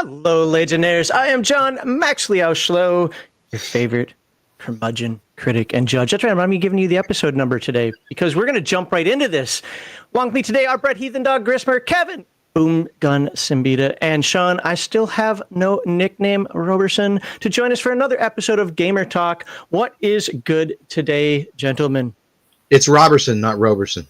Hello, Legionnaires. I am John Maxley Schlo, your favorite curmudgeon, critic, and judge. That's right. I'm giving you the episode number today because we're going to jump right into this. Along with me today are Brett Heathen Dog Grismer, Kevin Boom Gun Siembieda, and Sean. I still have no nickname, Roberson, to join us for another episode of Gamer Talk. What is good today, gentlemen? It's Roberson, not Roberson.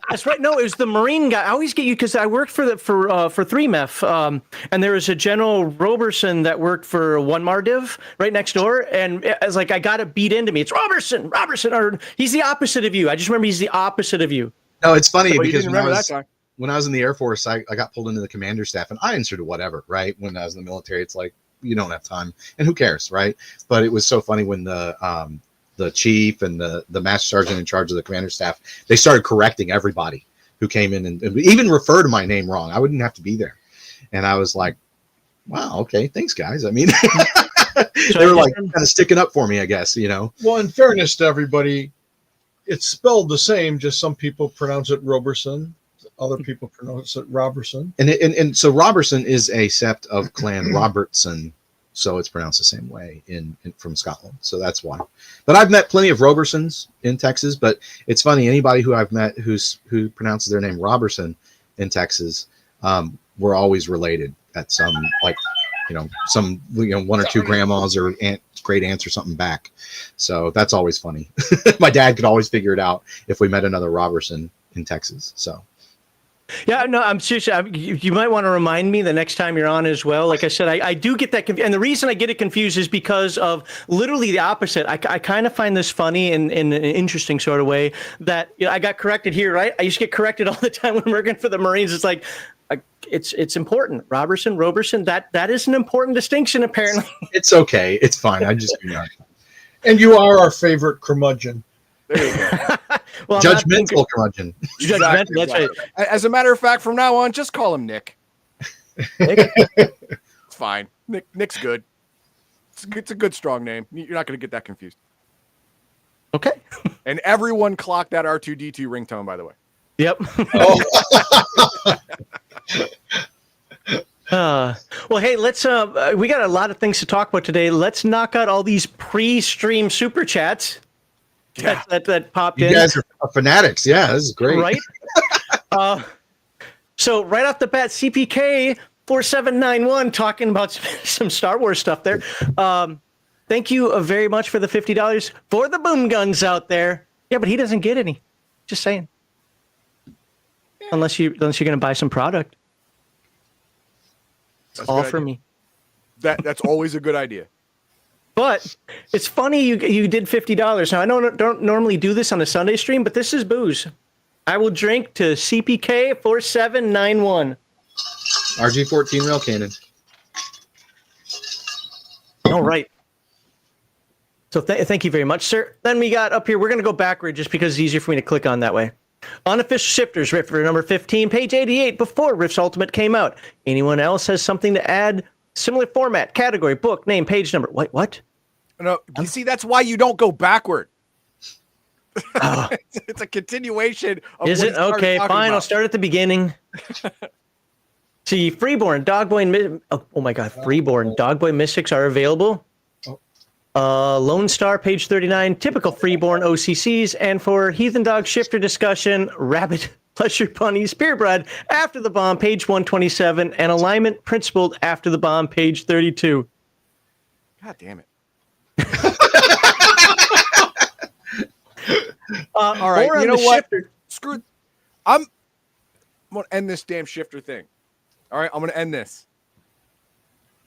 That's right. No, it was the Marine guy. I always get you because I worked for 3MEF, and there was a General Roberson that worked for One Mardiv right next door, and I was like, I got it beat into me. It's Roberson, or he's the opposite of you. I just remember he's the opposite of you. No, it's funny So because that when I was in the Air Force, I got pulled into the commander staff, and I answered to whatever, right? When I was in the military, it's like, you don't have time, and who cares, right? But it was so funny when the chief and the master sergeant in charge of the commander staff, they started correcting everybody who came in and even refer to my name wrong. I wouldn't have to be there. And I was like, wow, okay, thanks guys. I mean, they were like kind of sticking up for me, I guess, you know. Well, in fairness to everybody, it's spelled the same, just some people pronounce it Roberson, other people pronounce it Roberson. And so Roberson is a sept of Clan Robertson. So it's pronounced the same way in from Scotland. So that's why. But I've met plenty of Robersons in Texas. But it's funny, anybody who I've met who pronounces their name Roberson in Texas, we're always related at some one or two grandmas or great aunts or something back. So that's always funny. My dad could always figure it out if we met another Roberson in Texas. So. Yeah, no, I'm serious. You might want to remind me the next time you're on as well. Like I said, I do get that confused. And the reason I get it confused is because of literally the opposite. I kind of find this funny in an interesting sort of way that I got corrected here, right? I used to get corrected all the time when working for the Marines. It's like, it's important. Roberson, that is an important distinction, apparently. It's okay. It's fine. I just, And you are our favorite curmudgeon. There you go. Well, judgmental curmudgeon. Judgmental, that's right. As a matter of fact, from now on, just call him Nick. Nick? It's fine. Nick's good. It's a good, strong name. You're not going to get that confused. Okay. And everyone clocked that R2-D2 ringtone, by the way. Yep. Well, hey, let's. We got a lot of things to talk about today. Let's knock out all these pre-stream super chats. Yeah. That popped You in. guys are fanatics. Yeah, this is great. Right? So right off the bat, CPK 4791 talking about some Star Wars stuff there. Thank you very much for the $50 for the boom guns out there. Yeah, but he doesn't get any. Just saying. Yeah. Unless you're going to buy some product. It's all for me. That's always a good idea. But it's funny you did $50. Now, I don't normally do this on a Sunday stream, but this is booze. I will drink to CPK 4791. RG-14 rail cannon. All right. So thank you very much, sir. Then we got up here, we're going to go backward just because it's easier for me to click on that way. Unofficial Shifters, Rift for number 15, page 88, before Rift's Ultimate came out. Anyone else has something to add? Similar format, category, book, name, page number. What? No, you see, that's why you don't go backward. It's a continuation of Is it? Okay, fine. About. I'll start at the beginning. See, Freeborn, Dogboy, oh my God, Freeborn, Dogboy Mystics are available. Lone Star, page 39, typical Freeborn O.C.C.s, and for Heathen Dog Shifter discussion, Rabbit Pleasure Bunnies, Purebred, After the Bomb, page 127, and Alignment Principled, After the Bomb, page 32. God damn it. All right, you know what? Screw. I'm going to end this damn shifter thing. All right, I'm going to end this.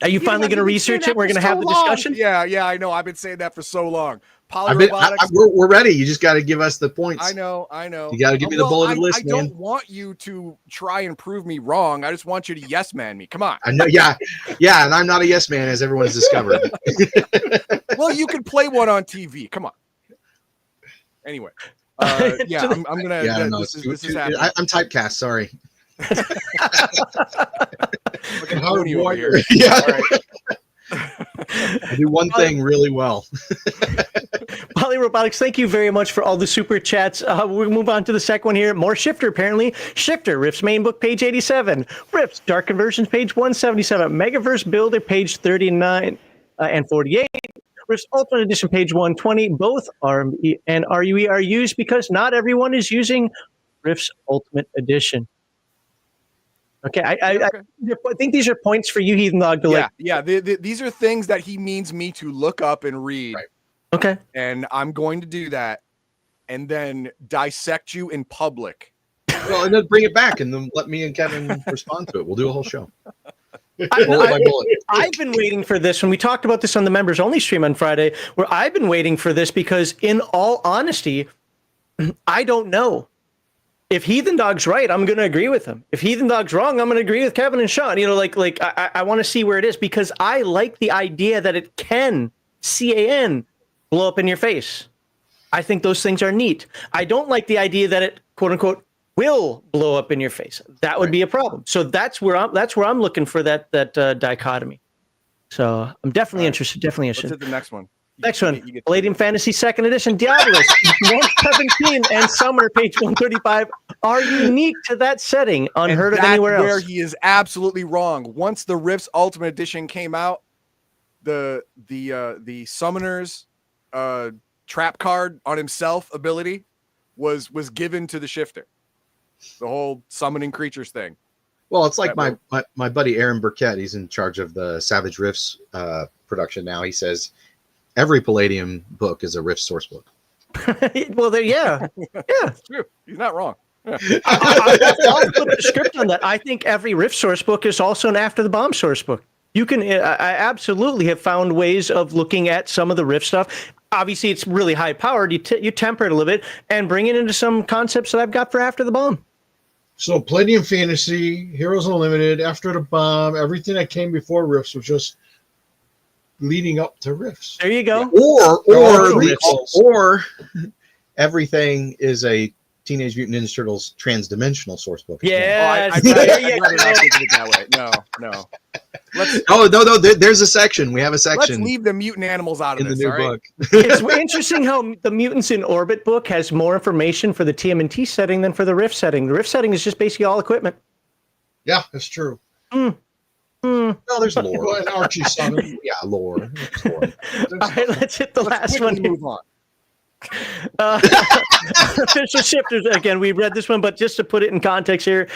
Are you finally going to research it? We're going to have the discussion? Yeah, I know. I've been saying that for so long. We're ready. You just got to give us the points. I know. You got to give me the bulleted list, man. I don't want you to try and prove me wrong. I just want you to yes man me. Come on. I know. Yeah, and I'm not a yes man, as everyone has discovered. Well, you can play one on TV. Come on. Anyway, I'm gonna. Yeah, this is happening. I'm typecast. Sorry. Look at Tony over here. Yeah. All right. I do one thing really well. Poly Robotics, thank you very much for all the super chats. We'll move on to the second one here. More Shifter, apparently. Shifter, Rift's main book, page 87. Rift's Dark Conversions, page 177. Megaverse Builder, page 39 and 48. Rift's Ultimate Edition, page 120. Both RME and RUE are used because not everyone is using Rift's Ultimate Edition. Okay, I think these are points for you, Heathen Dog, to these are things that he means me to look up and read. Right. Okay. And I'm going to do that and then dissect you in public. Well, and then bring it back and then let me and Kevin respond to it. We'll do a whole show. I've been waiting for this when we talked about this on the members only stream on Friday, where I've been waiting for this because, in all honesty, I don't know. If Heathen Dog's right, I'm going to agree with him. If Heathen Dog's wrong, I'm going to agree with Kevin and Sean. You know, I want to see where it is because I like the idea that it can, CAN, blow up in your face. I think those things are neat. I don't like the idea that it, quote unquote, will blow up in your face. That would be a problem. So that's where I'm looking for that dichotomy. So I'm definitely interested. Definitely interested. Let's hit the next one. Next one, Palladium Fantasy 2nd Edition, Diabolus, 117 and Summoner, page 135, are unique to that setting, unheard of anywhere else. Where he is absolutely wrong. Once the Rift's Ultimate Edition came out, the Summoner's trap card on himself ability was given to the Shifter. The whole summoning creatures thing. Well, it's like my buddy Aaron Burkett. He's in charge of the Savage Rifts production now. He says every Palladium book is a Rift source book. Well, It's true. He's not wrong. I'll flip the script on that. I think every Rift source book is also an After the Bomb source book. You can, I absolutely have found ways of looking at some of the Rift stuff. Obviously, it's really high powered. You temper it a little bit and bring it into some concepts that I've got for After the Bomb. So Palladium Fantasy, Heroes Unlimited, After the Bomb, everything that came before Rifts was just leading up to Rifts. There you go. Or everything is a Teenage Mutant Ninja Turtles transdimensional source book. Yeah. I not thinking it that way. No. No. There's a section. We have a section. Let's leave the mutant animals out of in this, the new all right? book. It's interesting how the Mutants in Orbit book has more information for the TMNT setting than for the Rift setting. The Rift setting is just basically all equipment. Yeah, that's true. No, there's lore. Well, and Archie's son. Yeah, lore. All right, let's hit the last one. Move on. Official Shifters. Again, we read this one, but just to put it in context here,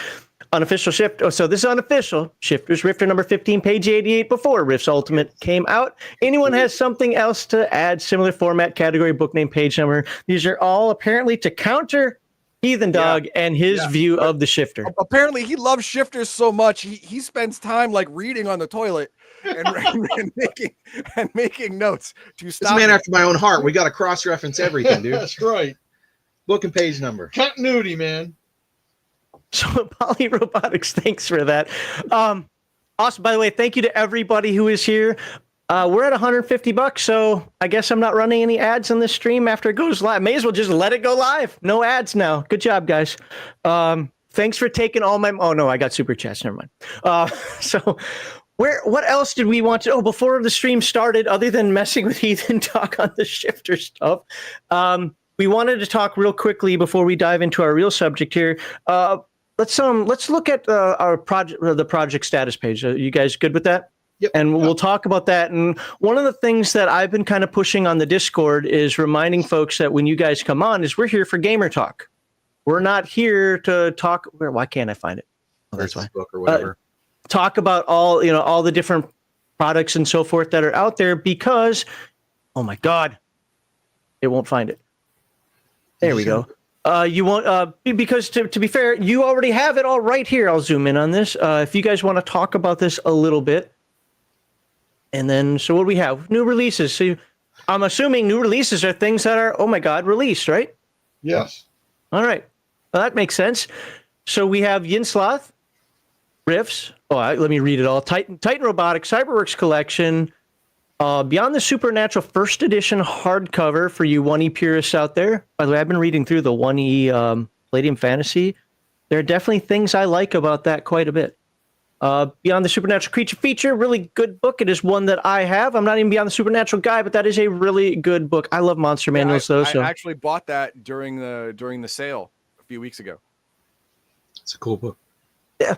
unofficial shift. Oh, so this is unofficial Shifters Rifter number 15, page 88, before Rift's Ultimate came out. Anyone has something else to add? Similar format, category, book name, page number. These are all apparently to counter Heathen Dog and his view of the Shifter. Apparently, he loves Shifters so much he spends time like reading on the toilet and making notes to stop. This man after my own heart. We got to cross-reference everything, dude. That's right. Book and page number. Continuity, man. So Poly Robotics, thanks for that. Also, by the way, thank you to everybody who is here. We're at $150, so I guess I'm not running any ads on this stream after it goes live. May as well just let it go live. No ads now. Good job, guys. Thanks for taking all my. Oh no, I got super chats. Never mind. So. What else did we want to? Oh, before the stream started, other than messing with Heathen Talk on the Shifter stuff, we wanted to talk real quickly before we dive into our real subject here. Let's look at our project, the project status page. Are you guys good with that? Yep. And we'll talk about that. And one of the things that I've been kind of pushing on the Discord is reminding folks that when you guys come on, is we're here for gamer talk. We're not here to talk. Why can't I find it? Oh, that's why. Book or whatever. Talk about all the different products and so forth that are out there because, oh my God, it won't find it. There we go. You won't because to be fair, you already have it all right here. I'll zoom in on this. If you guys want to talk about this a little bit, and then so what do we have? New releases. So I'm assuming new releases are things that are, oh my God, released, right? Yes. All right. Well, that makes sense. So we have Yin Sloth, Rifts. Let me read it all. Titan Robotics, Cyberworks Collection, Beyond the Supernatural First Edition hardcover for you 1E purists out there. By the way, I've been reading through the 1E Palladium Fantasy. There are definitely things I like about that quite a bit. Beyond the Supernatural Creature feature, really good book. It is one that I have. I'm not even Beyond the Supernatural guy, but that is a really good book. I love monster manuals, though. I So actually bought that during the sale a few weeks ago. It's a cool book. yeah,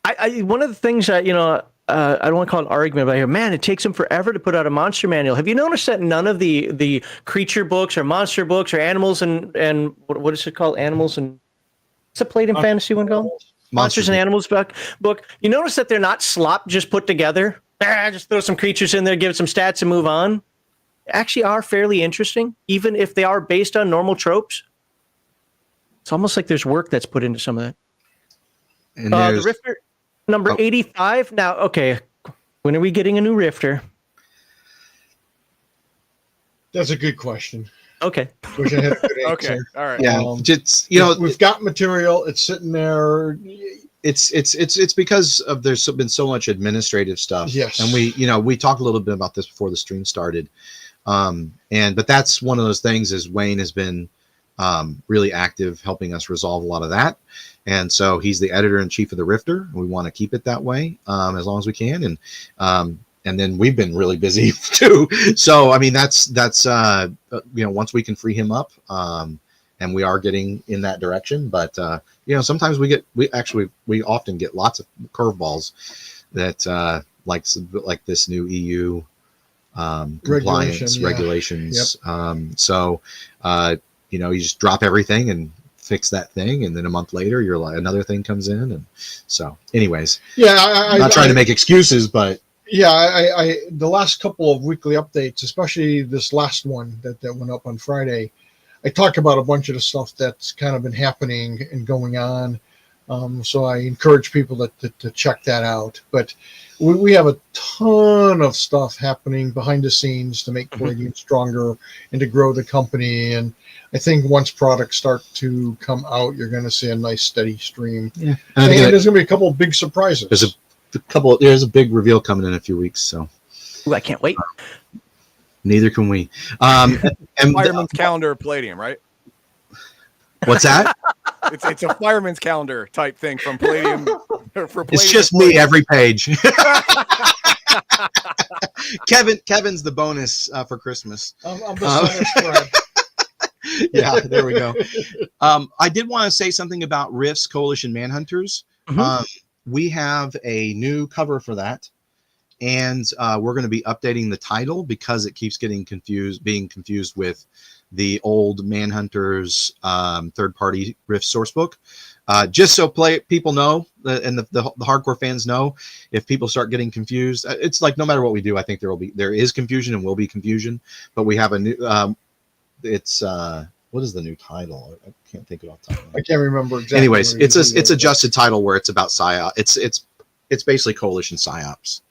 I one of the things that I don't want to call it an argument, but I hear, man, it takes them forever to put out a monster manual. Have you noticed that none of the creature books or monster books or animals and what is it called? Animals and what's the Palladium fantasy one called? Monsters and Animals book. You notice that they're not slop just put together. Just throw some creatures in there, give it some stats, and move on. They actually are fairly interesting, even if they are based on normal tropes. It's almost like there's work that's put into some of that. And The Rifter, number 85. Now, okay, when are we getting a new Rifter? That's a good question. Okay. Wish I had a good answer. Okay, all right. Yeah, just we've got material. It's sitting there. it's because of there's been so much administrative stuff. Yes. And we talked a little bit about this before the stream started. But that's one of those things is Wayne has been really active helping us resolve a lot of that. And so he's the editor-in-chief of the Rifter. And we want to keep it that way as long as we can. And then we've been really busy too. So, I mean, that's once we can free him up, and we are getting in that direction. But, sometimes we often get lots of curveballs that like this new EU compliance regulations. Yep. You just drop everything and fix that thing, and then a month later you're like another thing comes in. And so anyways, I'm not trying to make excuses, but I the last couple of weekly updates, especially this last one that went up on Friday, I talked about a bunch of the stuff that's kind of been happening and going on. So I encourage people to check that out. But we have a ton of stuff happening behind the scenes to make Palladium stronger and to grow the company. And I think once products start to come out, you're going to see a nice steady stream. Yeah. And there's going to be a couple of big surprises. There's a big reveal coming in a few weeks. So Ooh, I can't wait. Neither can we. And Fireman's calendar of Palladium, right? What's that? It's a fireman's calendar type thing from Palladium. It's just me every page. Kevin's the bonus for Christmas. I'm the center spread. Yeah, there we go. I did want to say something about Rift's Coalition Manhunters. We have a new cover for that, and we're going to be updating the title because it keeps being confused with the old Manhunters third-party Rift source book. Just so people know, and the hardcore fans know, if people start getting confused, it's like no matter what we do, I think there is confusion and will be confusion. But we have a new. What is the new title? I can't think of the title. I can't remember exactly. Anyways, it's adjusted title where it's about psyop. It's basically coalition psyops.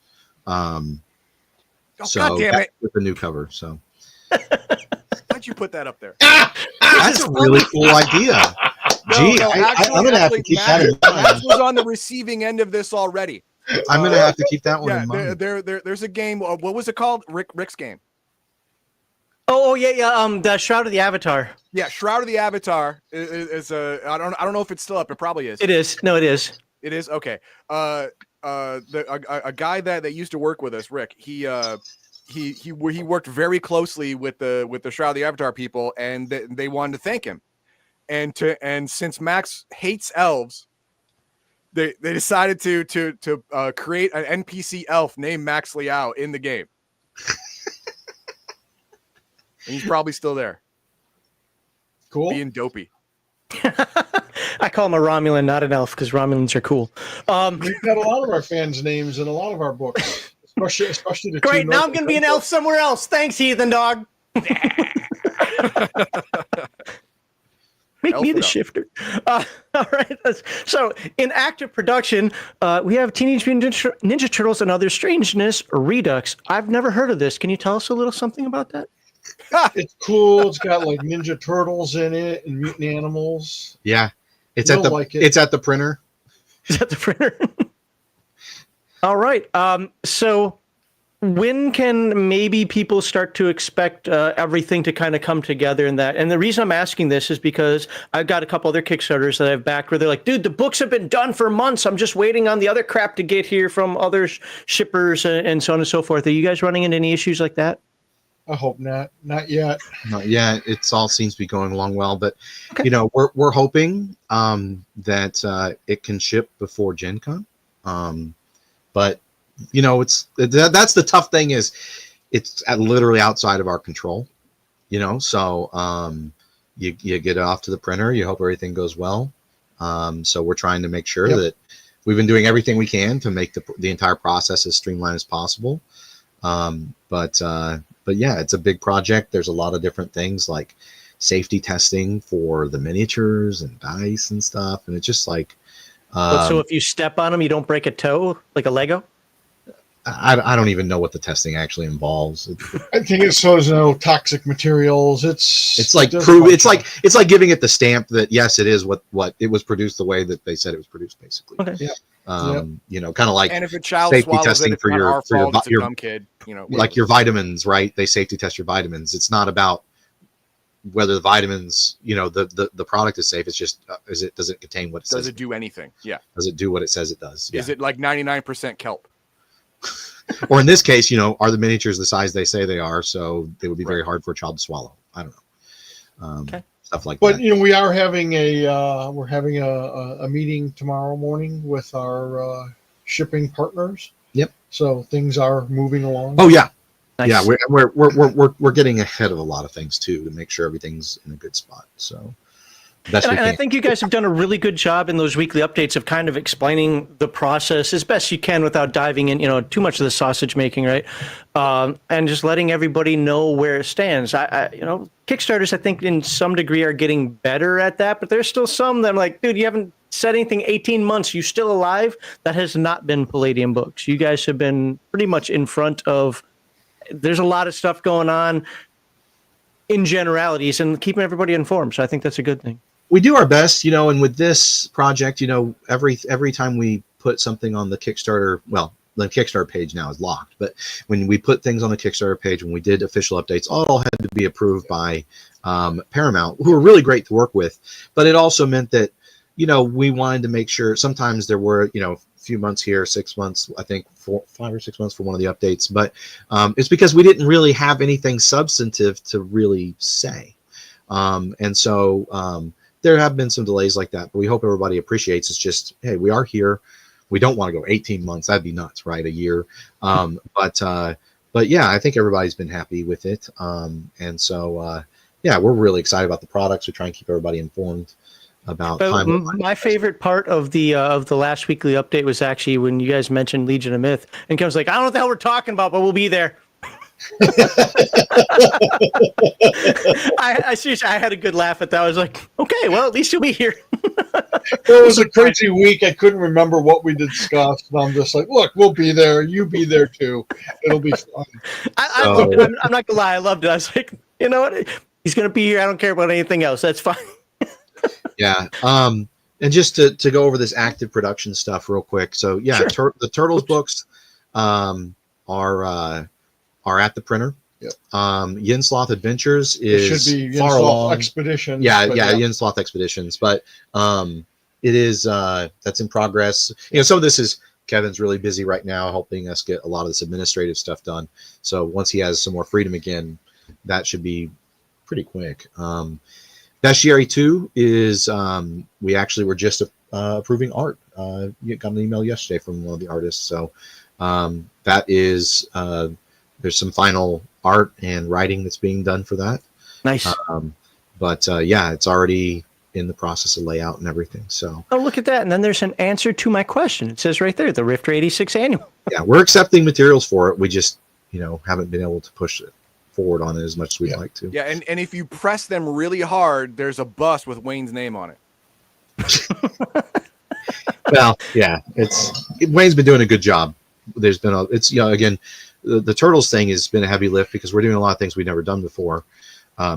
So God damn it. with the new cover. So why'd you put that up there? that's a really cool idea. Gee, I'm gonna have to keep that in mind. Max was on the receiving end of this already. I'm gonna have to keep that one in mind. There's a game. What was it called? Rick's game. Oh yeah. The Shroud of the Avatar. Yeah, Shroud of the Avatar is I don't know if it's still up. It probably is. It is. No, it is. It is. Okay. A guy that used to work with us, Rick. He worked very closely with the Shroud of the Avatar people, and they wanted to thank him. And since Max hates elves, they decided to create an NPC elf named Max Liao in the game. And he's probably still there. Cool. Being dopey. I call him a Romulan, not an elf, because Romulans are cool. We've got a lot of our fans' names in a lot of our books, especially the Great. Now I'm going to be an elf somewhere else. Thanks, heathen dog. Make me the shifter. All right. So, in active production, we have Teenage Mutant Ninja Turtles and Other Strangeness, Redux. I've never heard of this. Can you tell us a little something about that? It's cool. It's got like Ninja Turtles in it and mutant animals. Yeah, it's at the printer. Is that the printer? All right. So when can maybe people start to expect everything to kind of come together in that? And the reason I'm asking this is because I've got a couple other Kickstarters that I've backed where they're like, dude, the books have been done for months. I'm just waiting on the other crap to get here from other shippers and so on and so forth. Are you guys running into any issues like that? I hope not. Not yet. Not yet. It's all seems to be going along well, but Okay. you know, we're hoping that it can ship before Gen Con. But you know, that's the tough thing is it's literally outside of our control. You know, so you get it off to the printer. You hope everything goes well. So we're trying to make sure that we've been doing everything we can to make the entire process as streamlined as possible. But yeah, it's a big project. There's a lot of different things like safety testing for the miniatures and dice and stuff. And it's just like, So if you step on them, you don't break a toe like a Lego? I don't even know what the testing actually involves. I think it shows no toxic materials. It's like prove it's like giving it the stamp that yes, it is what it was produced the way that they said it was produced, basically. Okay. Yeah. You know, kind of like And if a child safety swallows testing it, it's for not your our for your, fault, it's a your dumb kid. You know, like your vitamins, right? They safety test your vitamins. It's not about whether the vitamins, you know, the product is safe. It's just does it contain what it says? does it do anything? Yeah. Does it do what it says it does? Is it like 99% kelp? Or in this case, you know, are the miniatures the size they say they are? So they would be very hard for a child to swallow. I don't know. Okay. Stuff like But that. you know, we are having a meeting tomorrow morning with our shipping partners. Yep. So things are moving along. Oh yeah. Nice. Yeah, we're getting ahead of a lot of things too to make sure everything's in a good spot. So best we And can. I think you guys have done a really good job in those weekly updates of kind of explaining the process as best you can without diving in, you know, too much of the sausage making, right? And just letting everybody know where it stands. You know, Kickstarters, I think in some degree are getting better at that, but there's still some that I'm like, dude, you haven't said anything 18 months. You still alive? That has not been Palladium Books. You guys have been pretty much in front of, there's a lot of stuff going on in generalities and keeping everybody informed. So I think that's a good thing. We do our best, you know, and with this project, you know, every time we put something on the Kickstarter, well, the Kickstarter page now is locked, but when we put things on the Kickstarter page, when we did official updates, all had to be approved by Paramount, who were really great to work with. But it also meant that, you know, we wanted to make sure sometimes there were, you know, a few months here, 6 months, I think 5 or 6 months for one of the updates. But it's because we didn't really have anything substantive to really say. And so there have been some delays like that, but we hope everybody appreciates. It's just, hey, we are here. We don't want to go 18 months. That'd be nuts, right? A year. But yeah, I think everybody's been happy with it. And so, yeah, we're really excited about the products. We try and keep everybody informed about my favorite part of the last weekly update was actually when you guys mentioned Legion of Myth and Kevin's like, I don't know what the hell we're talking about, but we'll be there. I seriously, I had a good laugh at that. I was like, okay, well, at least you'll be here. It was a crazy week. I couldn't remember what we discussed. And I'm just like, look, we'll be there. You be there too. It'll be fun. I loved it. I'm not gonna lie, I loved it. I was like, you know what? He's gonna be here. I don't care about anything else. That's fine. Yeah. And just to go over this active production stuff real quick. So yeah, Sure. the Turtles books are at the printer. Yep. Yinsloth Adventures It is should be far along. Expedition. Yeah, Yinsloth Expeditions, but it is that's in progress. You know, some of this is Kevin's really busy right now helping us get a lot of this administrative stuff done. So once he has some more freedom again, that should be pretty quick. Bestiary 2 is we actually were just approving art. You got an email yesterday from one of the artists, so that is there's some final art and writing that's being done for that. Nice. But yeah, it's already in the process of layout and everything. So Oh, look at that. And then there's an answer to my question. It says right there, the Rifter 86 annual. yeah, we're accepting materials for it. We just, you know, haven't been able to push it forward on it as much as we'd like to. Yeah, and if you press them really hard, there's a bust with Wayne's name on it. Well, yeah, Wayne's been doing a good job. There's been you know, again, the Turtles thing has been a heavy lift because we're doing a lot of things we've never done before.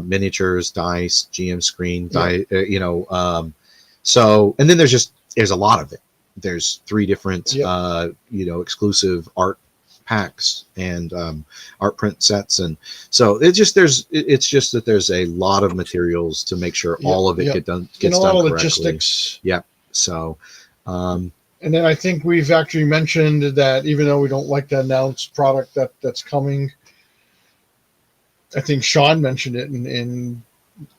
Miniatures, dice, GM screen, you know, so, and then there's a lot of it. There's 3 different, you know, exclusive art packs and art print sets, and so it's just that there's a lot of materials to make sure all of it gets done a lot of correctly. logistics. Yep. So and then I think we've actually mentioned that even though we don't like to announce product that's coming, I think Sean mentioned it in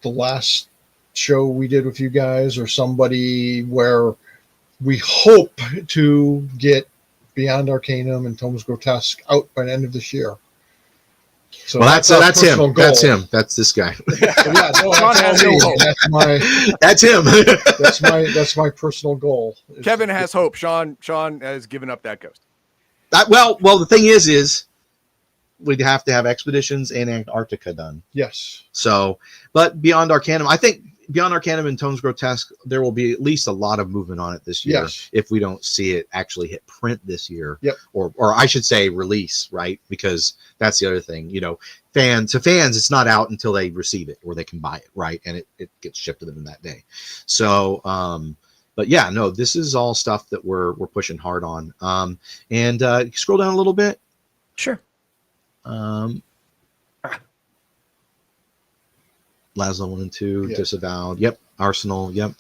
the last show we did with you guys, or somebody, where we hope to get Beyond Arcanum and Tomes Grotesque out by the end of this year. So that's him. Goal. That's him. That's this guy. That's him. That's my personal goal. Kevin has hope. Sean has given up that ghost. Well, the thing is we'd have to have Expeditions and Antarctica done. Yes. So, but Beyond Arcanum, I think Beyond Arcanum and Tomes Grotesque, there will be at least a lot of movement on it this year. Yes. If we don't see it actually hit print this year. Yep. Or I should say release, right? Because that's the other thing, fans, it's not out until they receive it or they can buy it, right? And it gets shipped to them that day. So, but yeah, no, this is all stuff that we're pushing hard on. And scroll down a little bit. Sure. Laszlo 1 and 2, Disavowed. Yep. Arsenal. Yep.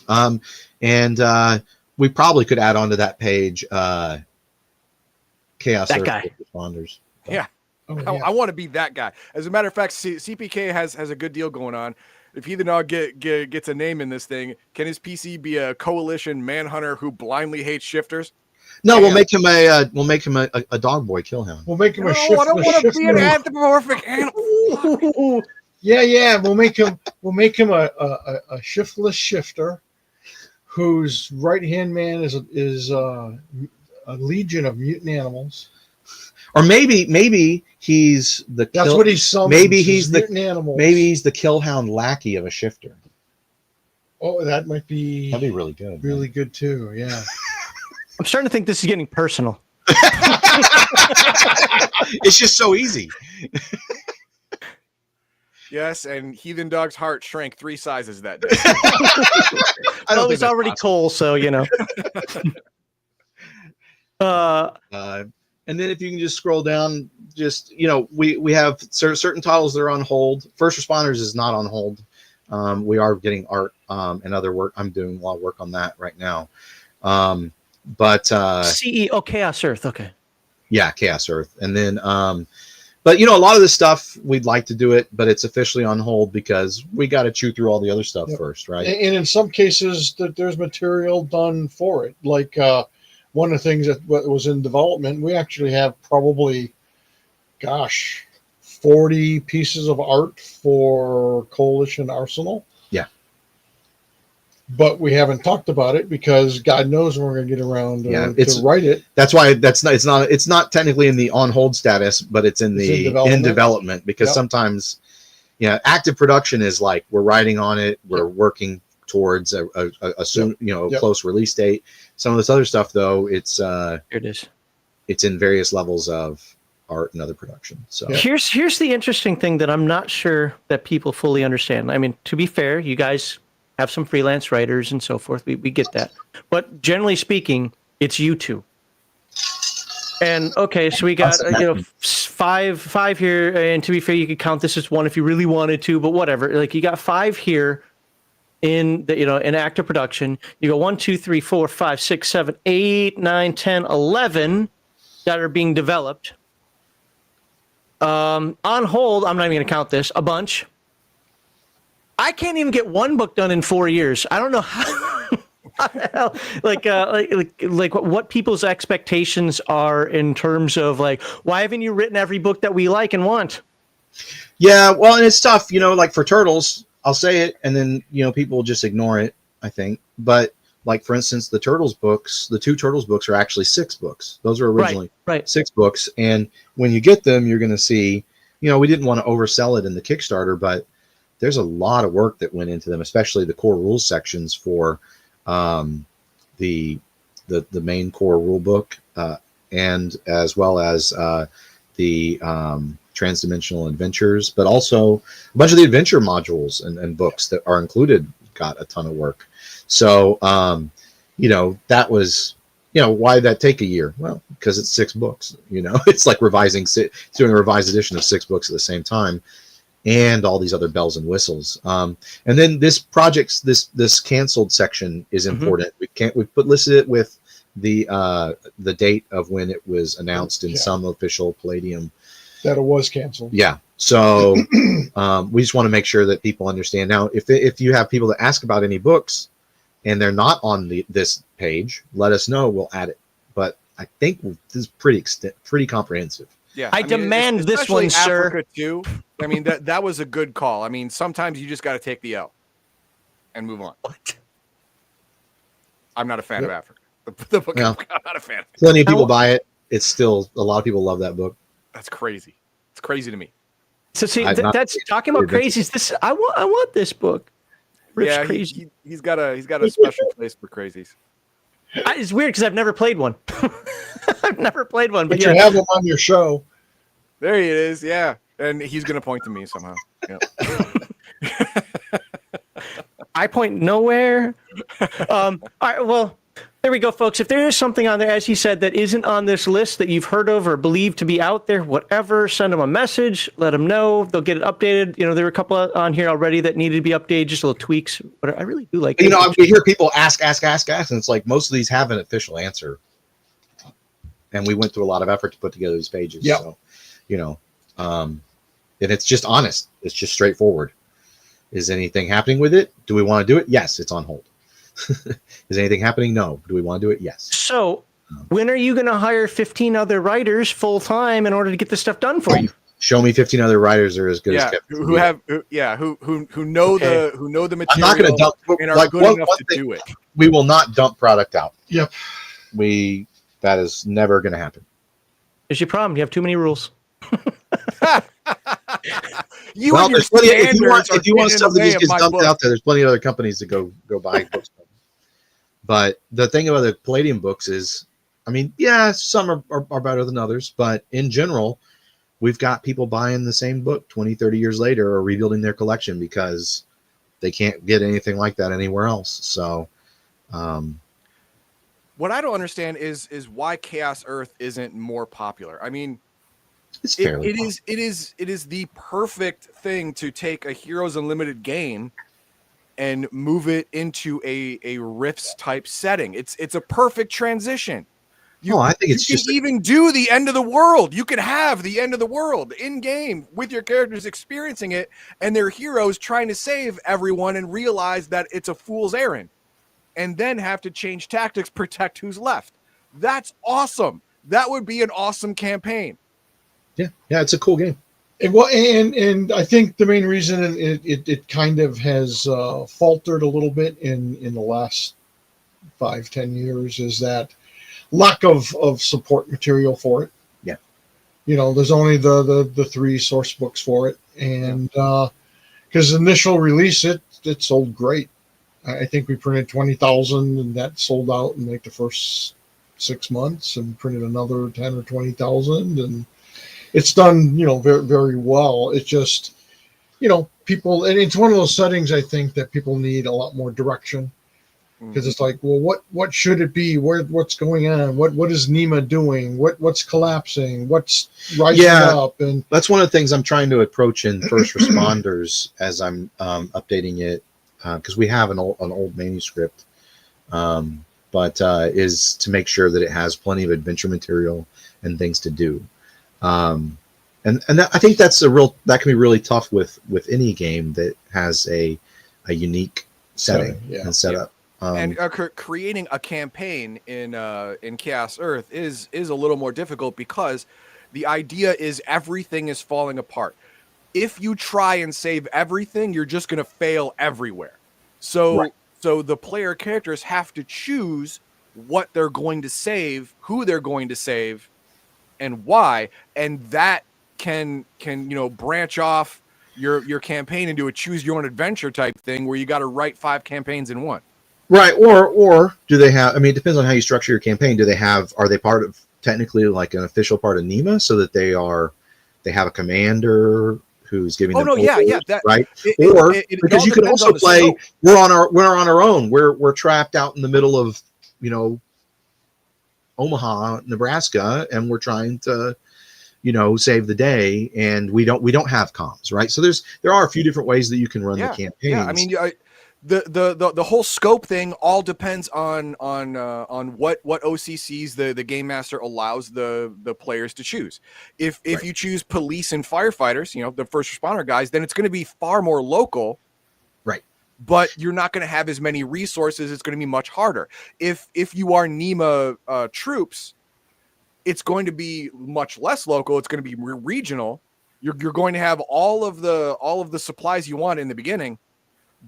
And we probably could add on to that page Chaos that Earth guy. Responders. Yeah. Oh, yeah. I want to be that guy. As a matter of fact, CPK has a good deal going on. If Heathen Dog gets a name in this thing, can his PC be a coalition manhunter who blindly hates shifters? No, we'll make him a dog boy. Kill him. We'll make him a shift. I don't want to be an anthropomorphic animal. Yeah. We'll make him a shiftless shifter whose right-hand man is a legion of mutant animals. Or maybe he's the That's what he summons. Maybe he's the mutant animals. Maybe he's the killhound lackey of a shifter. Oh, that'd be really good. Really good too. Yeah. I'm starting to think this is getting personal. It's just so easy. Yes, and Heathen Dog's heart shrank 3 sizes that day. I don't think it's already Cole, so and then if you can just scroll down, we have certain titles that are on hold. First Responders is not on hold. We are getting art and other work. I'm doing a lot of work on that right now. But Chaos Earth. Okay. Yeah, Chaos Earth. And then but a lot of this stuff we'd like to do it, but it's officially on hold because we got to chew through all the other stuff first, right? And in some cases that there's material done for it. Like one of the things that was in development, we actually have probably 40 pieces of art for Coalition Arsenal. Yeah. But we haven't talked about it because God knows when we're going to get around to write it. That's why it's not technically in the on hold status, but it's in development because sometimes active production is like we're writing on it, we're working towards a soon close release date. Some of this other stuff though, it's here it is. It's in various levels of art and other production. So here's the interesting thing that I'm not sure that people fully understand. I mean, to be fair, you guys have some freelance writers and so forth. We get that. But generally speaking, it's you two. And okay, so we got five here, and to be fair, you could count this as one if you really wanted to, but whatever. Like you got 5 here in the in active production. You go 1, 2, 3, 4, 5, 6, 7, 8, 9, 10, 11 that are being developed. On hold, I'm not even gonna count this, a bunch. I can't even get one book done in 4 years. I don't know how, like what people's expectations are in terms of like, why haven't you written every book that we like and want? Yeah, well, and it's tough, like for Turtles, I'll say it, and then people will just ignore it, I think. But like for instance, the 2 Turtles books are actually 6 books. Those are originally 6 books, and when you get them, you're going to see, we didn't want to oversell it in the Kickstarter, but there's a lot of work that went into them, especially the core rules sections for the main core rule book, and as well as the transdimensional adventures, but also a bunch of the adventure modules and books that are included got a ton of work. So that was why did that take a year? Well, because it's 6 books. It's like doing a revised edition of 6 books at the same time, and all these other bells and whistles. And then this canceled section is important. We listed it with the date of when it was announced in some official Palladium that it was canceled. Yeah. So we just want to make sure that people understand. Now, if you have people that ask about any books and they're not on this page, let us know. We'll add it. But I think this is pretty comprehensive. Yeah, I demand this one, sir. Africa too. I mean, that was a good call. I mean, sometimes you just got to take the L and move on. What? I'm not a fan of Africa. The book, Yeah. I'm not a fan of it. Plenty of people buy it. It's still, a lot of people love that book. That's crazy. It's crazy to me. So see, that's talking about crazies. This I want this book. Riff's crazy. He's got a special place for crazies. It's weird because I've never played one. I've never played one, but you have him on your show. There he is. Yeah, and he's gonna point to me somehow. Yeah. I point nowhere. All right, well, there we go, folks. If there is something on there, as he said, that isn't on this list that you've heard of or believed to be out there, whatever, send them a message, let them know. They'll get it updated. There were a couple on here already that needed to be updated, just little tweaks. But I really do like it. We hear people ask, and it's like most of these have an official answer. And we went through a lot of effort to put together these pages. Yep. So, and it's just honest. It's just straightforward. Is anything happening with it? Do we want to do it? Yes, it's on hold. Is anything happening? No. Do we want to do it? Yes. So when are you going to hire 15 other writers full time in order to get this stuff done for you? Show me 15 other writers that are as good as Kevin. Who know the material. I'm not going to dump and are good enough to do it. We will not dump product out. Yep. That is never going to happen. There's your problem. You have too many rules. If you want stuff that just gets dumped out there, there's plenty of other companies that go buy books. But the thing about the Palladium books is, some are better than others, but in general, we've got people buying the same book 20, 30 years later or rebuilding their collection because they can't get anything like that anywhere else. So, what I don't understand is why Chaos Earth isn't more popular. I mean, it's fairly it is the perfect thing to take a Heroes Unlimited game and move it into a Rifts type setting. It's a perfect transition. I think it's you just can even do the end of the world. You can have the end of the world in game with your characters experiencing it and their heroes trying to save everyone and realize that it's a fool's errand, and then have to change tactics, protect who's left. That's awesome. That would be an awesome campaign. Yeah, it's a cool game. And I think the main reason it kind of has faltered a little bit in the last 5-10 years is that lack of support material for it. Yeah. There's only the 3 source books for it. And because initial release, it sold great. I think we printed 20,000 and that sold out in like the first 6 months, and printed another 10 or 20,000, and it's done, very, very well. It's just, people, and it's one of those settings I think that people need a lot more direction, because it's like, well, what should it be? What's going on? What is Nima doing? What's collapsing? What's rising up? And that's one of the things I'm trying to approach in First Responders as I'm updating it, because we have an old manuscript, but is to make sure that it has plenty of adventure material and things to do. And I think that can be really tough with any game that has a unique setting and setup. And creating a campaign in Chaos Earth is a little more difficult, because the idea is everything is falling apart. If you try and save everything, you're just going to fail everywhere. So the player characters have to choose what they're going to save, who they're going to save, and why, and that can branch off your campaign into a choose your own adventure type thing where you got to write 5 campaigns in one. Right, or do they have? It depends on how you structure your campaign. Are they part of, technically, like an official part of Nima, so that they have a commander who's giving them orders, right? Because you could also play. We're on our own. We're trapped out in the middle of Omaha, Nebraska, and we're trying to, save the day, and we don't have comms, right? So there are a few different ways that you can run the campaigns. Yeah, I mean, the whole scope thing all depends on what O.C.C.s the game master allows the players to choose. If you choose police and firefighters, the first responder guys, then it's going to be far more local, right? But you're not going to have as many resources. It's going to be much harder. If you are NEMA troops, it's going to be much less local. It's going to be regional. You're going to have all of the supplies you want in the beginning,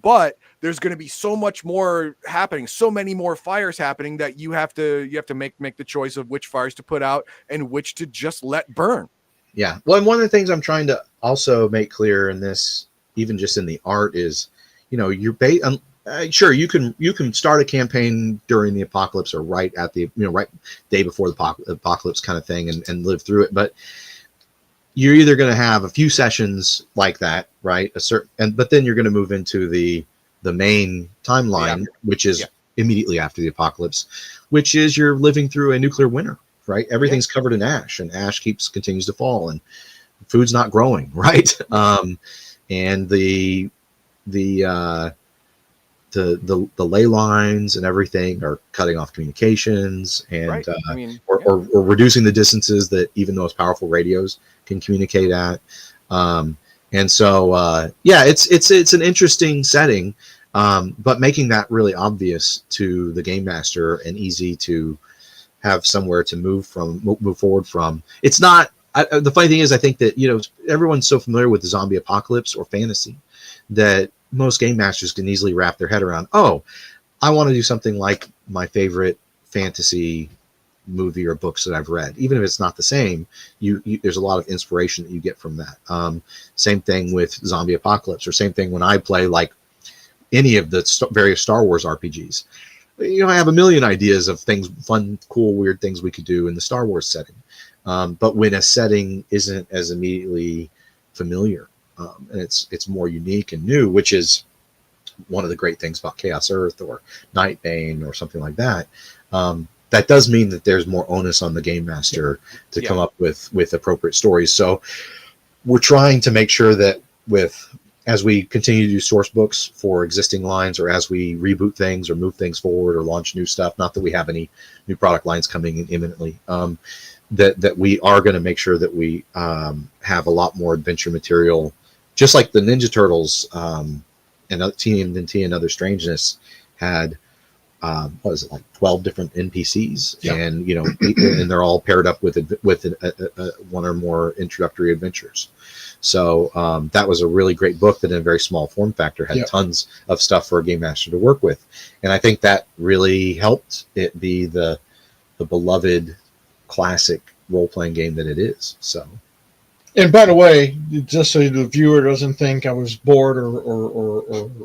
but there's going to be so much more happening, so many more fires happening that you have to make the choice of which fires to put out and which to just let burn. Yeah. Well, and one of the things I'm trying to also make clear in this, even just in the art, is, you're sure you can start a campaign during the apocalypse or right at the right day before the apocalypse kind of thing and live through it, but you're either going to have a few sessions like that, right? But then you're going to move into the main timeline, which is immediately after the apocalypse, which is you're living through a nuclear winter, right? Everything's covered in ash, and ash continues to fall, and food's not growing, right? And the ley lines and everything are cutting off communications, and or reducing the distances that even those powerful radios can communicate at. And so it's an interesting setting, but making that really obvious to the game master and easy to have somewhere to move forward from. It's not. The funny thing is, I think that everyone's so familiar with the zombie apocalypse or fantasy that most game masters can easily wrap their head around. Oh, I want to do something like my favorite fantasy movie or books that I've read. Even if it's not the same, there's a lot of inspiration that you get from that. Same thing with zombie apocalypse, or same thing when I play like any of the various Star Wars RPGs. I have a million ideas of things, fun, cool, weird things we could do in the Star Wars setting. But when a setting isn't as immediately familiar, and it's more unique and new, which is one of the great things about Chaos Earth or Nightbane or something like that. That does mean that there's more onus on the game master to come up with appropriate stories. So we're trying to make sure that as we continue to do source books for existing lines, or as we reboot things or move things forward or launch new stuff, not that we have any new product lines coming in imminently, that we are going to make sure that we have a lot more adventure material, just like the Ninja Turtles and TMNT and Other Strangeness had. What was it, like 12 different NPCs, and and they're all paired up with one or more introductory adventures. So that was a really great book that in a very small form factor had tons of stuff for a game master to work with, and I think that really helped it be the beloved classic role-playing game that it is. So, and by the way, just so the viewer doesn't think I was bored or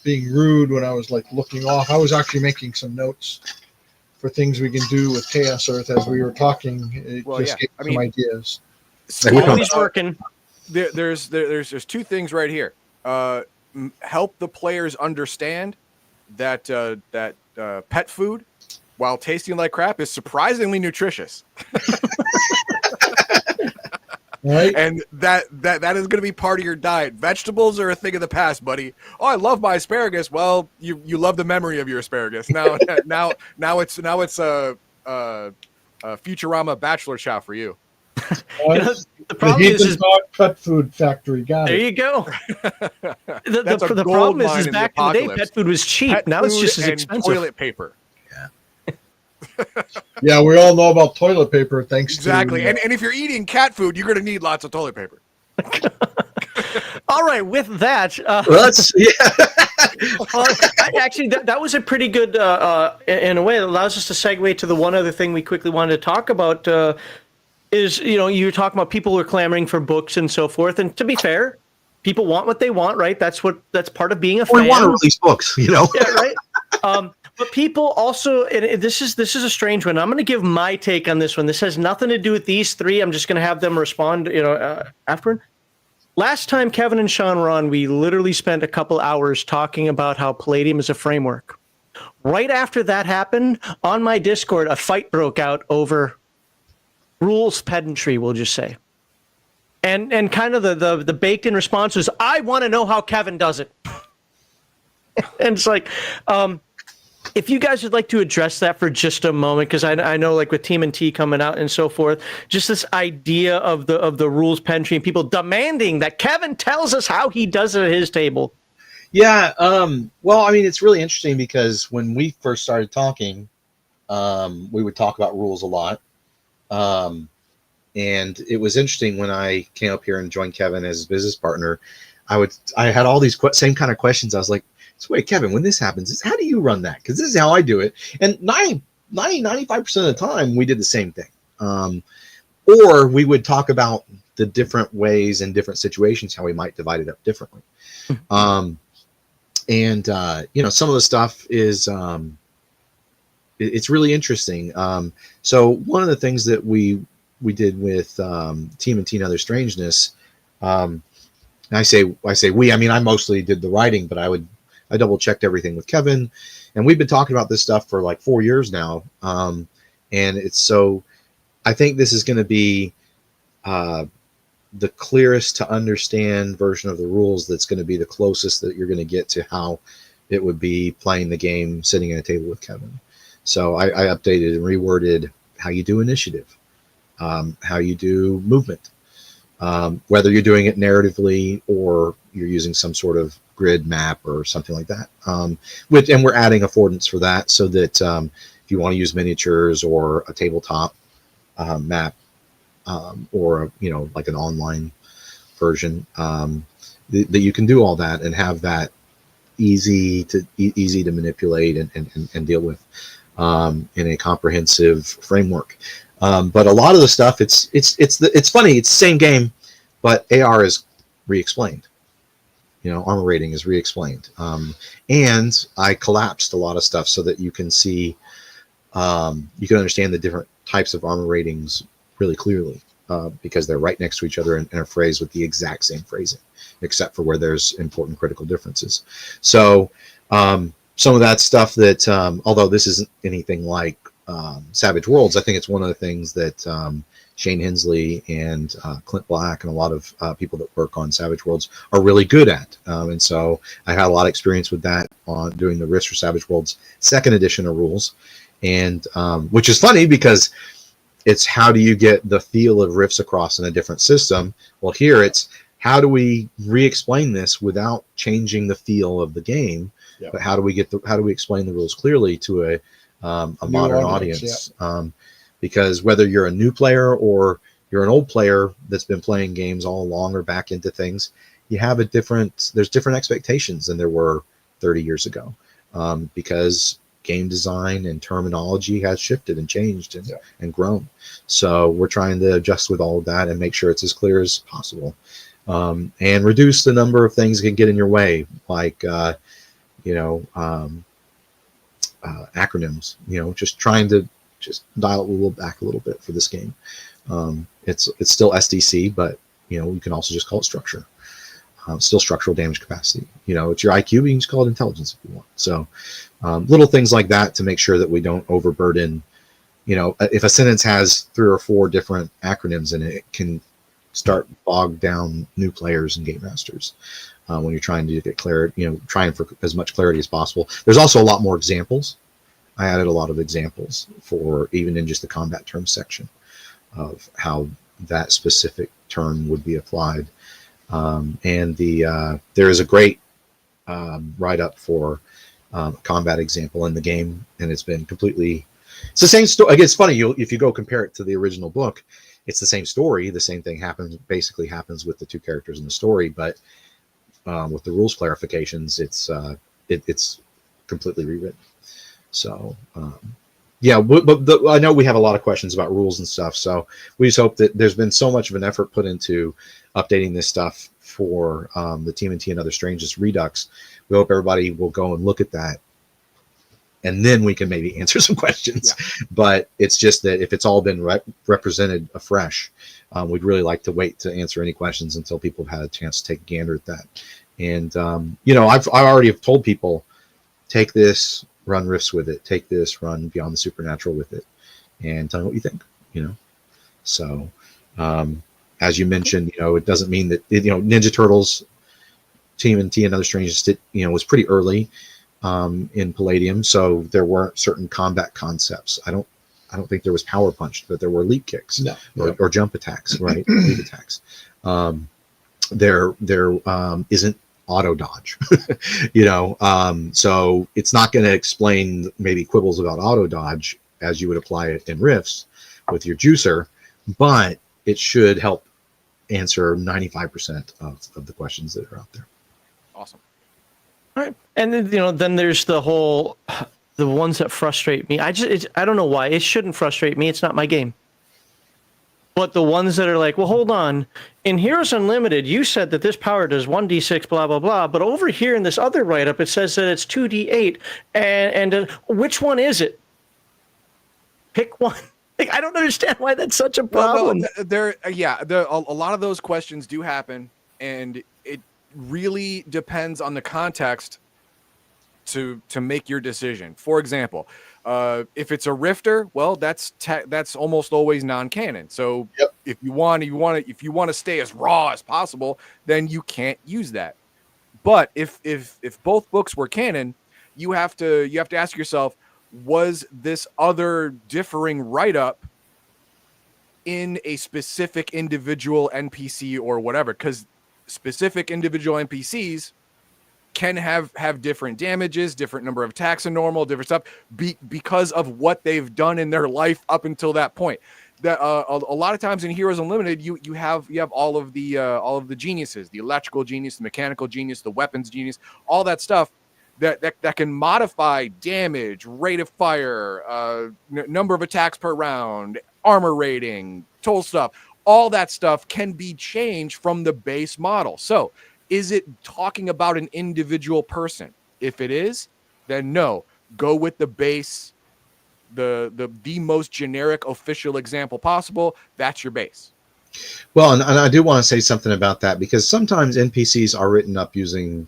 being rude when I was like looking off, I was actually making some notes for things we can do with Chaos Earth as we were talking. It gave some ideas. Always working. There's two things right here. Help the players understand that pet food, while tasting like crap, is surprisingly nutritious. Right. And that is going to be part of your diet. Vegetables are a thing of the past, buddy. Oh, I love my asparagus. Well, you love the memory of your asparagus. Now it's a Futurama bachelor chow for you. The problem is pet food factory. Got there it. You go. The problem is back in the day, pet food was cheap. Pet now it's just as expensive. Toilet paper. Yeah, we all know about toilet paper. Thanks to and if you're eating cat food, you're going to need lots of toilet paper. All right, with that, actually, that was a pretty good, in a way, it allows us to segue to the one other thing we quickly wanted to talk about. Is you were talking about people who are clamoring for books and so forth, and to be fair, people want what they want, right? That's part of being a fan. We want to release books, Yeah, right. But people also, and this is a strange one. I'm going to give my take on this one. This has nothing to do with these three. I'm just going to have them respond, afterward. Last time Kevin and Sean were on, we literally spent a couple hours talking about how Palladium is a framework. Right after that happened, on my Discord, a fight broke out over rules pedantry, we'll just say. And kind of the baked in response was, I want to know how Kevin does it. And it's like, if you guys would like to address that for just a moment, because I know, like with Team and T coming out and so forth, just this idea of the rules pedantry and people demanding that Kevin tells us how he does it at his table. Yeah. Well, I mean, it's really interesting because when we first started talking, we would talk about rules a lot. And it was interesting when I came up here and joined Kevin as his business partner. I had all these same kind of questions. I was like, so wait, Kevin, when this happens, how do you run that? Because this is how I do it. And 95% of the time, we did the same thing. Or we would talk about the different ways and different situations, how we might divide it up differently. And some of the stuff is, it's really interesting. So one of the things that we did with Team and Teen Other Strangeness, I say we, I mean, I mostly did the writing, but I double checked everything with Kevin, and we've been talking about this stuff for like 4 years now. And I think this is going to be the clearest to understand version of the rules. That's going to be the closest that you're going to get to how it would be playing the game, sitting at a table with Kevin. So I updated and reworded how you do initiative, how you do movement, whether you're doing it narratively or you're using some sort of grid map or something like that. And we're adding affordance for that, so that if you want to use miniatures or a tabletop map, or like an online version, that you can do all that and have that easy to manipulate and deal with in a comprehensive framework. But a lot of the stuff, it's funny. It's the same game, but AR is re-explained. Armor rating is re-explained. And I collapsed a lot of stuff so that you can see, you can understand the different types of armor ratings really clearly, because they're right next to each other and are phrased with the exact same phrasing, except for where there's important critical differences. So some of that stuff that, although this isn't anything like Savage Worlds, I think it's one of the things that Shane Hensley and Clint Black and a lot of people that work on Savage Worlds are really good at. And so I had a lot of experience with that on doing the Rifts for Savage Worlds 2nd edition of rules. And which is funny because it's how do you get the feel of Rifts across in a different system? Well, here it's how do we re-explain this without changing the feel of the game? Yep. But how do we explain the rules clearly to a modern audience? Yeah. Because whether you're a new player or you're an old player that's been playing games all along or back into things, you have there's different expectations than there were 30 years ago, because game design and terminology has shifted and changed and grown. So we're trying to adjust with all of that and make sure it's as clear as possible, and reduce the number of things that can get in your way, like acronyms. Just trying to dial it back a little bit for this game. It's still SDC, but you can also just call it structure. Still structural damage capacity. It's your IQ, but you can just call it intelligence if you want. So little things like that to make sure that we don't overburden. If a sentence has 3 or 4 different acronyms in it, it can start bog down new players and game masters when you're trying to get clarity. Trying for as much clarity as possible. There's also a lot more examples. I added a lot of examples for even in just the combat terms section of how that specific term would be applied. And there is a great write-up for combat example in the game, and it's the same story. Again, it's funny, if you go compare it to the original book, it's the same story. The same thing basically happens with the 2 characters in the story, but with the rules clarifications, it's completely rewritten. So but I know we have a lot of questions about rules and stuff, so we just hope that there's been so much of an effort put into updating this stuff for the TMNT and Other Strangeness Redux. We hope everybody will go and look at that, and then we can maybe answer some questions. Yeah. But it's just that if it's all been represented afresh, we'd really like to wait to answer any questions until people have had a chance to take a gander at that. And I already have told people, take this, run Rifts with it, take this, run Beyond the Supernatural with it, and tell me what you think, So, as you mentioned, it doesn't mean that, Ninja Turtles, TMNT and Other Strange, was pretty early in Palladium, so there weren't certain combat concepts. I don't think there was power punch, but there were leap kicks or jump attacks, right? Leap attacks. There isn't auto dodge, so it's not going to explain maybe quibbles about auto dodge as you would apply it in Rifts with your juicer, but it should help answer 95% of the questions that are out there. Awesome. All right. And then, then there's the ones that frustrate me. I don't know why. It shouldn't frustrate me. It's not my game. But the ones that are like, well, hold on. In Heroes Unlimited, you said that this power does 1d6, blah, blah, blah. But over here in this other write-up, it says that it's 2d8. And which one is it? Pick one. Like, I don't understand why that's such a problem. Well, a lot of those questions do happen, and it really depends on the context to make your decision. For example, if it's a Rifter, well, that's almost always non-canon. So if you want to stay as raw as possible, then you can't use that. But if both books were canon, you have to ask yourself, was this other differing write-up in a specific individual NPC or whatever? Because specific individual NPCs can have different damages, different number of attacks than normal, different stuff because of what they've done in their life up until that point. That a lot of times in Heroes Unlimited, you have all of the geniuses, the electrical genius, the mechanical genius, the weapons genius, all that stuff that can modify damage, rate of fire, number of attacks per round, armor rating, total stuff. All that stuff can be changed from the base model. So is it talking about an individual person? If it is, then no. Go with the base, the most generic official example possible. That's your base. Well, and I do want to say something about that, because sometimes NPCs are written up using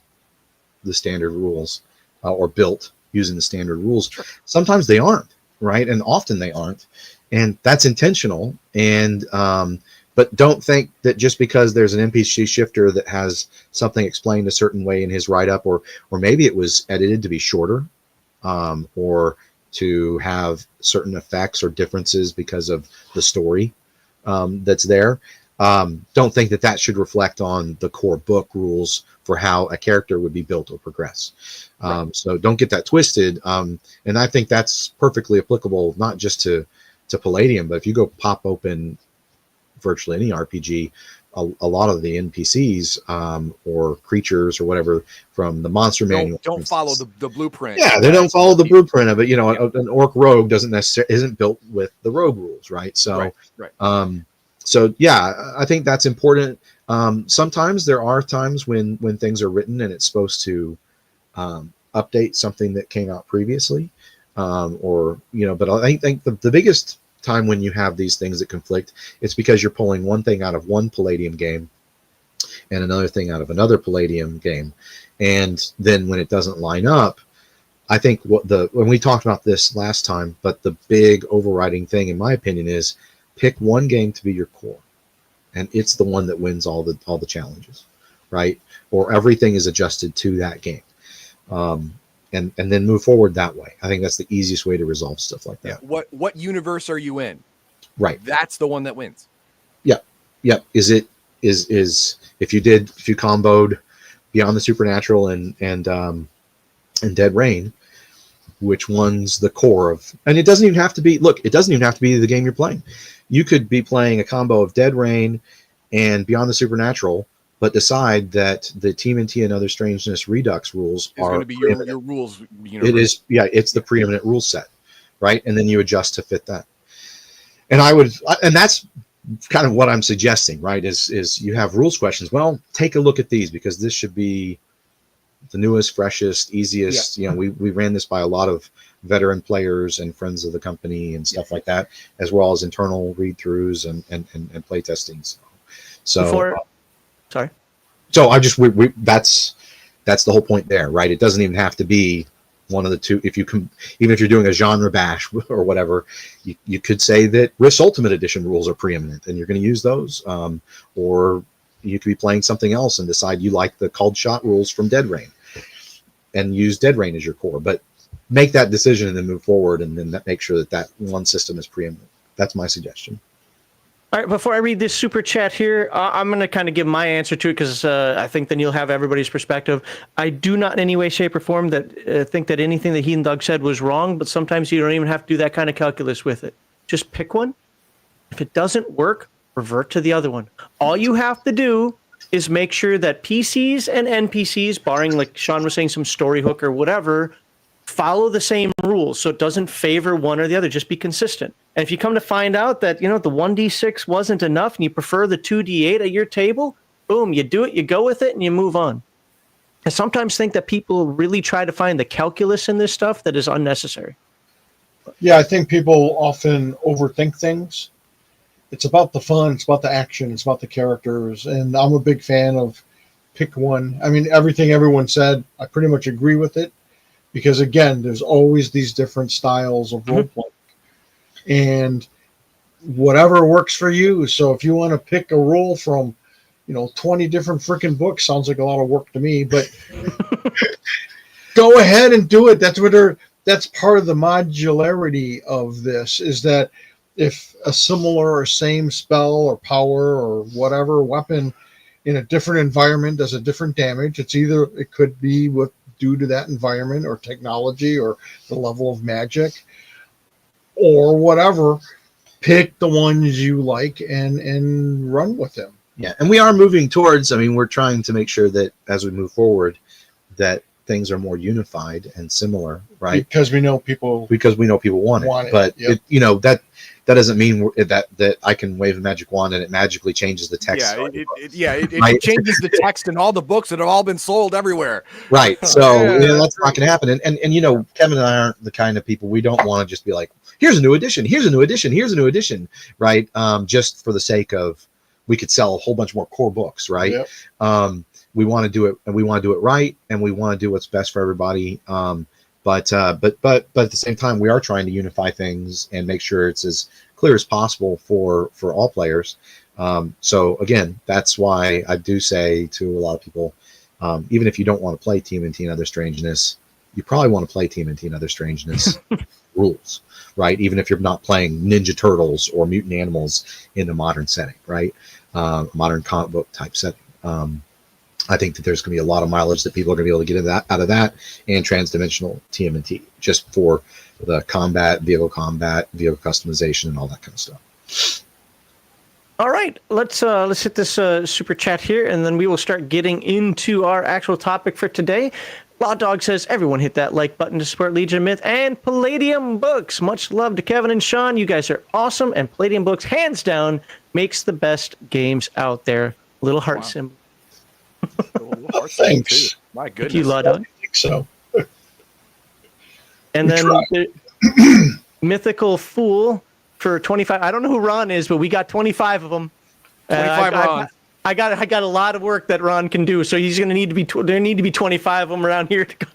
the standard rules or built using the standard rules. Sometimes they aren't, right? And often they aren't. And that's intentional. And but don't think that just because there's an NPC shifter that has something explained a certain way in his write-up, or maybe it was edited to be shorter, or to have certain effects or differences because of the story that's there. Don't think that should reflect on the core book rules for how a character would be built or progress. So don't get that twisted. And I think that's perfectly applicable, not just to Palladium, but if you go pop open virtually any RPG, a lot of the NPCs or creatures or whatever from the monster manual don't follow the blueprint. Yeah, they don't follow the blueprint of it. An orc rogue isn't built with the rogue rules, right? So, so yeah, I think that's important. Sometimes there are times when things are written and it's supposed to update something that came out previously, but I think the biggest time when you have these things that conflict, it's because you're pulling one thing out of one Palladium game and another thing out of another Palladium game, and then when it doesn't line up, I think when we talked about this last time, but the big overriding thing, in my opinion, is pick one game to be your core, and it's the one that wins all the challenges, right? Or everything is adjusted to that game. And then move forward that way. I think that's the easiest way to resolve stuff like that. Yeah. What universe are you in? Right. That's the one that wins. Yeah. Yeah. Is if you comboed Beyond the Supernatural and Dead Rain, which one's the core of? And it doesn't even have to be. Look, it doesn't even have to be the game you're playing. You could be playing a combo of Dead Rain and Beyond the Supernatural, but decide that the TMNT and Other Strangeness Redux rules are going to be your rules universe. It is, it's the preeminent rule set, right? And then you adjust to fit that. And that's kind of what I'm suggesting, right? Is you have rules questions. Well, take a look at these, because this should be the newest, freshest, easiest. Yeah. We ran this by a lot of veteran players and friends of the company and stuff like that, as well as internal read-throughs and play testings. So. So I just that's the whole point there, right? It doesn't even have to be one of the two. If you can, even if you're doing a genre bash or whatever, you could say that Risk Ultimate Edition rules are preeminent, and you're going to use those. Or you could be playing something else and decide you like the called shot rules from Dead Rain, and use Dead Rain as your core. But make that decision and then move forward, and then make sure that one system is preeminent. That's my suggestion. All right, before I read this super chat here, I'm going to kind of give my answer to it because I think then you'll have everybody's perspective. I do not in any way, shape, or form think that anything that he and Doug said was wrong, but sometimes you don't even have to do that kind of calculus with it. Just pick one. If it doesn't work, revert to the other one. All you have to do is make sure that PCs and NPCs, barring, like Sean was saying, some story hook or whatever, follow the same rules so it doesn't favor one or the other. Just be consistent. And if you come to find out that, the 1d6 wasn't enough and you prefer the 2d8 at your table, boom, you do it, you go with it, and you move on. I sometimes think that people really try to find the calculus in this stuff that is unnecessary. Yeah, I think people often overthink things. It's about the fun, it's about the action, it's about the characters, and I'm a big fan of pick one. I mean, everything everyone said, I pretty much agree with it. Because again, there's always these different styles of role playing, and whatever works for you. So if you want to pick a role from, 20 different freaking books, sounds like a lot of work to me. But go ahead and do it. That's part of the modularity of this. Is that if a similar or same spell or power or whatever weapon in a different environment does a different damage, it could be due to that environment or technology or the level of magic or whatever, pick the ones you like and run with them. Yeah, and we are moving towards, we're trying to make sure that as we move forward, that things are more unified and similar, right? Because we know people want it. But yep. That doesn't mean that I can wave a magic wand and it magically changes the text. It changes the text in all the books that have all been sold everywhere. Right. So that's not going to happen. And Kevin and I aren't the kind of people, we don't want to just be like, here's a new edition, here's a new edition, here's a new edition, right? Just for the sake of, we could sell a whole bunch more core books, right? Yep. We want to do it, and we want to do it right, and we want to do what's best for everybody. But at the same time, we are trying to unify things and make sure it's as clear as possible for all players. So again, that's why I do say to a lot of people, even if you don't want to play TMNT and Other Strangeness, you probably want to play TMNT and Other Strangeness rules, right? Even if you're not playing Ninja Turtles or Mutant Animals in a modern setting, right? Modern comic book type setting. I think that there's going to be a lot of mileage that people are going to be able to get out of that, and transdimensional TMNT, just for the vehicle customization, and all that kind of stuff. All right, let's hit this super chat here, and then we will start getting into our actual topic for today. Law Dog says, everyone hit that like button to support Legion of Myth and Palladium Books. Much love to Kevin and Sean. You guys are awesome, and Palladium Books, hands down, makes the best games out there. Little heart symbol. Thanks. My goodness. Thank you, Law Dog. I think so. And then Mythical Fool for 25. I don't know who Ron is, but we got 25 of them. 25 Ron. I got a lot of work that Ron can do, so he's going to need to be. There need to be 25 of them around here to go.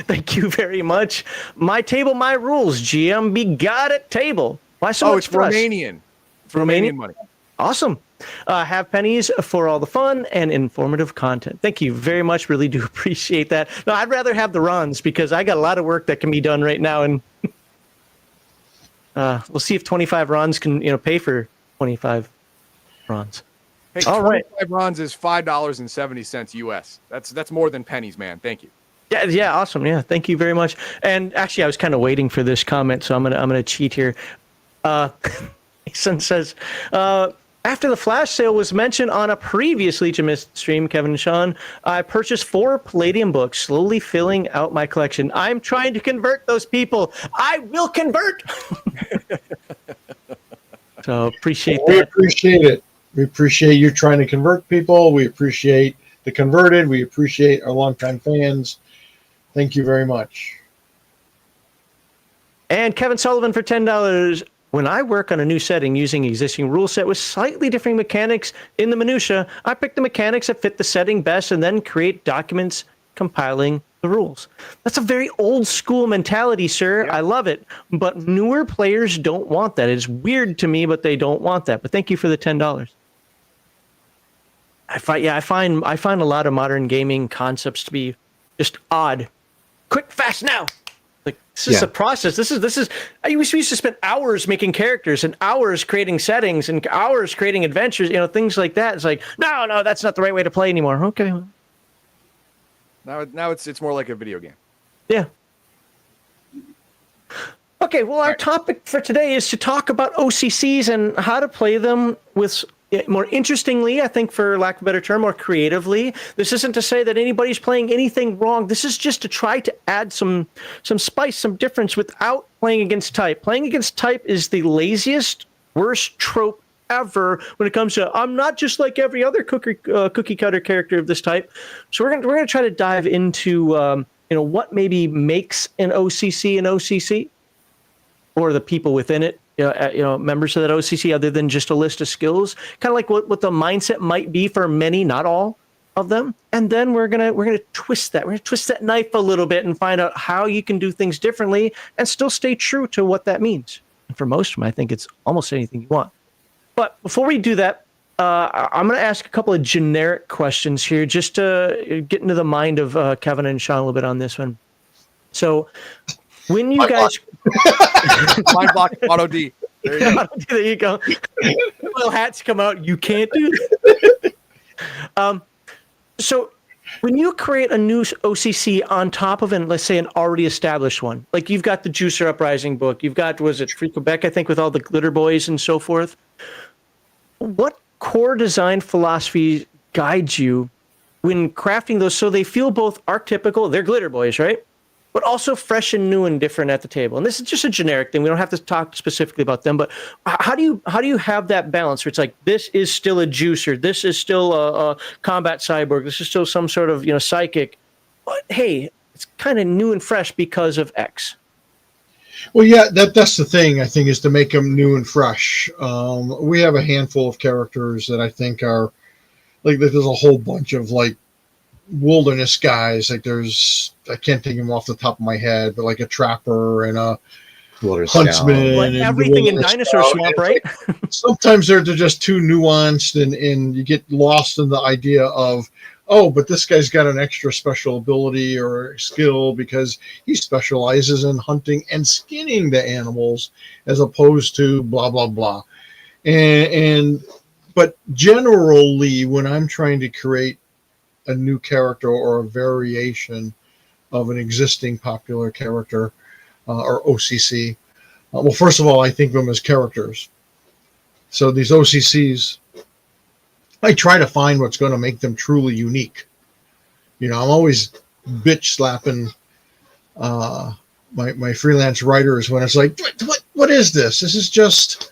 Thank you very much. My table, my rules. GM got it. Table. Why so much? It's Romanian. It's Romanian money. Awesome. Have pennies for all the fun and informative content. Thank you very much. Really do appreciate that. No, I'd rather have the runs because I got a lot of work that can be done right now, and we'll see if 25 runs can pay for 25 runs. Hey, all 25 right. runs is $5.70 US. That's more than pennies, man. Thank you. Yeah, awesome. Yeah, thank you very much. And actually, I was kind of waiting for this comment, so I'm gonna cheat here. Mason says, after the flash sale was mentioned on a previous Legion Myth stream, Kevin and Sean, I purchased 4 Palladium books, slowly filling out my collection. I'm trying to convert those people. I will convert. So appreciate that. We appreciate it. We appreciate you trying to convert people. We appreciate the converted. We appreciate our longtime fans. Thank you very much. And Kevin Sullivan for $10. When I work on a new setting using existing rule set with slightly different mechanics in the minutia, I pick the mechanics that fit the setting best and then create documents compiling the rules. That's a very old school mentality, sir. Yeah. I love it. But newer players don't want that. It's weird to me, but they don't want that. But thank you for the $10. I find a lot of modern gaming concepts to be just odd. Quick, fast, now. Like, this is a process. This is. We used to spend hours making characters and hours creating settings and hours creating adventures. Things like that. It's like, no, that's not the right way to play anymore. Okay. Now it's more like a video game. Yeah. Okay. Well, our topic for today is to talk about O.C.C.s and how to play them with. More interestingly, I think, for lack of a better term, more creatively. This isn't to say that anybody's playing anything wrong. This is just to try to add some spice, some difference without playing against type. Playing against type is the laziest, worst trope ever when it comes to I'm not just like every other cookie cutter character of this type. So we're gonna try to dive into what maybe makes an O.C.C. an O.C.C. or the people within it. Members of that O.C.C. other than just a list of skills, kind of like what the mindset might be for many, not all of them. And then we're gonna twist that. We're gonna twist that knife a little bit and find out how you can do things differently and still stay true to what that means. And for most of them, I think it's almost anything you want. But before we do that, I'm going to ask a couple of generic questions here, just to get into the mind of Kevin and Sean a little bit on this one. So, when you guys mind block auto D. There you go. Little hats come out. You can't do that. So when you create a new O.C.C. on top of let's say an already established one, like you've got the Juicer Uprising book, you've got Free Quebec, I think, with all the glitter boys and so forth. What core design philosophy guides you when crafting those so they feel both archetypical, they're glitter boys, right? But also fresh and new and different at the table. And this is just a generic thing. We don't have to talk specifically about them, but how do you have that balance where it's like, this is still a juicer, this is still a combat cyborg, this is still some sort of psychic, but hey, it's kind of new and fresh because of X. Well, yeah, that's the thing, I think, is to make them new and fresh. We have a handful of characters that I think are, like, there's a whole bunch of, like, wilderness guys. Like, I can't think of them off the top of my head, but like a trapper and a huntsman. Like everything in Dinosaur Swamp, right? Sometimes they're just too nuanced and you get lost in the idea of, oh, but this guy's got an extra special ability or skill because he specializes in hunting and skinning the animals as opposed to blah, blah, blah. But generally, when I'm trying to create a new character or a variation of an existing popular character or O.C.C. Well, first of all, I think of them as characters. So these O.C.C.s, I try to find what's going to make them truly unique. I'm always bitch slapping my freelance writers when it's like, what is this? This is just.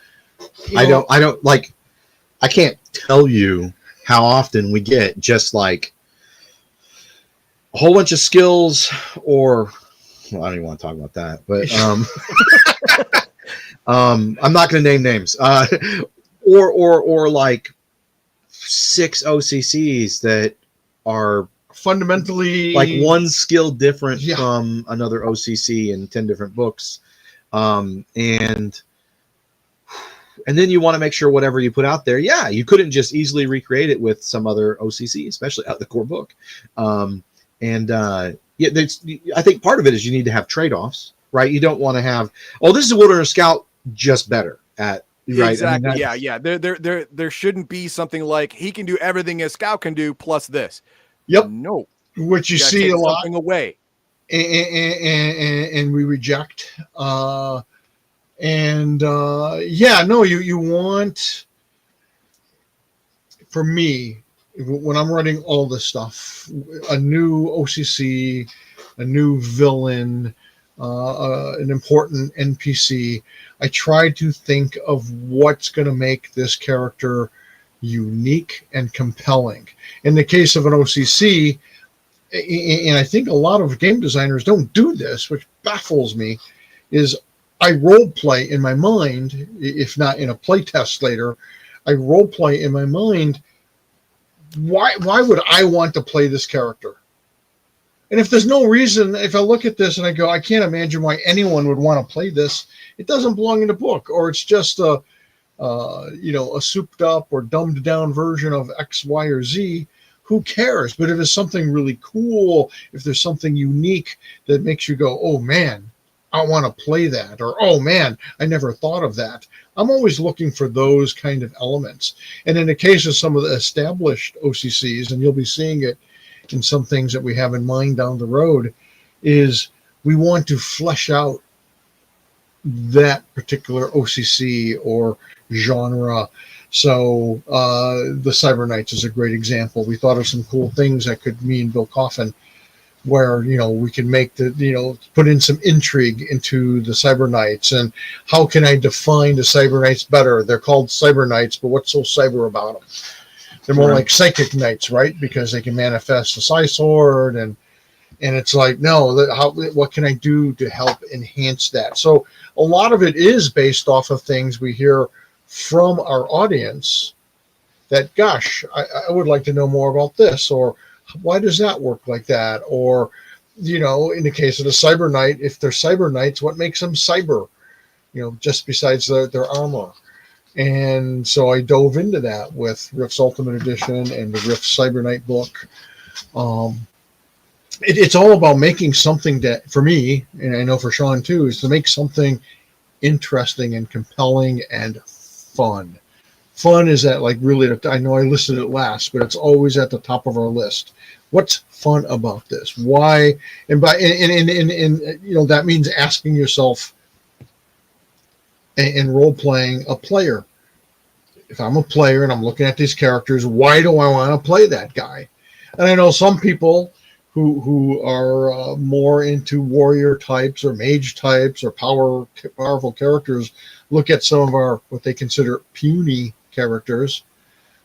I don't like. I can't tell you how often we get just like a whole bunch of skills, or well, I don't even want to talk about that, but I'm not going to name names, or like 6 O.C.C.s that are fundamentally like one skill different from another O.C.C. in 10 different books, and then you want to make sure whatever you put out there, you couldn't just easily recreate it with some other O.C.C., especially out of the core book. I think part of it is you need to have trade-offs, right? You don't want to have, this is a Wilderness Scout, just better at, right? Exactly. I mean, there shouldn't be something like he can do everything a Scout can do plus this. Yep. No. Which you see a lot. Something away. And we reject. You want, for me, when I'm writing all this stuff, a new O.C.C., a new villain, an important NPC, I try to think of what's going to make this character unique and compelling. In the case of an O.C.C., and I think a lot of game designers don't do this, which baffles me, is I role play in my mind, if not in a play test later, I role play in my mind, why would I want to play this character? And if there's no reason, if I look at this and I go, I can't imagine why anyone would want to play this, it doesn't belong in the book, or it's just a souped up or dumbed down version of X, Y, or Z. Who cares? But if it's something really cool, if there's something unique that makes you go, oh man, I want to play that, or oh man, I never thought of that. I'm always looking for those kind of elements. And in the case of some of the established O.C.C.s, and you'll be seeing it in some things that we have in mind down the road, is we want to flesh out that particular O.C.C. or genre. So the Cyber Knights is a great example. We thought of some cool things that could mean Bill Coffin, where we can make put in some intrigue into the Cyber Knights, and how can I define the Cyber Knights better? They're called Cyber Knights, but what's so cyber about them? They're more like psychic knights, right? Because they can manifest a psi sword, and it's like, no, what can I do to help enhance that? So a lot of it is based off of things we hear from our audience that, gosh, I would like to know more about this, or why does that work like that? Or, in the case of the Cyber Knight, if they're Cyber Knights, what makes them cyber? Just besides their armor. And so I dove into that with Rift's Ultimate Edition and the Rift Cyber Knight book. It's all about making something that, for me, and I know for Sean too, is to make something interesting and compelling and fun. Fun is that, like, really, I know I listed it last, but it's always at the top of our list. What's fun about this? Why? And that means asking yourself and role playing a player. If I'm a player and I'm looking at these characters, why do I want to play that guy? And I know some people who are more into warrior types or mage types or powerful characters look at some of our what they consider puny characters,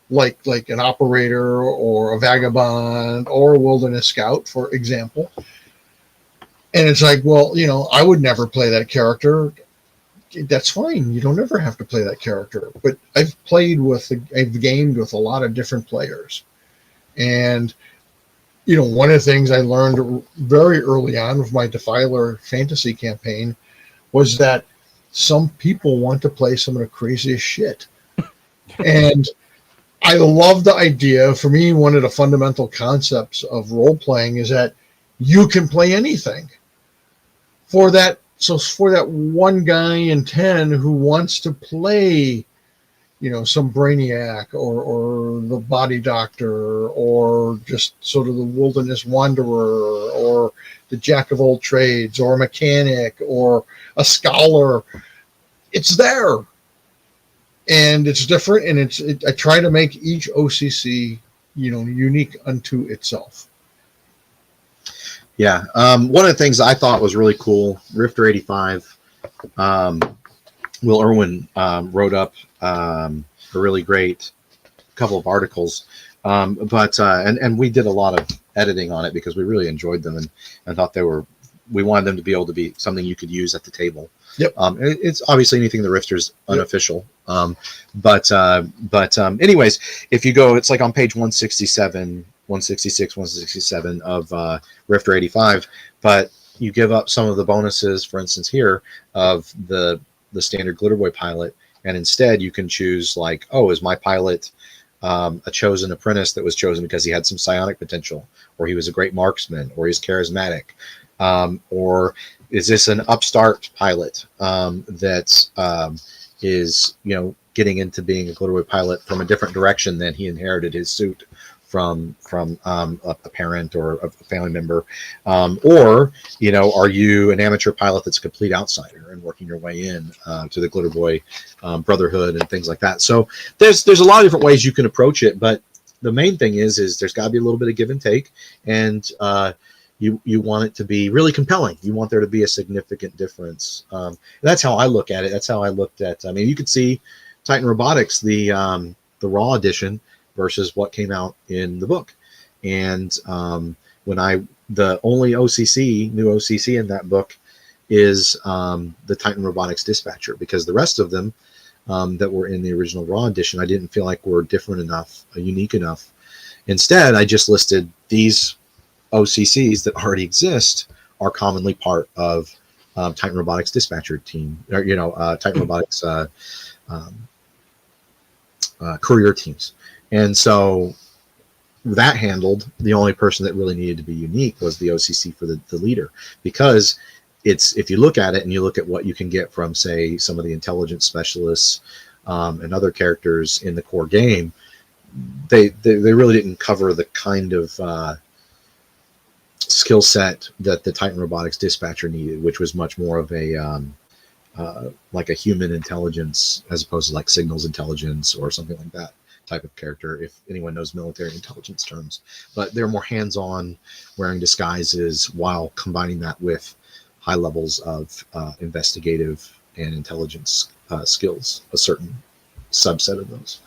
like an operator or a vagabond or a wilderness scout, for example. And it's like, well, I would never play that character. That's fine. You don't ever have to play that character. But I've gamed with a lot of different players. And, one of the things I learned very early on with my Defiler fantasy campaign was that some people want to play some of the craziest shit. And I love the idea. For me, one of the fundamental concepts of role-playing is that you can play anything. For that one guy in 10 who wants to play, some brainiac or the body doctor or just sort of the wilderness wanderer or the jack of all trades or a mechanic or a scholar, it's there. And it's different, and I try to make each O.C.C. unique unto itself. Yeah. One of the things I thought was really cool, Rifter 85, Will Irwin wrote up a really great couple of articles, and we did a lot of editing on it because we really enjoyed them and thought we wanted them to be able to be something you could use at the table. Yep. It's obviously anything the Rifter's unofficial. Anyways, if you go, it's like on page 167, 166, 167 of Rifter 85, but you give up some of the bonuses, for instance, here of the standard Glitter Boy pilot, and instead you can choose like, is my pilot a chosen apprentice that was chosen because he had some psionic potential, or he was a great marksman, or he's charismatic, or is this an upstart pilot that is getting into being a Glitter Boy pilot from a different direction than he inherited his suit from a parent or a family member, or are you an amateur pilot that's a complete outsider and working your way in to the Glitter Boy Brotherhood and things like that? So there's a lot of different ways you can approach it, but the main thing is there's got to be a little bit of give and take, and you want it to be really compelling. You want there to be a significant difference. That's how I look at it. That's how I looked at. I mean, you could see Titan Robotics, the Raw edition versus what came out in the book, and the only new O.C.C. in that book is the Titan Robotics Dispatcher, because the rest of them that were in the original Raw edition I didn't feel like were different enough, unique enough. Instead, I just listed these O.C.C.s that already exist are commonly part of Titan Robotics dispatcher team, or Titan Robotics courier teams. And so that handled, the only person that really needed to be unique was the O.C.C. for the leader, because if you look at it and you look at what you can get from, say, some of the intelligence specialists and other characters in the core game, they really didn't cover the kind of skill set that the Titan Robotics dispatcher needed, which was much more of a like a human intelligence as opposed to like signals intelligence or something like that type of character, if anyone knows military intelligence terms. But they're more hands-on, wearing disguises while combining that with high levels of investigative and intelligence skills, a certain subset of those.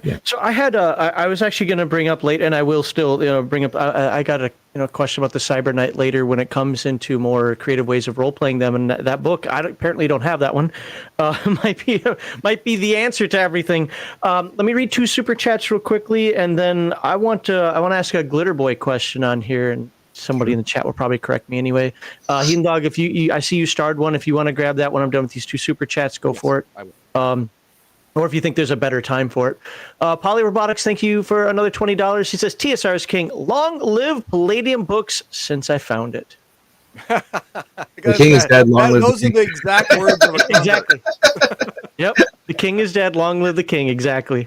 Yeah. So I had I was actually going to bring up late, and I will still bring up. I got a question about the Cyber Knight later when it comes into more creative ways of role playing them. And that book, I apparently don't have that one. Might be the answer to everything. Let me read 2 super chats real quickly, and then I want to ask a Glitter Boy question on here, and somebody in the chat will probably correct me anyway. Heathen Dog, if you I see you starred one. If you want to grab that when I'm done with these 2 super chats, go for it. I will. Or if you think there's a better time for it. Poly Robotics, thank you for another $20. He says, TSR is king. Long live Palladium Books since I found it. The king is dead. Long live those the are king. the exact words of a Exactly. Yep. The king is dead. Long live the king. Exactly.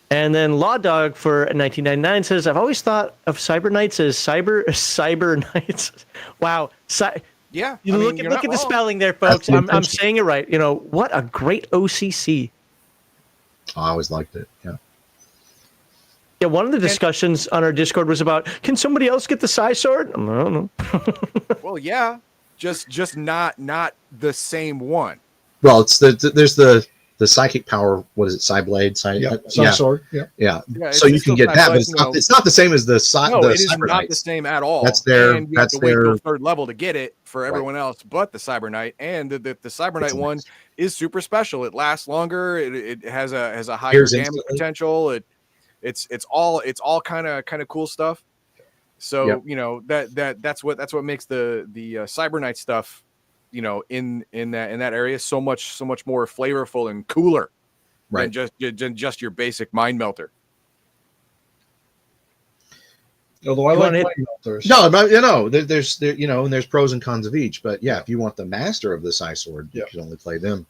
And then Law Dog for 1999 says, I've always thought of Cyber Knights as cyber knights. Wow. Yeah. You look at the spelling there, folks. I'm saying it right. What a great O.C.C. I always liked it. Yeah. Yeah, one of the discussions on our Discord was about, can somebody else get the Psy Sword? I don't know. Well, yeah, just not the same one. Well, there's the psychic power. What is it? Psy Blade. Sword. Yeah. Yeah. Yeah, So you can get that, but it's not the same as the No, it is Cyber not Knights. the same at all. That's their. And you have to wait till 3rd level to get it for everyone else, but the Cyber Knight, and the Cyber Knight one is super special. It lasts longer. It has a higher damage potential. It's all kind of cool stuff. So that's what makes the Cyber Knight stuff, in that area so much more flavorful and cooler than just your basic mind melter. Although I like mind melters. No, there's and there's pros and cons of each. But yeah, if you want the master of the Psy Sword, you can only play them.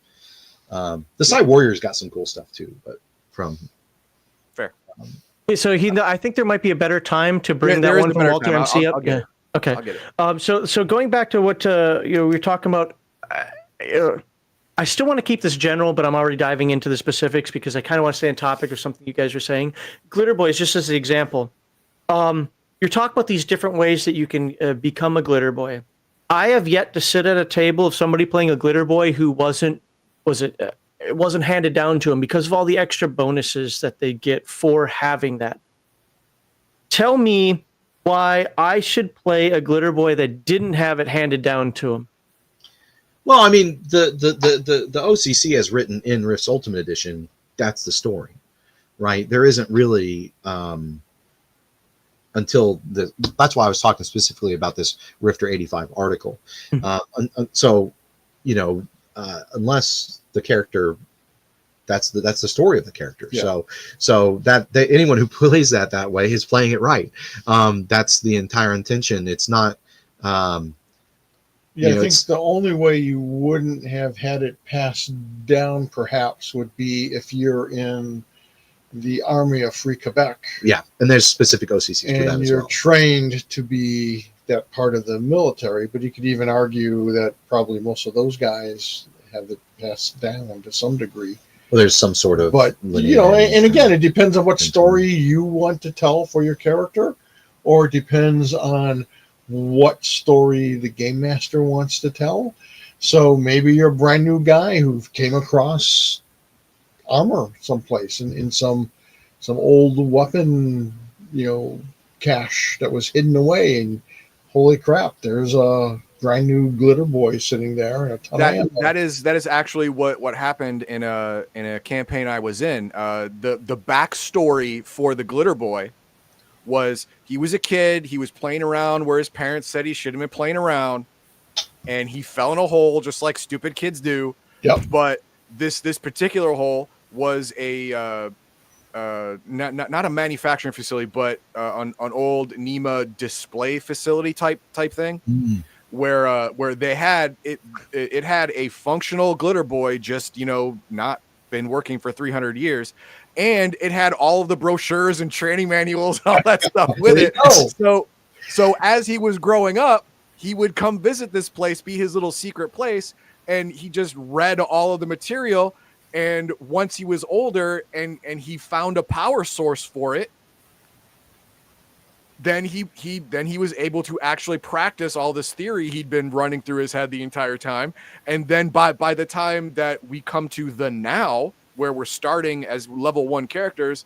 The Psy Warrior's got some cool stuff too, but from fair. So I think there might be a better time to bring that one from Walter MC up. Okay. I'll get it. So going back to what we were talking about, I still want to keep this general, but I'm already diving into the specifics because I kind of want to stay on topic of something you guys are saying. Glitter Boys, just as an example, you're talking about these different ways that you can become a Glitter Boy. I have yet to sit at a table of somebody playing a Glitter Boy who it wasn't handed down to them because of all the extra bonuses that they get for having that. Tell me why I should play a Glitter Boy that didn't have it handed down to him. Well, I mean, the O.C.C. as written in Rift's Ultimate Edition, that's the story, right? There isn't really that's why I was talking specifically about this Rifter 85 article. So, unless the character, that's the story of the character. Yeah. So that anyone who plays that way is playing it right. That's the entire intention. It's not. I think the only way you wouldn't have had it passed down, perhaps, would be if you're in the Army of Free Quebec. Yeah, and there's specific O.C.C.s for that as well. And you're trained to be that part of the military, but you could even argue that probably most of those guys have it passed down to some degree. Well, there's some sort of... But, and again, it depends on what story you want to tell for your character, or it depends on what story the game master wants to tell. So maybe you're a brand new guy who came across armor someplace in some old weapon, cache that was hidden away, and holy crap, there's a brand new Glitter Boy sitting there and a ton of ammo. That is actually what happened in a campaign I was in. The backstory for the Glitter Boy was he was a kid. He was playing around where his parents said he shouldn't have been playing around, and he fell in a hole just like stupid kids do. Yep. But this particular hole was a not a manufacturing facility, but an old NEMA display facility type thing, where they had it had a functional glitter boy, just not been working for 300 years, and it had all of the brochures and training manuals and all that stuff with it. So as he was growing up, he would come visit this place, be his little secret place, and he just read all of the material. And once he was older and he found a power source for it, then he was able to actually practice all this theory he'd been running through his head the entire time. And then by the time that we come to the now, where we're starting as level 1 characters,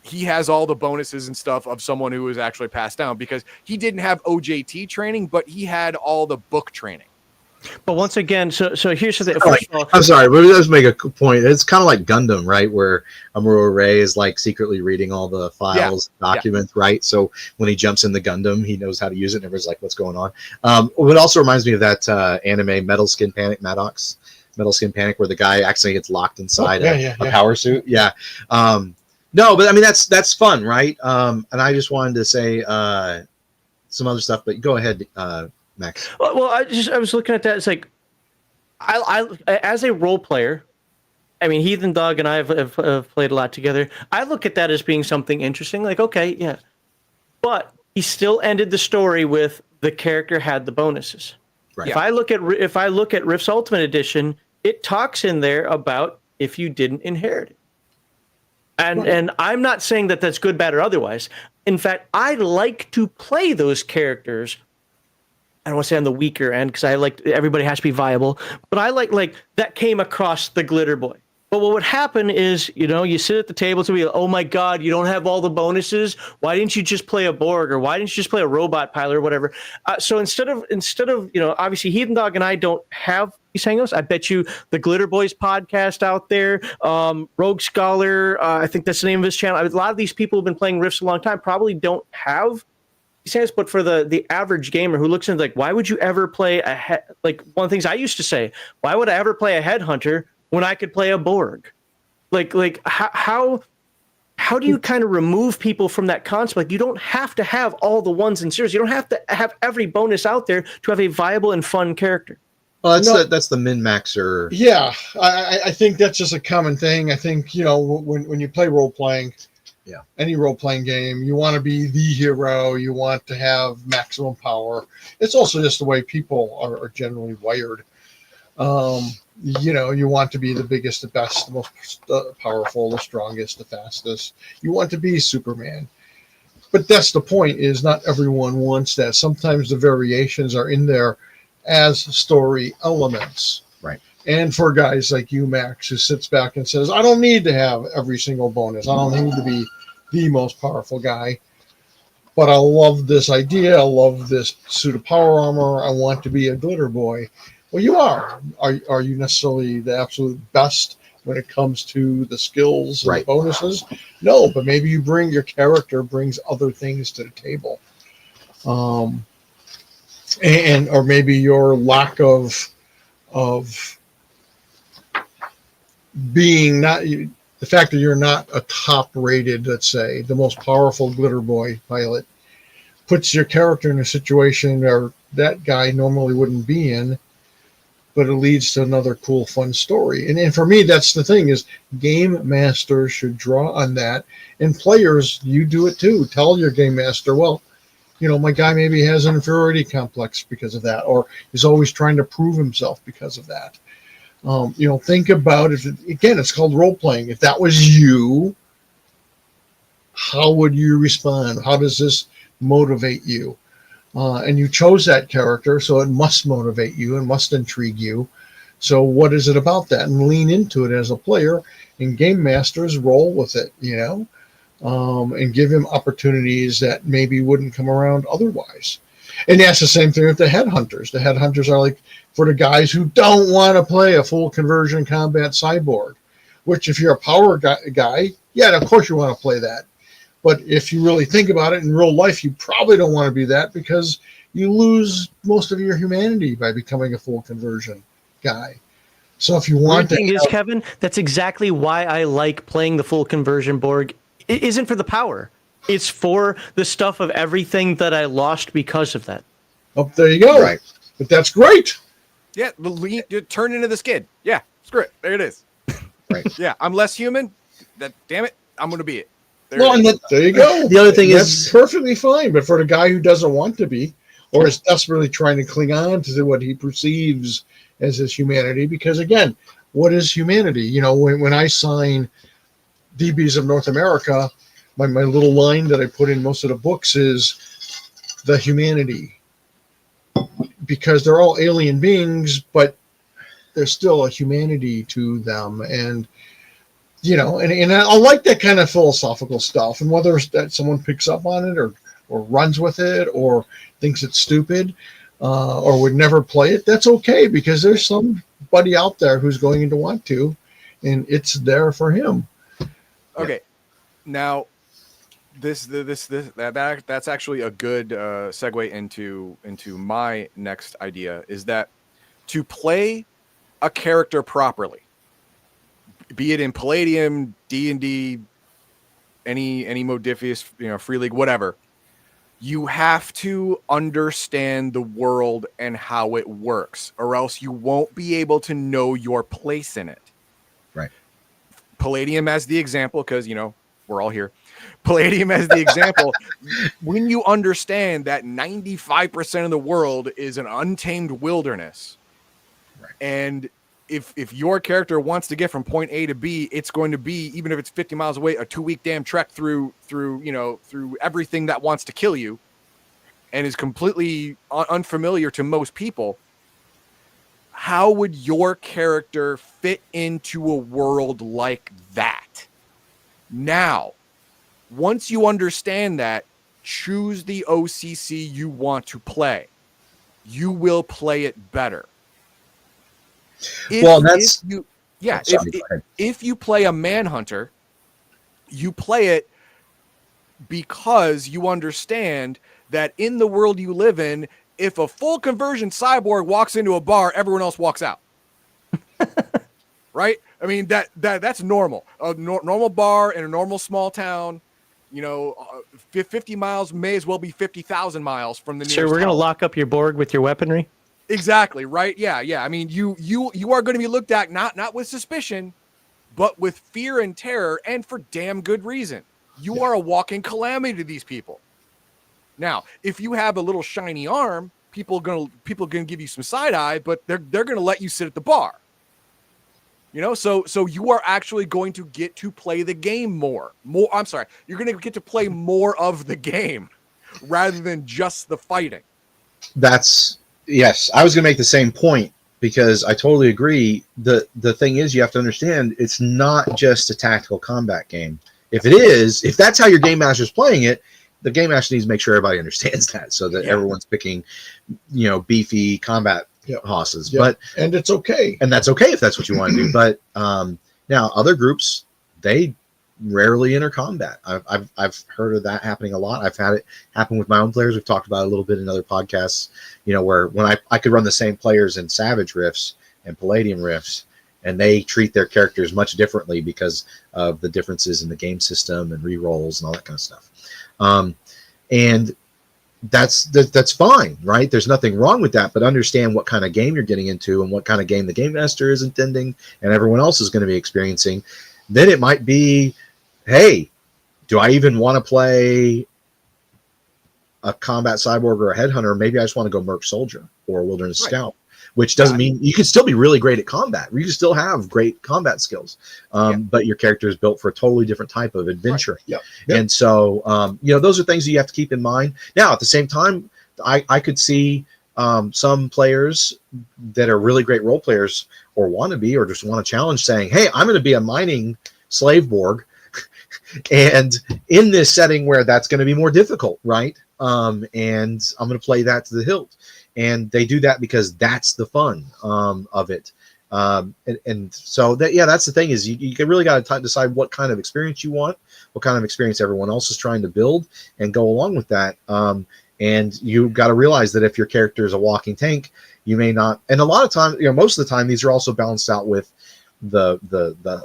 he has all the bonuses and stuff of someone who was actually passed down, because he didn't have OJT training, but he had all the book training. But once again, so here's the thing. I'm sorry, but let's make a point. It's kind of like Gundam, right? Where Amuro Ray is like secretly reading all the files, documents, right? So when he jumps in the Gundam, he knows how to use it, and everyone's like, what's going on? It also reminds me of that anime Metal Skin Panic, Maddox, Metal Skin Panic, where the guy accidentally gets locked inside a power suit. Yeah. No, but I mean, that's fun, right? And I just wanted to say some other stuff, but go ahead, Max. Well, I was looking at that. It's like, I as a role player, I mean, Heathen Dog and I have played a lot together. I look at that as being something interesting. Like, okay, yeah, but he still ended the story with the character had the bonuses. Right. If I look at Rift's Ultimate Edition, it talks in there about if you didn't inherit it. And I'm not saying that that's good, bad, or otherwise. In fact, I like to play those characters. I don't want to say on the weaker end, because I like everybody has to be viable, but I like that came across the glitter boy. But what would happen is, you sit at the table to be, oh my God, you don't have all the bonuses. Why didn't you just play a Borg, or why didn't you just play a robot pilot or whatever? So instead of obviously Heathen Dog and I don't have these hangouts. I bet you the Glitter Boys podcast out there, Rogue Scholar, I think that's the name of his channel. A lot of these people who've been playing Rifts a long time probably don't have sense, but for the average gamer who looks in, like, why would you ever play like one of the things I used to say, why would I ever play a headhunter when I could play a Borg? Like how do you kind of remove people from that concept? Like, you don't have to have all the ones and zeros. You don't have to have every bonus out there to have a viable and fun character. Well, that's the min-maxer. Yeah, I think that's just a common thing. I think, when you play role-playing, any role-playing game, you want to be the hero. You want to have maximum power. It's also just the way people are generally wired. You want to be the biggest, the best, the most powerful, the strongest, the fastest. You want to be Superman. But that's the point, is not everyone wants that. Sometimes the variations are in there as story elements. Right. And for guys like you, Max, who sits back and says, I don't need to have every single bonus. I don't need to be the most powerful guy. But I love this idea. I love this suit of power armor. I want to be a glitter boy. Well, you are. Are you necessarily the absolute best when it comes to the skills and the bonuses? No, but maybe your character brings other things to the table. Or maybe your lack of being the fact that you're not a top rated, let's say, the most powerful glitter boy pilot, puts your character in a situation where that guy normally wouldn't be in, but it leads to another cool, fun story. And for me, that's the thing, is game masters should draw on that. And players, you do it too. Tell your game master, well, my guy maybe has an inferiority complex because of that, or is always trying to prove himself because of that. Think about it. Again, it's called role-playing. If that was you, how would you respond? How does this motivate you? And you chose that character, so it must motivate you and must intrigue you. So what is it about that? And lean into it as a player, and game masters roll with it, and give him opportunities that maybe wouldn't come around otherwise. And that's the same thing with the headhunters. The headhunters are like for the guys who don't want to play a full conversion combat cyborg, which if you're a power guy, yeah, of course you want to play that. But if you really think about it in real life, you probably don't want to be that because you lose most of your humanity by becoming a full conversion guy. So if you want Weird thing is, Kevin, that's exactly why I like playing the full conversion Borg. It isn't for the power. It's for the stuff of everything that I lost because of that. oh, there you go. Right. But that's great. Yeah, you turn into the skid. Yeah, screw it. There it is. Right. Yeah, I'm less human. Damn it, I'm gonna be it. Well, and there you go. The other thing That's is perfectly fine. But for the guy who doesn't want to be, or is desperately trying to cling on to what he perceives as his humanity, because again, what is humanity? You know, when I sign DBs of North America, my little line that I put in most of the books is the humanity, because they're all alien beings, but there's still a humanity to them. And you know, and I like that kind of philosophical stuff. And whether it's that someone picks up on it or runs with it or thinks it's stupid or would never play it, that's okay, because there's somebody out there who's going to want to, and it's there for him. Okay, now that's actually a good segue into my next idea, is that to play a character properly, be it in Palladium, D&D, any Modifius, Free League, whatever, you have to understand the world and how it works, or else you won't be able to know your place in it. Right. Palladium as the example, because we're all here. Palladium as the example. When you understand that 95% of the world is an untamed wilderness, right, and if your character wants to get from point A to B, it's going to be, even if it's 50 miles away, a 2-week damn trek through everything that wants to kill you and is completely unfamiliar to most people. How would your character fit into a world like that? Now, once you understand that, choose the O.C.C. you want to play. You will play it better. If you play a manhunter, you play it because you understand that in the world you live in, if a full conversion cyborg walks into a bar, everyone else walks out. Right? I mean, that's normal. A normal bar in a normal small town, 50 miles may as well be 50,000 miles from the nearest So we're going to town. lock up your Borg with your weaponry? Exactly, right? Yeah. I mean, you are going to be looked at not with suspicion, but with fear and terror, and for damn good reason. You are a walking calamity to these people. Now, if you have a little shiny arm, people gonna give you some side eye, but they're gonna let you sit at the bar. So you are actually going to get to play the game more. I'm sorry, you're going to get to play more of the game rather than just the fighting. Yes, I was going to make the same point, because I totally agree. The thing is, you have to understand, it's not just a tactical combat game. If that's how your game master's playing it, the game master needs to make sure everybody understands that, so that everyone's picking, beefy combat hosses. But and it's okay, and that's okay if that's what you want to do. But now other groups, they rarely enter combat. I've heard of that happening a lot. I've had it happen with my own players. We've talked about it a little bit in other podcasts, where when I could run the same players in Savage Rifts and Palladium Rifts, and they treat their characters much differently because of the differences in the game system and rerolls and all that kind of stuff. And that's fine, right? There's nothing wrong with that, but understand what kind of game you're getting into and what kind of game the game master is intending and everyone else is going to be experiencing. Then it might be, hey, do I even want to play a combat cyborg or a headhunter? Maybe I just want to go merc soldier or a wilderness scout, which doesn't mean you can still be really great at combat. You can still have great combat skills, but your character is built for a totally different type of adventure. Right. And so, those are things that you have to keep in mind. Now, at the same time, I could see some players that are really great role players or want to be, or just want to challenge, saying, hey, I'm going to be a mining slave Borg. And in this setting where that's going to be more difficult, right? And I'm going to play that to the hilt. And they do that because that's the fun of it. And so that, yeah, that's the thing is you really got to decide what kind of experience you want, what kind of experience everyone else is trying to build, and go along with that. And you got to realize that if your character is a walking tank, you may not. And a lot of times, most of the time, these are also balanced out with the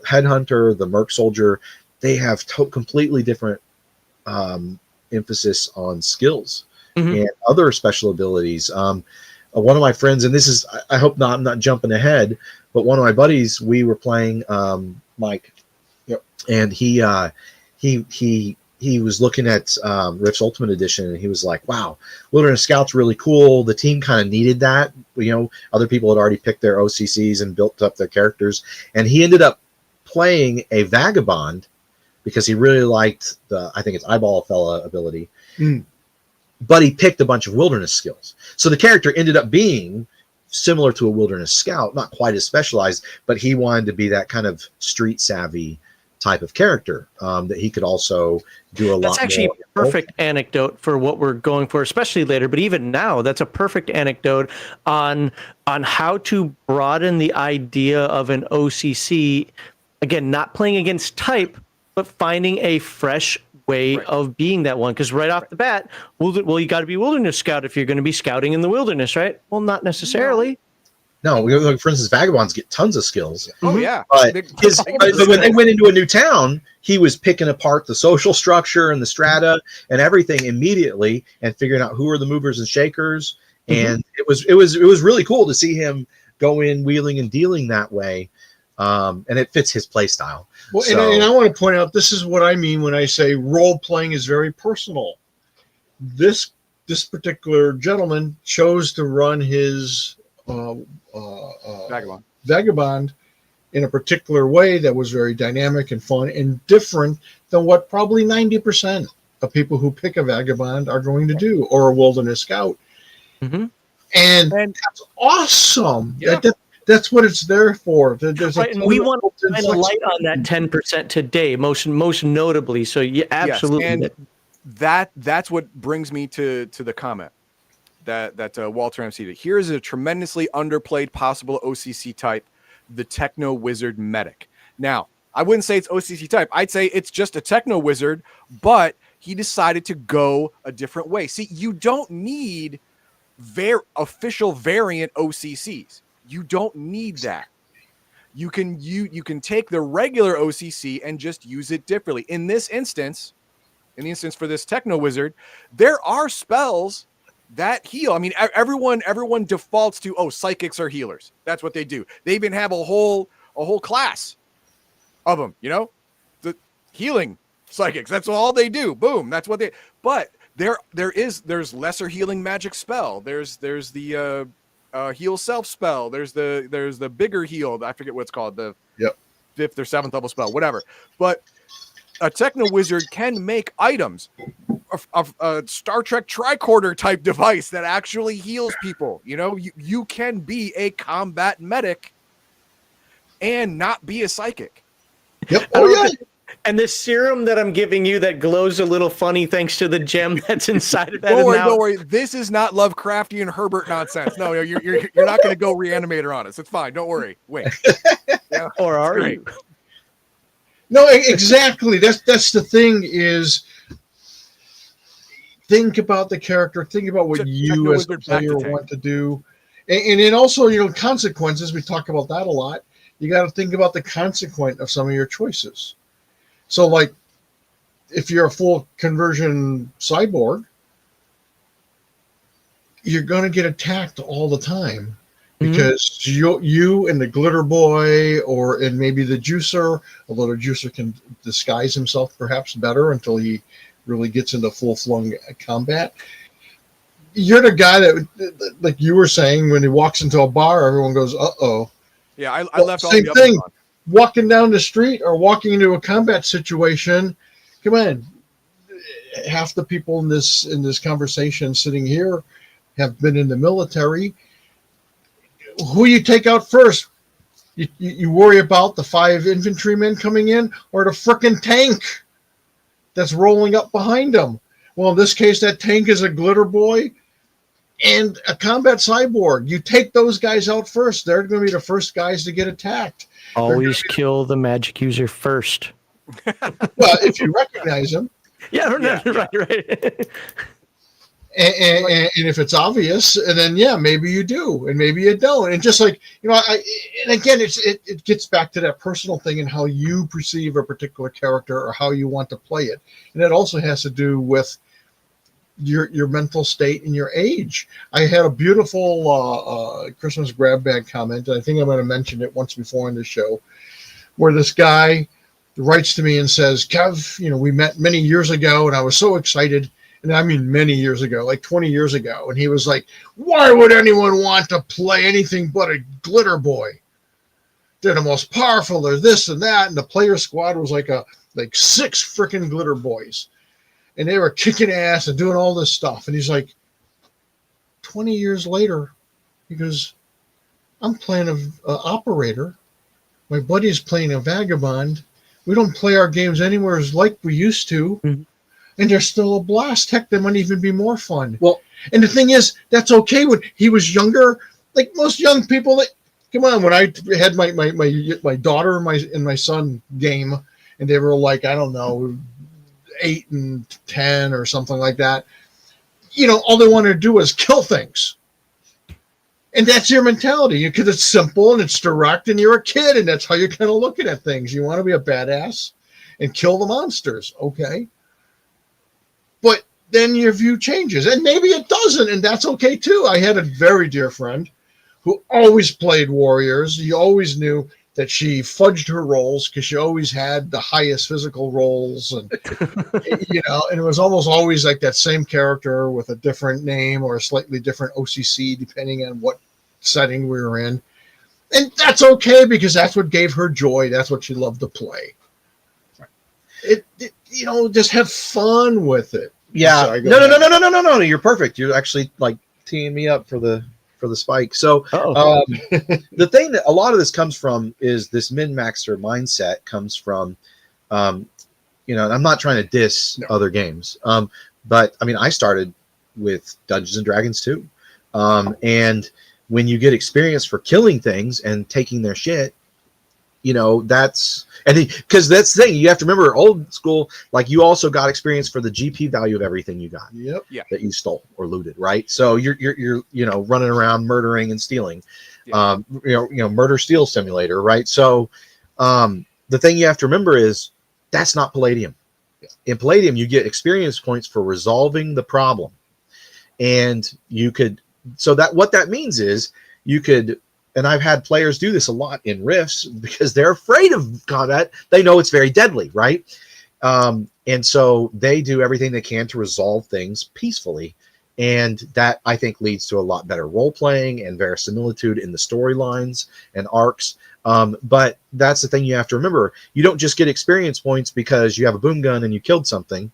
headhunter, the merc soldier. They have completely different emphasis on skills and other special abilities. One of my friends, and this is, I hope I'm not jumping ahead, but one of my buddies, we were playing Mike, and he was looking at Rift's Ultimate Edition, and he was like, "Wow, Wilderness Scout's really cool." The team kind of needed that. Other people had already picked their O.C.C.s and built up their characters, and he ended up playing a Vagabond because he really liked I think it's Eyeball Fella ability. But he picked a bunch of wilderness skills. So the character ended up being similar to a wilderness scout, not quite as specialized, but he wanted to be that kind of street savvy type of character that he could also do a lot more. That's actually a perfect anecdote for what we're going for, especially later. But even now, that's a perfect anecdote on how to broaden the idea of an O.C.C. Again, not playing against type, but finding a fresh way of being that one. Because right off the bat, well, you got to be wilderness scout if you're going to be scouting in the wilderness, right? Well, not necessarily. No, for instance, Vagabonds get tons of skills. Oh yeah, but when they went into a new town, he was picking apart the social structure and the strata and everything immediately, and figuring out who are the movers and shakers. And it was really cool to see him go in wheeling and dealing that way. And it fits his play style. Well, and I want to point out, this is what I mean when I say role playing is very personal. This particular gentleman chose to run his Vagabond in a particular way that was very dynamic and fun and different than what probably 90% of people who pick a Vagabond are going to do, or a Wilderness Scout. And that's awesome. Yeah. That's what it's there for. Right, and we want to shine a light on that 10% today, most notably. So yeah, absolutely. Yes, and that's what brings me to the comment that Walter MC did. Here is a tremendously underplayed possible O.C.C. type, the Techno Wizard Medic. Now, I wouldn't say it's O.C.C. type. I'd say it's just a Techno Wizard, but he decided to go a different way. See, you don't need official variant O.C.C.s. You don't need that. You can take the regular O.C.C. and just use it differently. In the instance for this Techno Wizard, there are spells that heal. I mean, everyone defaults to, psychics are healers. That's what they do. They even have a whole class of them. The healing psychics. That's all they do. Boom. That's what they. But there's lesser healing magic spell. There's the heal self spell. There's the bigger heal. I forget what it's called. The 5th or 7th level spell, whatever. But a Techno Wizard can make items, a Star Trek tricorder type device that actually heals people. You can be a combat medic and not be a psychic. Yep. Oh yeah. And this serum that I'm giving you that glows a little funny thanks to the gem that's inside of that. Don't worry. This is not Lovecraftian Herbert nonsense. No, you're not going to go reanimator on us. It's fine. Don't worry. Wait. Yeah, or are you? No, exactly. That's the thing is, think about the character. Think about what you as a player want to do. And then also, consequences. We talk about that a lot. You got to think about the consequence of some of your choices. So, like, if you're a full conversion cyborg, you're going to get attacked all the time because you and the glitter boy and maybe the juicer, although the juicer can disguise himself perhaps better until he really gets into full-flung combat. You're the guy that, like you were saying, when he walks into a bar, everyone goes, uh-oh. Yeah, I left all same the thing. on. Walking down the street or walking into a combat situation, come on. Half the people in this conversation sitting here have been in the military. Who you take out first? You worry about the 5 infantrymen coming in or the frickin' tank that's rolling up behind them. Well, in this case, that tank is a glitter boy. and a combat cyborg. You take those guys out first. They're going to be the first guys to get attacked. Always kill the magic user first. Well, if you recognize them. Yeah, right. And if it's obvious, and then maybe you do, and maybe you don't, and just like and again, it gets back to that personal thing and how you perceive a particular character or how you want to play it, and it also has to do with your mental state and your age. I had a beautiful Christmas grab bag comment, and I think I'm going to mention it once before in the show, where this guy writes to me and says, "Kev, we met many years ago, and I was so excited." And I mean many years ago, like 20 years ago. And he was like, why would anyone want to play anything but a glitter boy? They're the most powerful, they're this and that. And the player squad was like 6 freaking glitter boys. And they were kicking ass and doing all this stuff. And he's like, 20 years later, he goes, I'm playing an operator. My buddy's playing a vagabond. We don't play our games anywhere like we used to. Mm-hmm. And they're still a blast. Heck, they might even be more fun. Well, and the thing is, that's okay. When he was younger, like most young people, come on. When I had my daughter and my son game, and they were like, I don't know, 8 and 10 or something like that. All they wanted to do was kill things. And that's your mentality, because it's simple and it's direct, and you're a kid, and that's how you're kind of looking at things. You want to be a badass and kill the monsters, okay? But then your view changes, and maybe it doesn't, and that's okay too. I had a very dear friend who always played warriors. You always knew that she fudged her rolls because she always had the highest physical rolls, and and it was almost always like that same character with a different name or a slightly different O.C.C. depending on what setting we were in. And that's okay, because that's what gave her joy. That's what she loved to play. Just have fun with it. Yeah. Sorry, no. You're perfect. You're actually like teeing me up for the spike. So the thing that a lot of this comes from is this min-maxer mindset comes from, I'm not trying to diss other games. But I mean, I started with Dungeons and Dragons too. And when you get experience for killing things and taking their shit, because that's the thing, you have to remember, old school, like you also got experience for the GP value of everything you got that you stole or looted, right? So you're running around murdering and stealing, murder steal simulator, right? So the thing you have to remember is that's not Palladium. In Palladium, you get experience points for resolving the problem, and what that means is you could. And I've had players do this a lot in Rifts because they're afraid of combat. They know it's very deadly, right? And so they do everything they can to resolve things peacefully. And that, I think, leads to a lot better role-playing and verisimilitude in the storylines and arcs. But that's the thing you have to remember. You don't just get experience points because you have a boom gun and you killed something.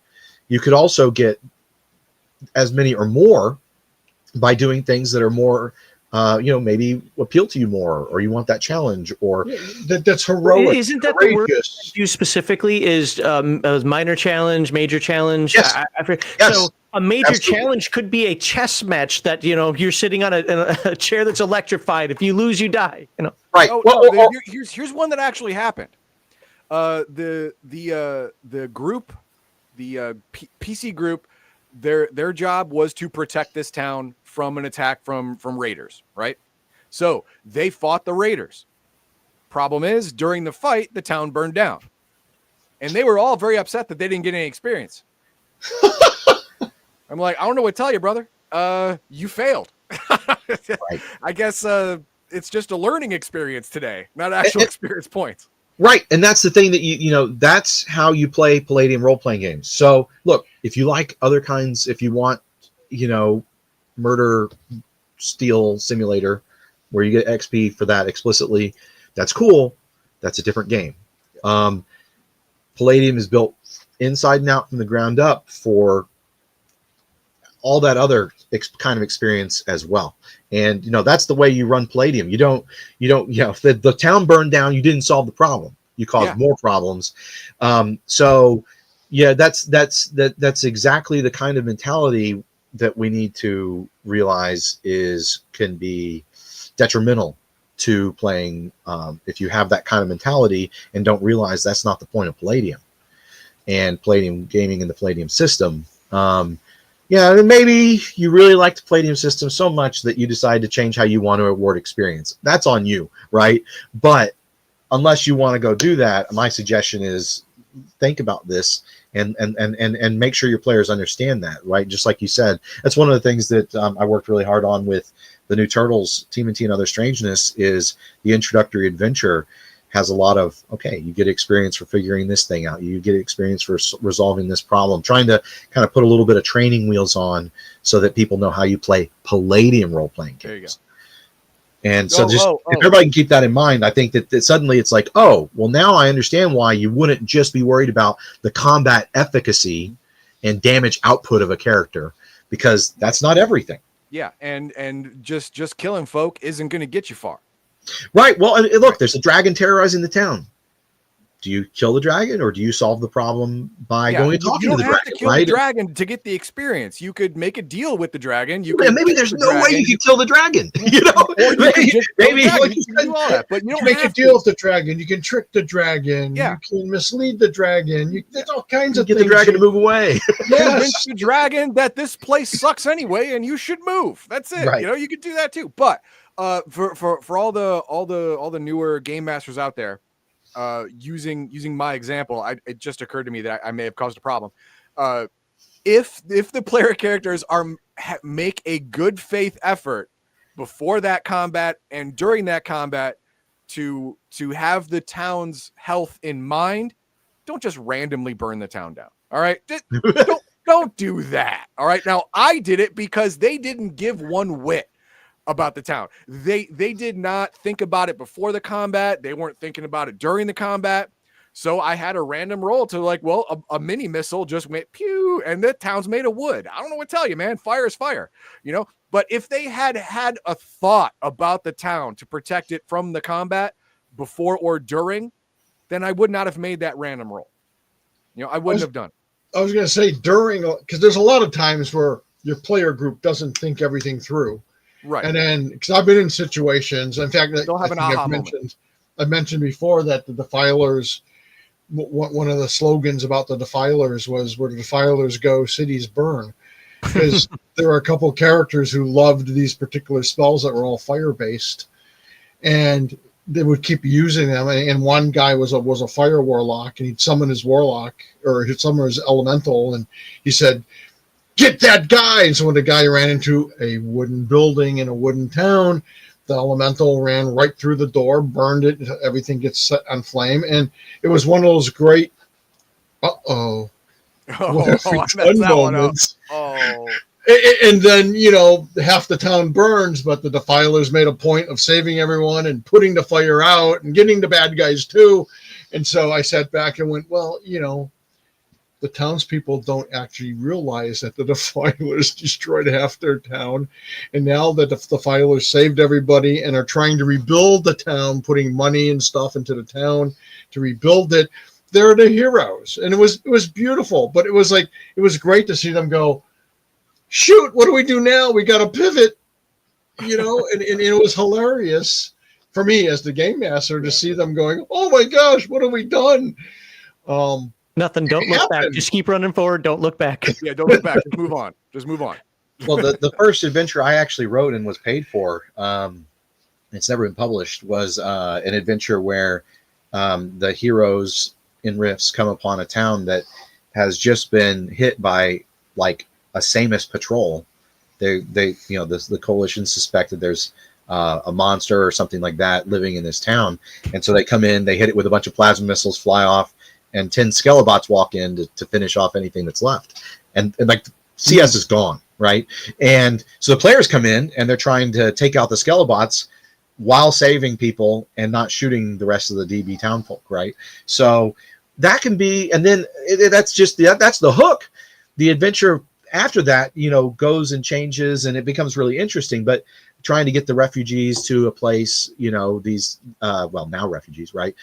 You could also get as many or more by doing things that are more... maybe appeal to you more, or you want that challenge, or that's heroic. Isn't that the word you specifically is minor challenge, major challenge? Yes. Yes. So a major challenge could be a chess match that you're sitting on a chair that's electrified. If you lose, you die. Right. Here's one that actually happened. The group, the PC group, their job was to protect this town from an attack from raiders, right? So they fought the raiders. Problem is, during the fight, the town burned down. And they were all very upset that they didn't get any experience. I'm like, I don't know what to tell you, brother. You failed. Right. I guess it's just a learning experience today, not actual experience points. Right. And that's the thing that that's how you play Palladium role-playing games. So look, if you like other kinds, if you want, murder steal simulator where you get XP for that explicitly, that's cool. That's a different game. Palladium is built inside and out from the ground up for all that other kind of experience as well. And that's the way you run Palladium. You don't if the town burned down, you didn't solve the problem. You caused more problems. So that's exactly the kind of mentality that we need to realize can be detrimental to playing if you have that kind of mentality and don't realize that's not the point of Palladium and Palladium gaming in the Palladium system. Yeah, maybe you really like the Palladium system so much that you decide to change how you want to award experience. That's on you, right? But unless you want to go do that, my suggestion is think about this and make sure your players understand that, right? Just like you said, that's one of the things that I worked really hard on with the new Turtles, TMNT and Other Strangeness, is the introductory adventure has a lot of, okay, you get experience for figuring this thing out. You get experience for resolving this problem, trying to kind of put a little bit of training wheels on so that people know how you play Palladium role-playing games. There you go. And so if everybody can keep that in mind, I think that suddenly it's like, oh, well, now I understand why you wouldn't just be worried about the combat efficacy and damage output of a character, because that's not everything. Yeah, and just killing folk isn't going to get you far. Right. Well, and look, there's a dragon terrorizing the town. Do you kill the dragon, or do you solve the problem by going and talking to the dragon? You don't have to kill the dragon to get the experience. You could make a deal with the dragon. Maybe there's no way you can kill the dragon. You know, maybe you can do all that, but you don't make a deal with the dragon. You can trick the dragon. Yeah. You can mislead the dragon. There's all kinds of things. Get the dragon to move away. Convince the dragon that this place sucks anyway, and you should move. That's it. Right. You know, you could do that too. But for all the newer game masters out there, using my example, it just occurred to me that I may have caused a problem. If the player characters make a good faith effort before that combat and during that combat to have the town's health in mind, don't just randomly burn the town down. All right, don't do that. All right, now I did it because they didn't give one whit about the town. They did not think about it before the combat. They weren't thinking about it during the combat. So I had a random roll to like, well, a mini missile just went pew, and the town's made of wood. I don't know what to tell you, man. Fire is fire, you know. But if they had a thought about the town to protect it from the combat before or during, then I would not have made that random roll. You know, I wouldn't have done. I was going to say during, because there's a lot of times where your player group doesn't think everything through. Right. And then, because I've been in situations, in fact, I've mentioned before that the Defilers, one of the slogans about the Defilers was, where the Defilers go, cities burn. Because there were a couple of characters who loved these particular spells that were all fire-based. And they would keep using them. And one guy was a fire warlock, and he'd summon his warlock, or he'd summon his elemental, and he said, "Get that guy!" And so when the guy ran into a wooden building in a wooden town, the elemental ran right through the door, burned it, everything gets set on flame. And it was one of those great, moments. And then, you know, half the town burns, but the Defilers made a point of saving everyone and putting the fire out and getting the bad guys too. And so I sat back and went, well, you know, the townspeople don't actually realize that the Defilers destroyed half their town. And now that the Defilers saved everybody and are trying to rebuild the town, putting money and stuff into the town to rebuild it, they're the heroes. And it was beautiful, but it was great to see them go, shoot, what do we do now? We got to pivot, you know, and it was hilarious for me as the game master to see them going, oh my gosh, what have we done? Nothing. Don't look back. Just keep running forward. Don't look back. Yeah, don't look back. Just move on. Just move on. Well, the first adventure I actually wrote and was paid for, it's never been published, was an adventure where the heroes in Rifts come upon a town that has just been hit by like a Samus patrol. They you know, the coalition suspected there's a monster or something like that living in this town, and so they come in, they hit it with a bunch of plasma missiles, fly off, and 10 Skelelots walk in to finish off anything that's left, and like CS is gone, right? And so the players come in and they're trying to take out the Skelelots while saving people and not shooting the rest of the DB townfolk, right? So that can be, and then that's the hook. The adventure after that, you know, goes and changes and it becomes really interesting. But trying to get the refugees to a place, these now refugees, right,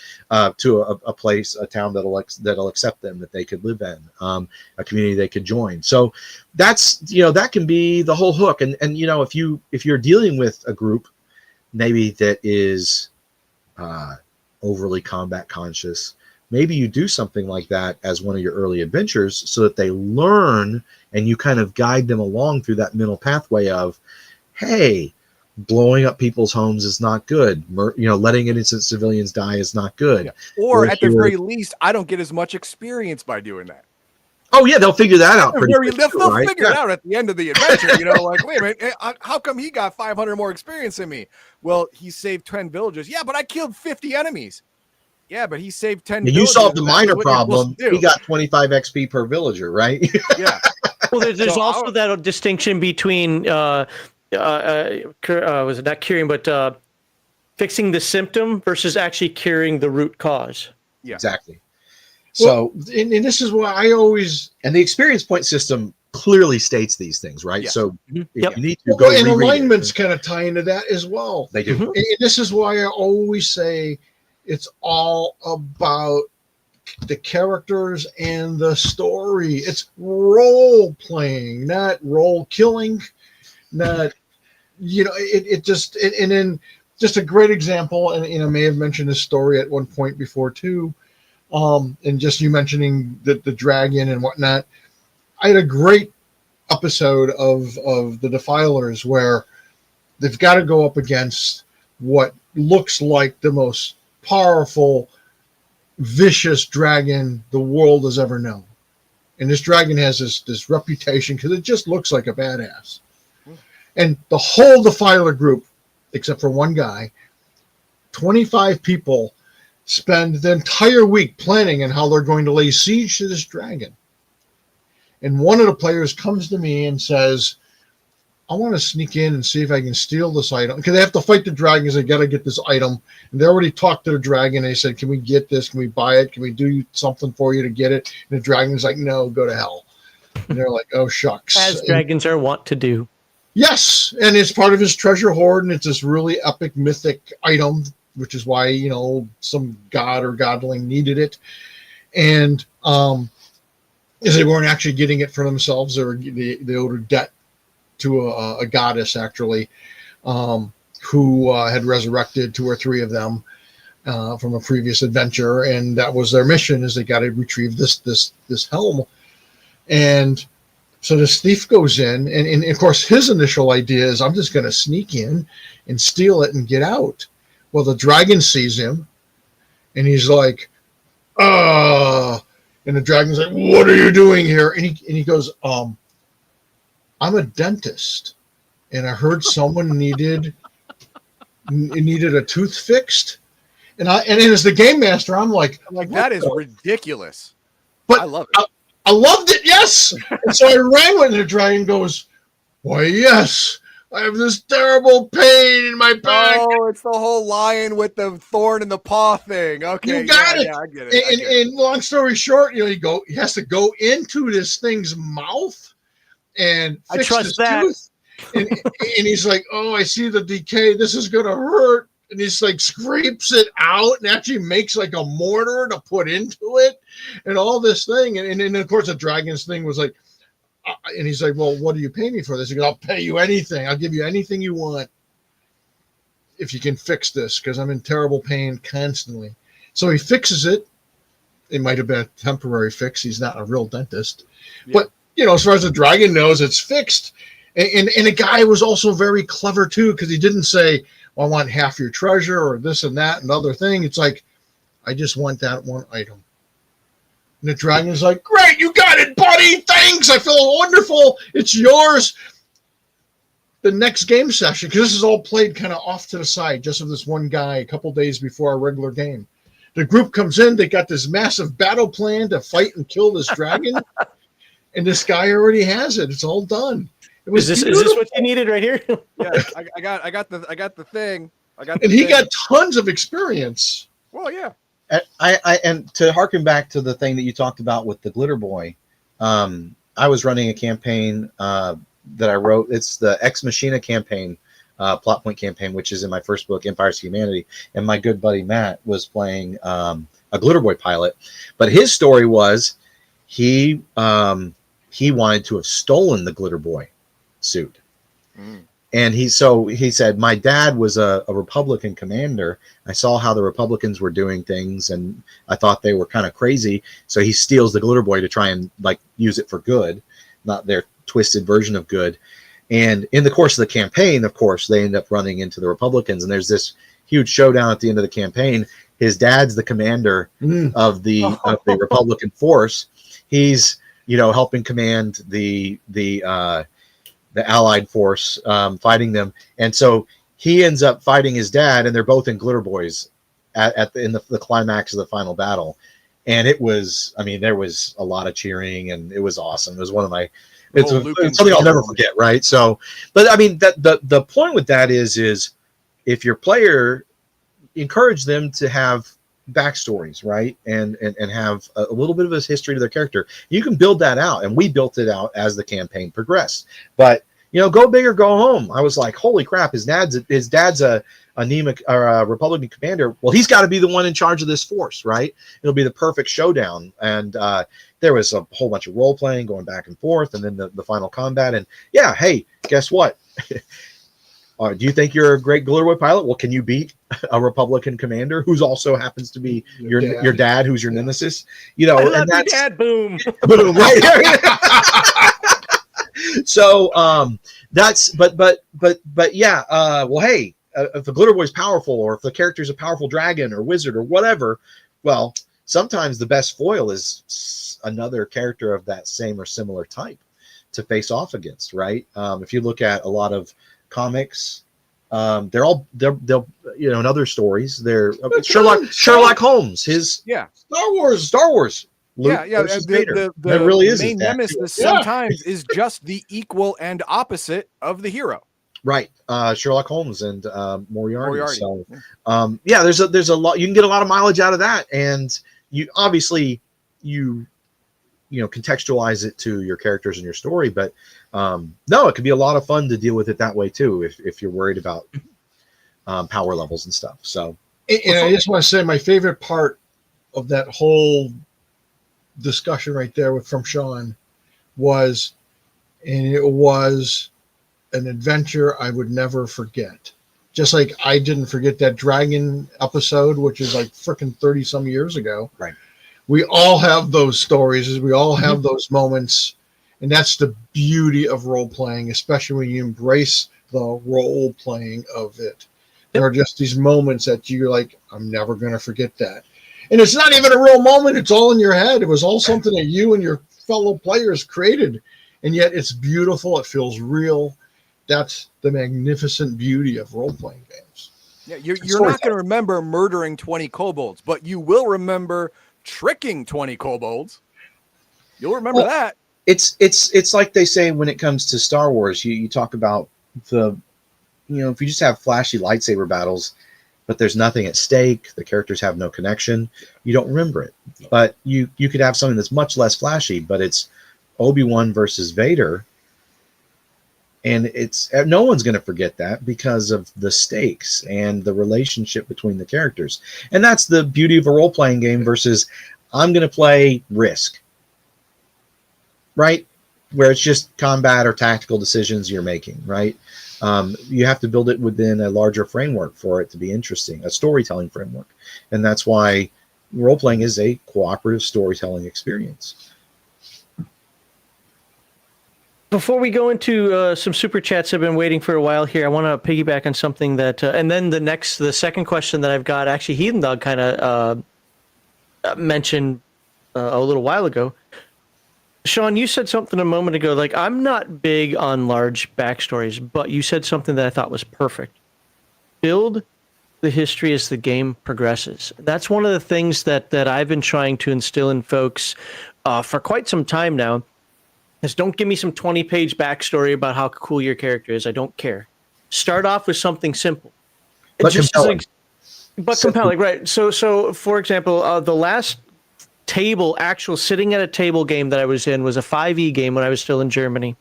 to a place, a town that'll accept them, that they could live in, a community they could join. So that's that can be the whole hook. And if you're dealing with a group maybe that is overly combat conscious, maybe you do something like that as one of your early adventures so that they learn, and you kind of guide them along through that mental pathway of, hey, blowing up people's homes is not good. Letting innocent civilians die is not good. Yeah. Or at the very least, I don't get as much experience by doing that. Oh yeah, they'll figure that out. They'll figure it out at the end of the adventure. Like, wait a minute, how come he got 500 more experience than me? Well, he saved 10 villagers. Yeah, but I killed 50 enemies. Yeah, but he saved 10. You solved the minor problem. He got 25 XP per villager, right? Yeah. Well, there's also that distinction between was it not curing, but fixing the symptom versus actually curing the root cause. Yeah, exactly. So, and this is why I always, and the experience point system clearly states these things, right? Yeah. So you need to go. And alignments kind of tie into that as well. They do. And this is why I always say it's all about the characters and the story. It's role playing, not role killing, not, and then just a great example. And I may have mentioned this story at one point before too. And just you mentioning the dragon and whatnot. I had a great episode of the Defilers where they've got to go up against what looks like the most powerful, vicious dragon the world has ever known. And this dragon has this reputation because it just looks like a badass. And the whole Defiler group, except for one guy, 25 people, spend the entire week planning on how they're going to lay siege to this dragon. And one of the players comes to me and says, I want to sneak in and see if I can steal this item. Because they have to fight the dragons. They got to get this item. And they already talked to the dragon. They said, can we get this? Can we buy it? Can we do something for you to get it? And the dragon's like, no, go to hell. And they're like, oh, shucks. As dragons are wont to do. Yes. And it's part of his treasure hoard. And it's this really epic, mythic item, which is why, some god or godling needed it. And as they weren't actually getting it for themselves, they owed a debt to a goddess, actually, who had resurrected 2 or 3 of them from a previous adventure. And that was their mission, is they got to retrieve this helm. And so this thief goes in, and of course, his initial idea is, I'm just going to sneak in and steal it and get out. Well, the dragon sees him, and he's like, and the dragon's like, what are you doing here? And he goes, I'm a dentist, and I heard someone needed a tooth fixed. And as the game master, I'm like that is ridiculous. But I love it. I loved it, yes. And so I ran when the dragon goes, why, yes. I have this terrible pain in my back. Oh, it's the whole lion with the thorn in the paw thing. Okay, you got it. Yeah, I get it. And long story short, he has to go into this thing's mouth and fix his tooth. And he's like, oh, I see the decay. This is gonna hurt. And he's like scrapes it out and actually makes like a mortar to put into it, and all this thing. And of course, the dragon's thing was like. And he's like, well, what do you pay me for this? He goes, I'll pay you anything. I'll give you anything you want if you can fix this, because I'm in terrible pain constantly. So he fixes it. It might have been a temporary fix. He's not a real dentist. Yeah. But, as far as the dragon knows, it's fixed. And the guy was also very clever, too, because he didn't say, well, I want half your treasure or this and that and other thing. It's like, I just want that one item. And the dragon's like, great, you got it, buddy. Thanks. I feel wonderful. It's yours. The next game session, because this is all played kind of off to the side, just with this one guy a couple days before our regular game. The group comes in. They got this massive battle plan to fight and kill this dragon. And this guy already has it. It's all done. Is this what you needed right here? Yeah, I got the thing. He got tons of experience. Well, yeah. And to harken back to the thing that you talked about with the Glitter Boy, I was running a campaign that I wrote. It's the Ex Machina campaign plot point campaign, which is in my first book, Empires of Humanity, and my good buddy Matt was playing a Glitter Boy pilot, but his story was he wanted to have stolen the Glitter Boy suit. And he said, my dad was a Republican commander. I saw how the Republicans were doing things, and I thought they were kind of crazy. So he steals the Glitter Boy to try and like use it for good, not their twisted version of good. And in the course of the campaign, of course, they end up running into the Republicans, and there's this huge showdown at the end of the campaign. His dad's the commander of the Republican force. He's helping command the Allied force, fighting them, and so he ends up fighting his dad, and they're both in Glitter Boys in the climax of the final battle. And it was, there was a lot of cheering, and it was awesome. It was one of my, it's something I'll never forget, right? So, but the point with that is if your player, encourage them to have backstories, right? And have a little bit of a history to their character. You can build that out, and we built it out as the campaign progressed. But go big or go home. I was like, holy crap, his dad's a anemic or a Republican commander. Well, he's got to be the one in charge of this force, right? It'll be the perfect showdown. And there was a whole bunch of role playing going back and forth, and then the final combat. And yeah, hey, guess what? Do you think you're a great Glitter Boy pilot? Well, can you beat a Republican commander who's also happens to be your dad, who's your nemesis? I love your dad. Boom. Boom. Right. So that's but yeah. Well, hey, if the Glitter Boy's powerful, or if the character's a powerful dragon or wizard or whatever, well, sometimes the best foil is another character of that same or similar type to face off against, right? If you look at a lot of comics, they'll in other stories, they're Sherlock Holmes, his Star Wars. Luke the really is main nemesis sometimes is just the equal and opposite of the hero, right? Sherlock Holmes and Moriarty. So there's a lot, you can get a lot of mileage out of that, and you obviously contextualize it to your characters and your story, but no, it could be a lot of fun to deal with it that way too, if you're worried about power levels and stuff. So, and I just want to say my favorite part of that whole discussion right there from Sean was an adventure I would never forget. Just like I didn't forget that dragon episode, which is like freaking 30 some years ago. Right. We all have those stories. We all have those moments. And that's the beauty of role playing, especially when you embrace the role playing of it. There are just these moments that you're like, I'm never going to forget that. And it's not even a real moment. It's all in your head. It was all something that you and your fellow players created. And yet it's beautiful. It feels real. That's the magnificent beauty of role playing games. Yeah, you're not going to remember murdering 20 kobolds, but you will remember tricking 20 kobolds. You'll remember that. It's like they say when it comes to Star Wars, you talk about if you just have flashy lightsaber battles, but there's nothing at stake, the characters have no connection, you don't remember it. But you could have something that's much less flashy, but it's Obi-Wan versus Vader, and no one's going to forget that because of the stakes and the relationship between the characters. And that's the beauty of a role-playing game versus I'm going to play Risk, right? Where it's just combat or tactical decisions you're making, right? You have to build it within a larger framework for it to be interesting, a storytelling framework. And that's why role-playing is a cooperative storytelling experience. Before we go into some super chats, I've been waiting for a while here. I want to piggyback on something that, and then the second question that I've got, actually, Heathen Dog kind of mentioned a little while ago. Sean, you said something a moment ago, like, I'm not big on large backstories, but you said something that I thought was perfect. Build the history as the game progresses. That's one of the things that I've been trying to instill in folks for quite some time now, is don't give me some 20-page backstory about how cool your character is. I don't care. Start off with something simple. But compelling. Compelling, right. So for example, the last actual sitting at a table game that I was in was a 5e game when I was still in Germany.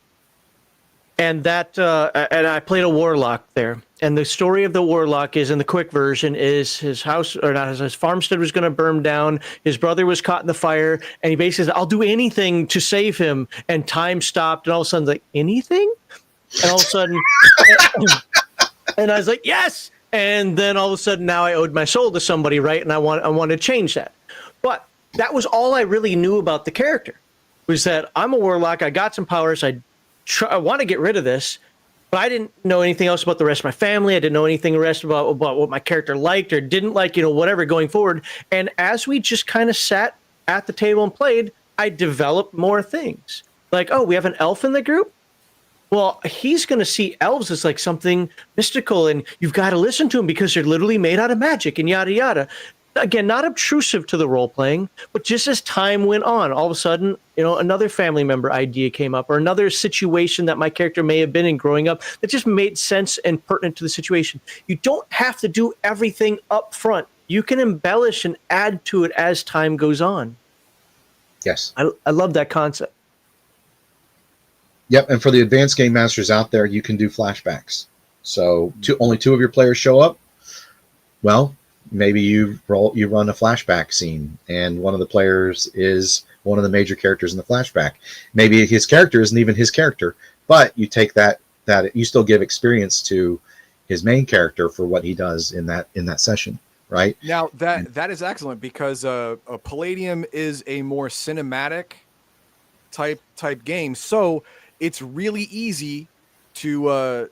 and and I played a warlock there. And the story of the warlock is, in the quick version, is his house, or not, his farmstead was going to burn down. His brother was caught in the fire, and he basically said, "I'll do anything to save him." And time stopped, and all of a sudden, like, anything? And all of a sudden, and I was like, yes. And then all of a sudden, now I owed my soul to somebody, right? And I want to change that. But that was all I really knew about the character, was that I'm a warlock. I got some powers. I want to get rid of this. But I didn't know anything else about the rest of my family. I didn't know anything about what my character liked or didn't like, whatever going forward. And as we just kind of sat at the table and played, I developed more things. Like, oh, we have an elf in the group? Well, he's going to see elves as like something mystical, and you've got to listen to them because they're literally made out of magic and yada, yada. Again, not obtrusive to the role playing, but just as time went on, all of a sudden, another family member idea came up, or another situation that my character may have been in growing up that just made sense and pertinent to the situation. You don't have to do everything up front. You can embellish and add to it as time goes on. Yes. I love that concept. Yep. And for the advanced game masters out there, you can do flashbacks. So only 2 of your players show up. Well, maybe you run a flashback scene, and one of the players is one of the major characters in the flashback. Maybe his character isn't even his character, but you take that you still give experience to his main character for what he does in that session, right? Now that is excellent, because a Palladium is a more cinematic type game, so it's really easy to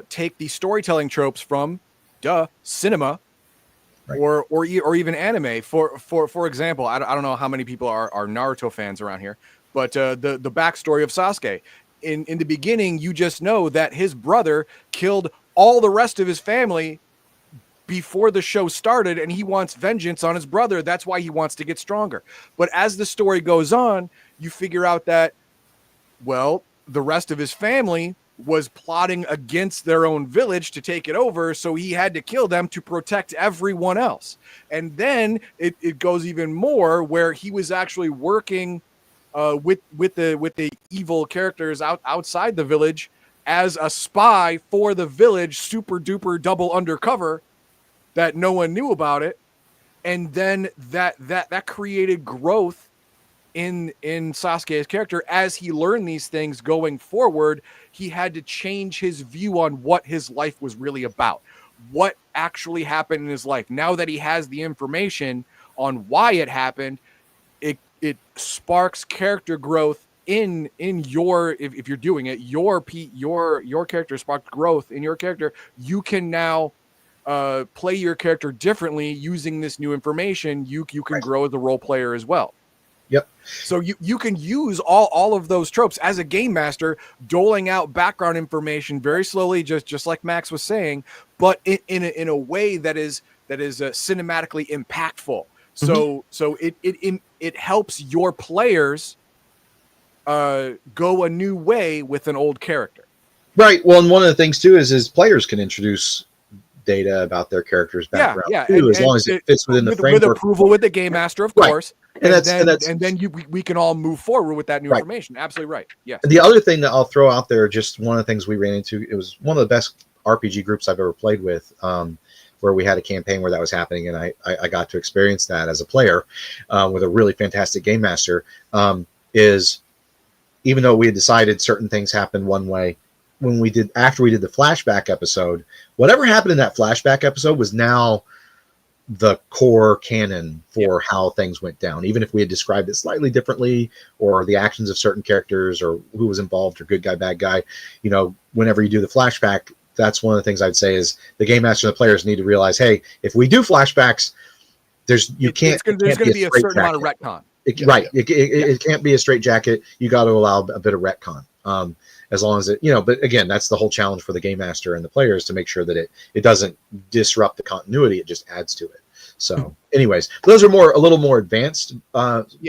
take the storytelling tropes from cinema. Right. Or even anime. For example, I don't know how many people are Naruto fans around here, but the backstory of Sasuke. In the beginning, you just know that his brother killed all the rest of his family before the show started, and he wants vengeance on his brother. That's why he wants to get stronger. But as the story goes on, you figure out that, well, the rest of his family was plotting against their own village to take it over, so he had to kill them to protect everyone else. And then it goes even more, where he was actually working with the evil characters outside the village as a spy for the village, super duper double undercover, that no one knew about it. And then that created growth in Sasuke's character. As he learned these things going forward, he had to change his view on what his life was really about, what actually happened in his life. Now that he has the information on why it happened, it sparks character growth in your, if you're doing it, your character sparked growth in your character. You can now play your character differently using this new information. You can grow as a role player as well. Yep. So you can use all of those tropes as a game master, doling out background information very slowly, just like Max was saying, but in a way that is cinematically impactful. So it helps your players go a new way with an old character. Right. Well, and one of the things too is players can introduce data about their character's background too, as long as it fits within the framework. With approval with the game master, of course. And then we can all move forward with that new information. Absolutely right. Yes. And the other thing that I'll throw out there, just one of the things we ran into, it was one of the best RPG groups I've ever played with, where we had a campaign where that was happening, and I got to experience that as a player with a really fantastic game master, is even though we had decided certain things happened one way, after we did the flashback episode, whatever happened in that flashback episode was now the core canon for how things went down. Even if we had described it slightly differently, or the actions of certain characters, or who was involved, or good guy, bad guy, whenever you do the flashback, that's one of the things I'd say is the game master and the players need to realize, hey, if we do flashbacks, there's going to be a certain amount of retcon. It can't be a straight jacket. You got to allow a bit of retcon. As long as it, but again, that's the whole challenge for the game master and the players, to make sure that it doesn't disrupt the continuity. It just adds to it. So anyways, those are a little more advanced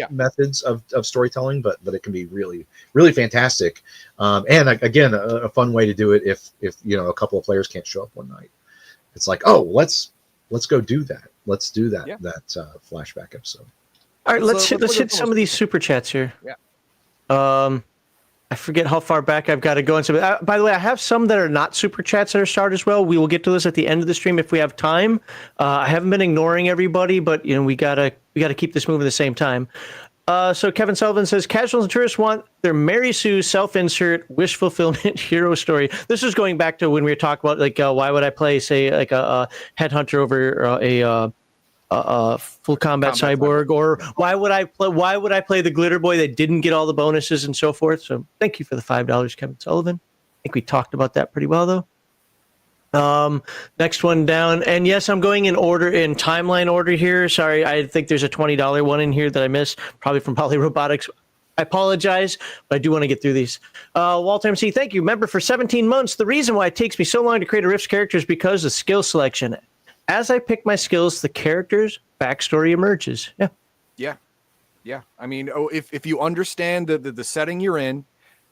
methods of storytelling, but it can be really, really fantastic. And again, a fun way to do it if a couple of players can't show up one night. It's like, oh, let's go do that. Let's do that flashback episode. All right, let's hit some of these super chats here. Yeah. I forget how far back I've got to go. And so, by the way, I have some that are not super chats that are started as well. We will get to those at the end of the stream if we have time. I haven't been ignoring everybody, but we gotta keep this moving at the same time. So Kevin Sullivan says, casuals and tourists want their Mary Sue self-insert wish fulfillment hero story. This is going back to when we were talking about why would I play, say, like a headhunter over a full combat cyborg, or why would I play the glitter boy that didn't get all the bonuses and so forth. So thank you for the $5, Kevin Sullivan. I think we talked about that pretty well though. Next one down, and yes, I'm going in timeline order here. Sorry, I think there's a $20 one in here that I missed, probably from Poly Robotics. I apologize, but I do want to get through these. Walter MC, thank you. Member for 17 months. The reason why it takes me so long to create a Rift's character is because of skill selection. As I pick my skills, the character's backstory emerges. Yeah. I mean, if you understand the setting you're in,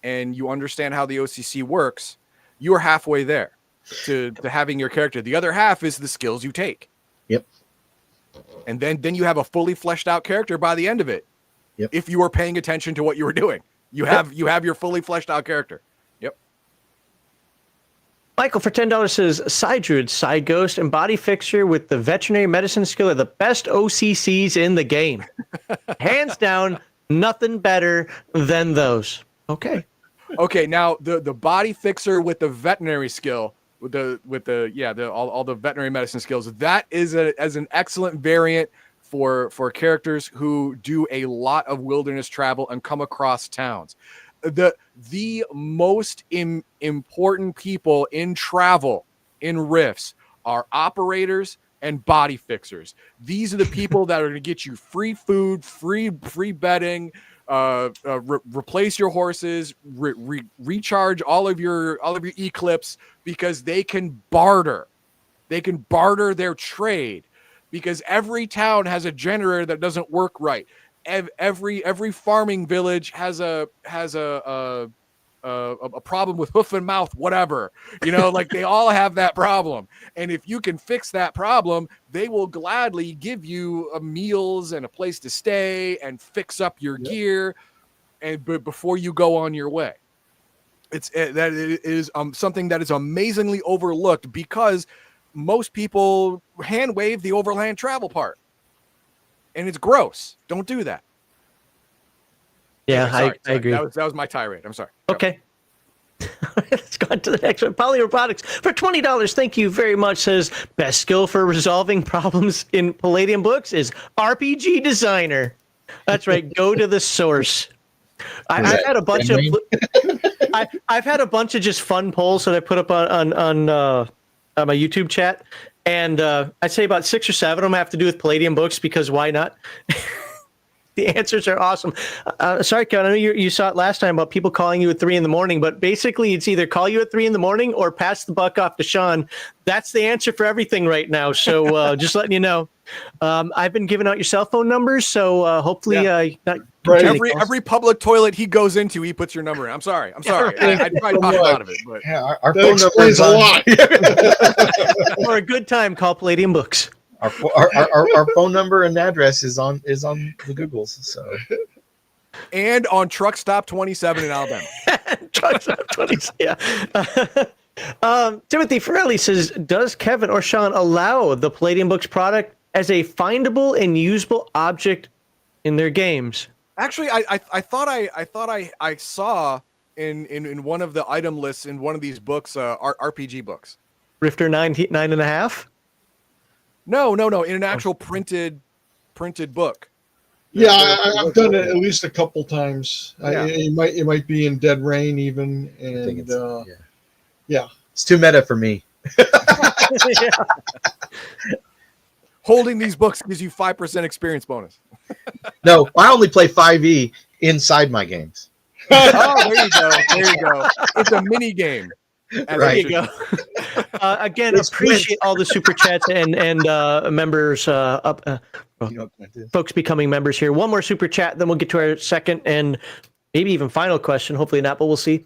and you understand how the OCC works, you are halfway there to having your character. The other half is the skills you take. Yep. And then you have a fully fleshed out character by the end of it. Yep. If you were paying attention to what you were doing, you have your fully fleshed out character. Yep. Michael for $10 says, Side Druid, Side Ghost, and Body Fixer with the veterinary medicine skill are the best O.C.C.s in the game. Hands down, nothing better than those. Okay. Now the Body Fixer with the veterinary skill, with all the veterinary medicine skills, that is as an excellent variant for characters who do a lot of wilderness travel and come across towns. The most important people in travel in Rifts are operators and body fixers. These are the people that are going to get you free food, free bedding, replace your horses, recharge all of your Eclipse, because they can barter. They can barter their trade, because every town has a generator that doesn't work right. Every farming village has a problem with hoof and mouth, whatever, like they all have that problem. And if you can fix that problem, they will gladly give you meals and a place to stay and fix up your gear, but before you go on your way. It is something that is amazingly overlooked, because most people hand wave the overland travel part. And it's gross. Don't do that. Yeah, anyway, I agree. That was my tirade. I'm sorry. Okay. Let's go on to the next one. Poly Robotics for $20. Thank you very much. Says, best skill for resolving problems in Palladium Books is RPG designer. That's right. Go to the source. I've had a bunch I've had a bunch of just fun polls that I put up on my YouTube chat. And I'd say about 6 or 7 of them have to do with Palladium Books, because why not? The answers are awesome. Sorry, Kevin, I know you saw it last time about people calling you at 3 a.m, but basically it's either call you at 3 a.m. or pass the buck off to Sean. That's the answer for everything right now. So just letting you know. I've been giving out your cell phone numbers, so hopefully not. Right. Every public toilet he goes into, he puts your number in. I'm sorry. I tried to pop out of it, but Yeah, our That phone number explains is a lot. For a good time, call Palladium Books. our phone number and address is on the Googles. So and on Truck Stop 27 in Alabama. Trucks up 20. Yeah. Timothy Farrelly says, does Kevin or Sean allow the Palladium Books product as a findable and usable object in their games? Actually, I thought I saw in one of the item lists in one of these books, RPG books. Rifter 9.5? No. In an actual printed book. Yeah, I've done it at least a couple times. Yeah. It might be in Dead Rain even, I think and yeah, it's too meta for me. Yeah. Holding these books gives you 5% experience bonus. No, I only play 5e inside my games. Oh, there you go. It's a mini game. There you go. Again, appreciate all the super chats and members folks becoming members here. One more super chat, then we'll get to our second and maybe even final question. Hopefully not, but we'll see.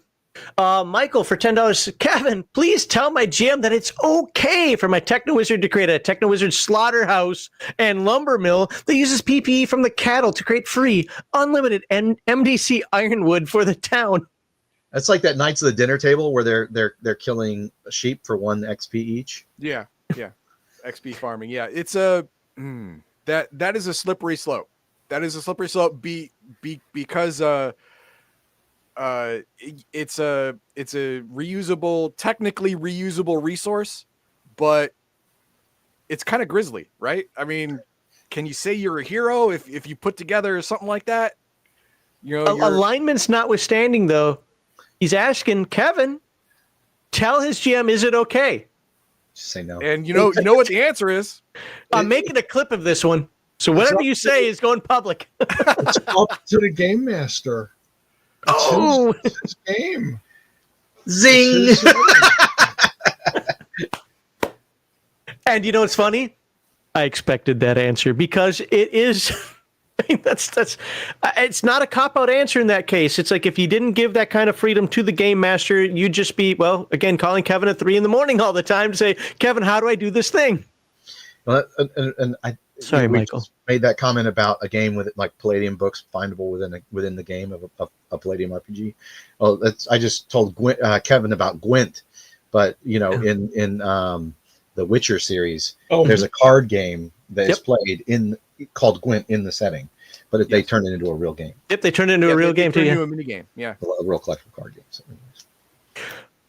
Michael for $10. Kevin, please tell my GM that it's okay for my Techno Wizard to create a Techno Wizard slaughterhouse and lumber mill that uses PPE from the cattle to create free, unlimited MDC ironwood for the town. It's like that Knights of the Dinner Table where they're killing a sheep for 1 XP each. Yeah. XP farming. Yeah. It's a that is a slippery slope. That is a slippery slope because it's a technically reusable resource, but it's kind of grisly, right? I mean, can you say you're a hero if you put together something like that? You know, Alignments notwithstanding, though, he's asking Kevin, tell his GM, is it okay? Just say no. and you know what the answer is. I'm making a clip of this one, so whatever you say is going public. It's up to the game master. It's his game. Zing. It's his game. And you know what's funny? I expected that answer because it is. I mean, that's it's not a cop-out answer in that case. It's like if you didn't give that kind of freedom to the game master, you'd just be, well, again, calling Kevin at 3 a.m. all the time to say, Kevin, how do I do this thing? Well, and I Sorry, we Michael. just made that comment about a game with like Palladium Books findable within the game of a Palladium RPG. Well, I just told Kevin about Gwent, but you know, in the Witcher series, there's a card game that is played called Gwent in the setting, but they turned it into a real game. Yep, they turned it into a real game too. Into a mini game, yeah, a real collectible card game. So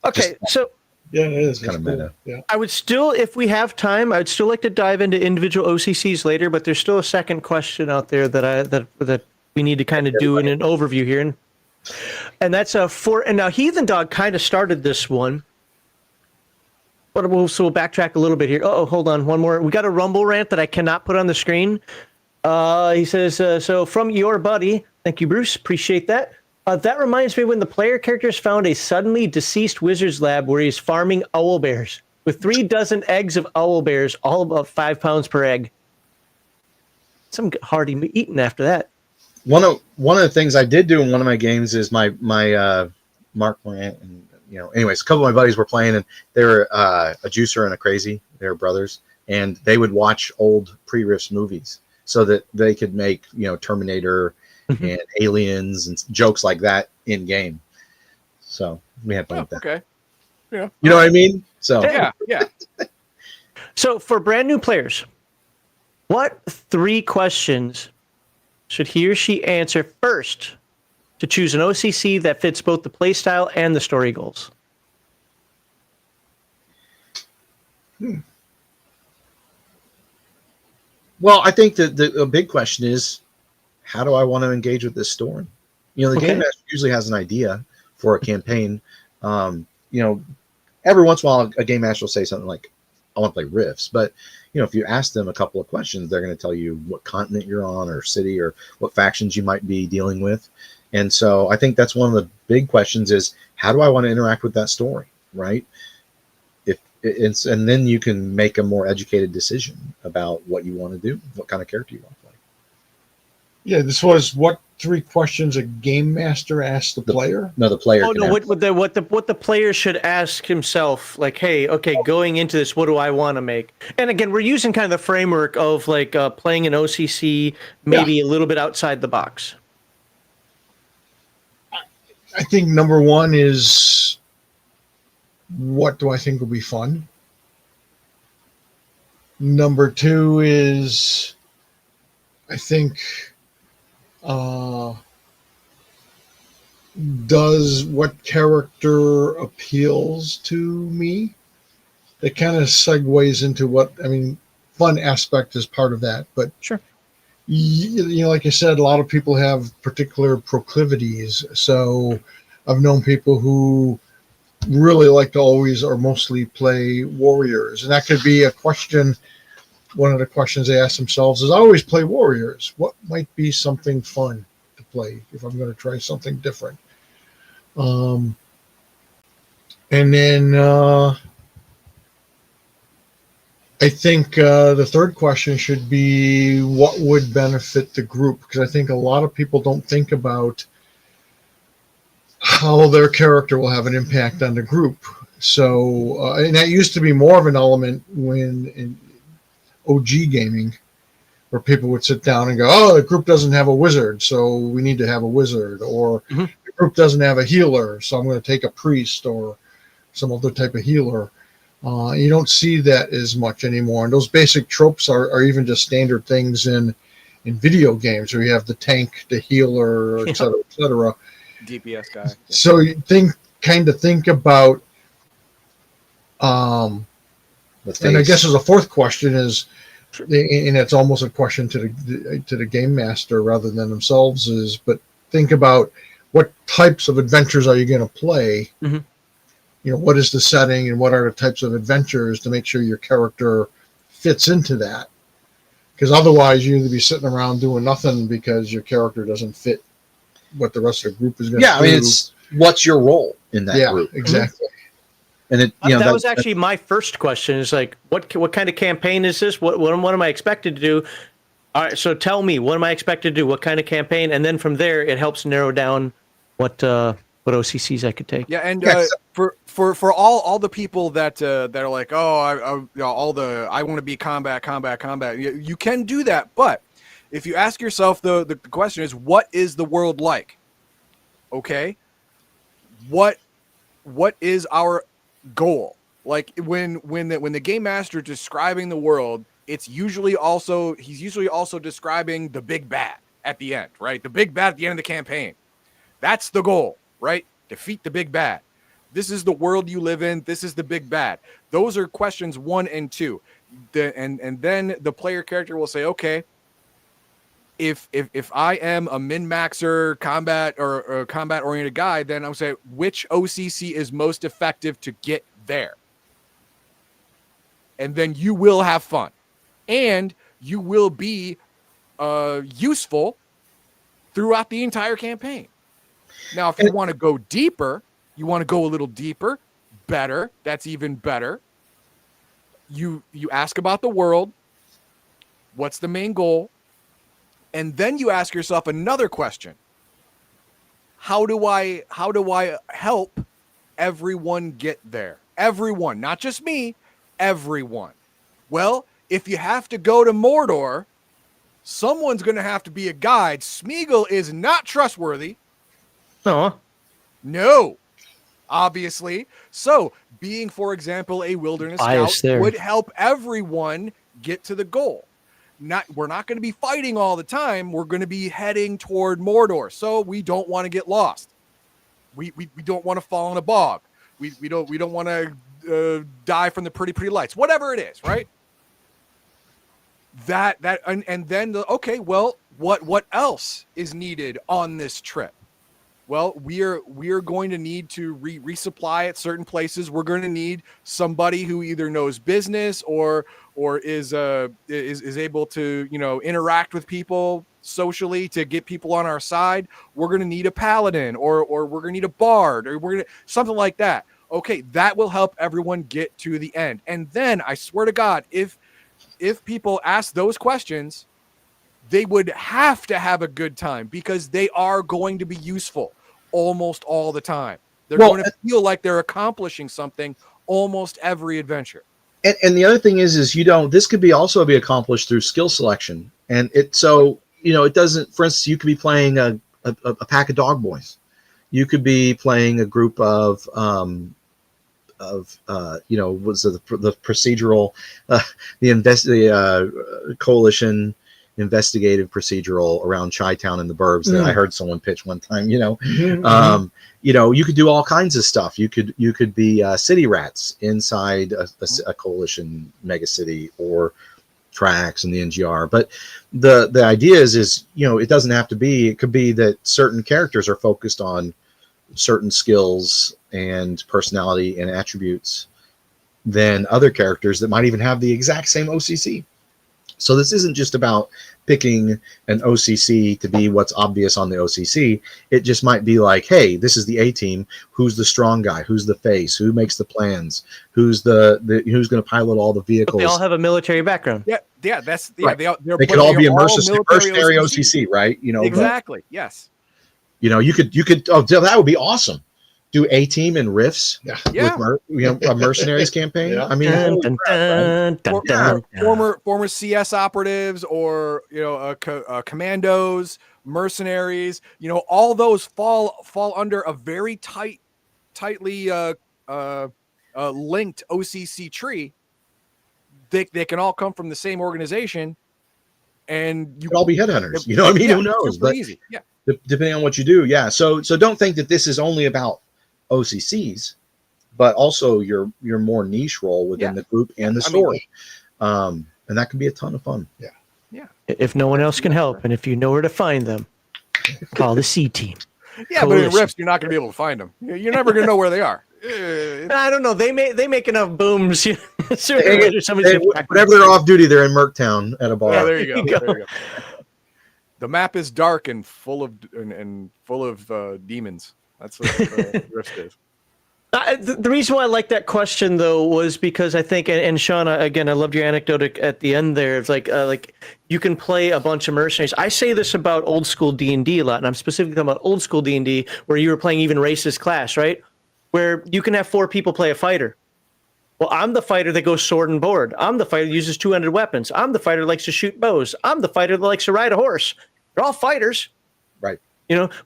okay, so yeah, it is kind of cool. meta. Yeah. I would still, if we have time, I'd still like to dive into individual O.C.C.s later, but there's still a second question out there that we need to kind of do in an overview here, and that's and now Heathen Dog kind of started this one. But we'll backtrack a little bit here. Oh, hold on. One more. We got a Rumble rant that I cannot put on the screen. He says, so from your buddy, thank you, Bruce. Appreciate that. That reminds me when the player characters found a suddenly deceased wizard's lab where he's farming owl bears with 3 dozen eggs of owl bears, all about 5 pounds per egg. Some hearty eating after that. One of the things I did do in one of my games is my Mark Morant and anyways, a couple of my buddies were playing, and they were a juicer and a crazy. They were brothers, and they would watch old pre-Rifts movies so that they could make Terminator and Aliens and jokes like that in game. So we had fun with that. Okay, yeah, you know what I mean. So yeah. So for brand new players, what 3 questions should he or she answer first to choose an O.C.C. that fits both the playstyle and the story goals? Well, I think that the big question is, how do I want to engage with this story? The game master usually has an idea for a campaign. Every once in a while, a game master will say something like, I want to play Rifts. But, if you ask them a couple of questions, they're going to tell you what continent you're on or city or what factions you might be dealing with. And so I think that's one of the big questions is, how do I want to interact with that story, right? And then you can make a more educated decision about what you want to do, what kind of character you want to play. Yeah, this was what 3 questions a game master asked the player? No, the player. Oh no, what the player should ask himself, like, hey, okay, going into this, what do I want to make? And again, we're using kind of the framework of like playing an O.C.C. maybe a little bit outside the box. I think number 1 is, what do I think will be fun? Number 2 is, I think, what character appeals to me? That kind of segues into fun aspect is part of that. But sure. Like I said, a lot of people have particular proclivities. So I've known people who really like to always or mostly play warriors. And that could be a question. One of the questions they ask themselves is, I always play warriors. What might be something fun to play if I'm going to try something different? And then I think the third question should be, what would benefit the group? Because I think a lot of people don't think about how their character will have an impact on the group. So, and that used to be more of an element when in OG gaming, where people would sit down and go, oh, the group doesn't have a wizard, so we need to have a wizard. Or group doesn't have a healer, so I'm going to take a priest or some other type of healer. You don't see that as much anymore. And those basic tropes are even just standard things in video games where you have the tank, the healer, et cetera, et cetera. DPS guy. So you think about, and I guess as a fourth question is, and it's almost a question to the game master rather than themselves, is, but think about what types of adventures are you going to play? Mm-hmm. You know, what is the setting and what are the types of adventures to make sure your character fits into that? Because otherwise you either be sitting around doing nothing because your character doesn't fit what the rest of the group is going to do. Yeah, I mean, it's what's your role in that group? Exactly. And that was actually my first question. Is like, what kind of campaign is this? What am I expected to do? All right, so tell me, what am I expected to do? What kind of campaign? And then from there, it helps narrow down what O.C.C.s I could take. Yeah, and for all the people that are like, oh, I want to be combat. You can do that, but if you ask yourself, the question is, what is the world like? Okay, what is our goal? Like when the game master is describing the world, he's usually also describing the big bad at the end, right? The big bad at the end of the campaign. That's the goal, right? Defeat the big bad. This is the world you live in. This is the big bad. Those are questions 1 and 2. And then the player character will say, okay, if I am a min-maxer combat or combat oriented guy, then I'll say which O.C.C. is most effective to get there. And then you will have fun. And you will be useful throughout the entire campaign. Now, if you want to go deeper, you want to go a little deeper, better. That's even better. You ask about the world. What's the main goal? And then you ask yourself another question. How do I help everyone get there? Everyone, not just me, everyone. Well, if you have to go to Mordor, someone's going to have to be a guide. Smeagol is not trustworthy. No, obviously. So being, for example, a wilderness scout would help everyone get to the goal. We're not going to be fighting all the time. We're going to be heading toward Mordor. So we don't want to get lost. We don't want to fall in a bog. We don't want to die from the pretty lights. Whatever it is, right? And then okay, well, what else is needed on this trip? Well, we are going to need to resupply at certain places. We're going to need somebody who either knows business or is able to, interact with people socially to get people on our side. We're going to need a paladin or we're going to need a bard or we're going to something like that. Okay, that will help everyone get to the end. And then I swear to God, if people ask those questions, they would have to have a good time because they are going to be useful almost all the time. They're going to feel like they're accomplishing something almost every adventure. And the other thing is this could also be accomplished through skill selection. And it doesn't, for instance, you could be playing a pack of dog boys. You could be playing a group of the procedural, the coalition investigative procedural around Chi-Town and the burbs that I heard someone pitch one time. You could do all kinds of stuff. You could be city rats inside a coalition megacity or tracks in the NGR. But the idea is it doesn't have to be. It could be that certain characters are focused on certain skills and personality and attributes than other characters that might even have the exact same O.C.C. So this isn't just about picking an O.C.C. to be what's obvious on the O.C.C. It just might be like, hey, this is the A team. Who's the strong guy? Who's the face? Who makes the plans? Who's who's going to pilot all the vehicles? But they all have a military background. Yeah, that's right. They could all be mercenary O.C.C., right? Exactly. Yes. You could. Oh, that would be awesome. do A Team and Rifts Yeah. Yeah. with a mercenaries campaign. Yeah. I mean, Dun, holy dun, crap, right? dun, dun, dun, dun. Former CS operatives, or commandos, mercenaries. All those fall under a very tightly linked O.C.C. tree. They can all come from the same organization, and you Could all be headhunters. You know what I mean? yeah, Who knows? super But easy. Yeah. depending on what you do, yeah. So don't think that this is only about O.C.C.s, but also your more niche role within the group and the I mean, story. And that can be a ton of fun. Yeah. If no one else can help, and if you know where to find them, call the C Team. Yeah, but in Coalition. Rifts, you're not going to be able to find them. You're never going to know where they are. I don't know. They make enough booms. Sooner or later, somebody's gonna track them. Whenever they're off duty, they're in Merktown at a bar. Yeah, there you go. There you There you go. The map is dark and full of demons. That's what Rift is. The reason why I like that question though was because I think, and Sean, again, I loved your anecdote at the end there. It's like you can play a bunch of mercenaries. I say this about old school D&D a lot, and I'm specifically talking about old school D&D where you were playing even racist class, right? Where you can have 4 people play a fighter. Well, I'm the fighter that goes sword and board. I'm the fighter that uses 200 weapons. I'm the fighter that likes to shoot bows. I'm the fighter that likes to ride a horse. They're all fighters. Right.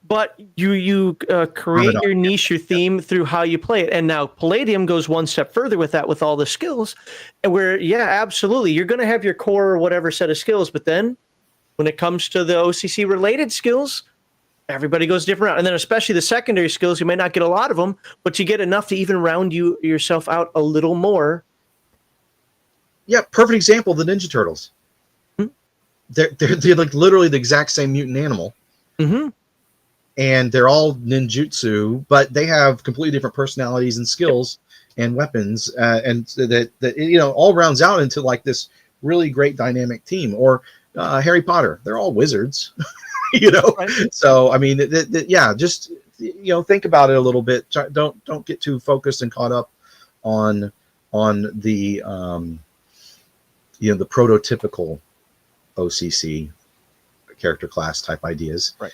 But you create your niche, your theme through how you play it. And now Palladium goes one step further with that, with all the skills, and where, yeah, absolutely, you're going to have your core or whatever set of skills, but then when it comes to the OCC related skills, everybody goes different route. And then especially the secondary skills, you may not get a lot of them, but you get enough to even round yourself out a little more. Yeah, perfect example, the Ninja Turtles. They're like literally the exact same mutant animal. Mm-hmm. And they're all ninjutsu, but they have completely different personalities and skills and weapons, and that all rounds out into like this really great dynamic team. Or Harry Potter, they're all wizards, Right. So I mean, just think about it a little bit. Don't get too focused and caught up on the the prototypical OCC character class type ideas. Right.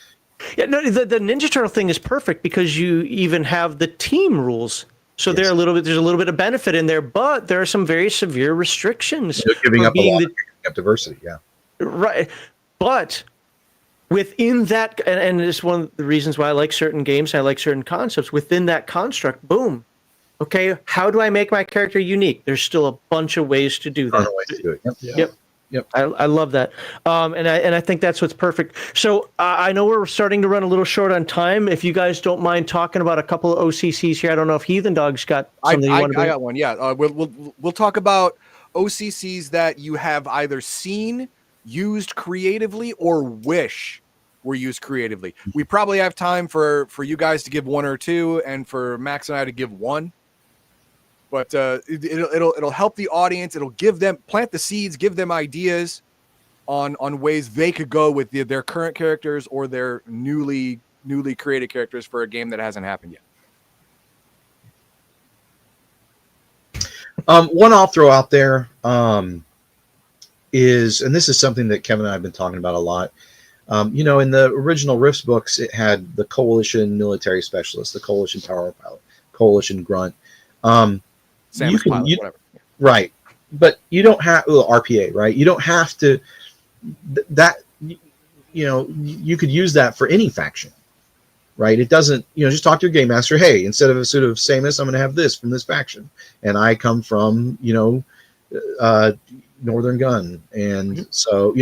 Yeah, no, the Ninja Turtle thing is perfect because you even have the team rules. So Yes. there's a little bit of benefit in there, but there are some very severe restrictions. You're giving for up being giving up diversity. Yeah. Right. But within that, and it's one of the reasons why I like certain games, I like certain concepts, within that construct, boom. Okay, how do I make my character unique? There's still a bunch of ways to do Ton that. of ways to do it. Yep. Yep. I love that. And I think that's what's perfect. So I know we're starting to run a little short on time. If you guys don't mind talking about a couple of OCCs here, I don't know if Heathen Dog's got something you want to I got one. Yeah. We'll talk about OCCs that you have either seen used creatively or wish were used creatively. We probably have time for you guys to give one or two, and for Max and I to give one. But it'll help the audience. It'll plant the seeds, give them ideas on ways they could go with their current characters or their newly created characters for a game that hasn't happened yet. One I'll throw out there is, and this is something that Kevin and I have been talking about a lot. In the original Rifts books, it had the Coalition Military Specialist, the Coalition Power Pilot, Coalition Grunt. Samus pilot, whatever. Right, but you don't have RPA, right? You don't have to you could use that for any faction, right? It doesn't, just talk to your game master. Hey, instead of a suit of Samus, I'm going to have this from this faction, and I come from Northern Gun, and so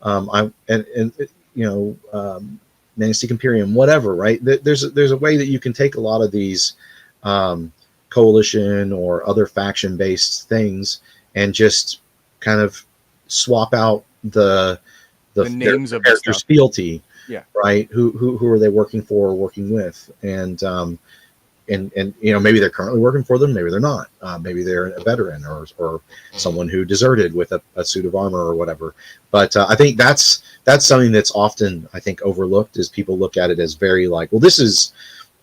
I'm Manastic Imperium, whatever, right? There's a way that you can take a lot of these coalition or other faction based things and just kind of swap out the names of the character's stuff. fealty, Yeah, right? Who are they working for or working with, and maybe they're currently working for them, maybe they're not, maybe they're a veteran or someone who deserted with a suit of armor or whatever. But I think that's something that's often, I think, overlooked, is people look at it as very like, well, this is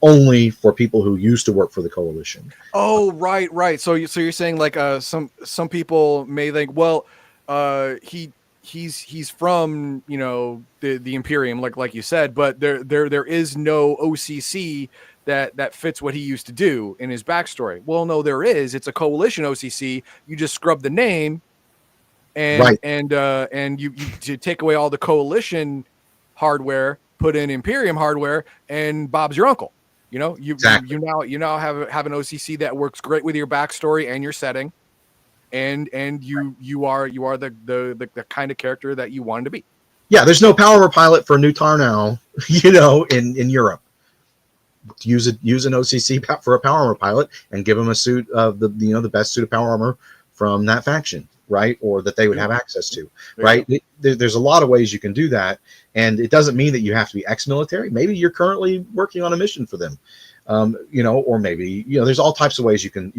only for people who used to work for the coalition. Oh, right. So you're saying like some people may think, well, he's from the Imperium, like you said, but there is no OCC that fits what he used to do in his backstory. Well, no, there is. It's a coalition OCC. You just scrub the name, and you take away all the coalition hardware, put in Imperium hardware, and Bob's your uncle. You know, you now have an OCC that works great with your backstory and your setting, and you are the kind of character that you wanted to be. Yeah, there's no power armor pilot for New Tarnow, in Europe. Use an OCC for a power armor pilot and give them a suit of the best suit of power armor from that faction, right? Or that they would have access to, right? There's a lot of ways you can do that, and it doesn't mean that you have to be ex-military. Maybe you're currently working on a mission for them, or maybe there's all types of ways you can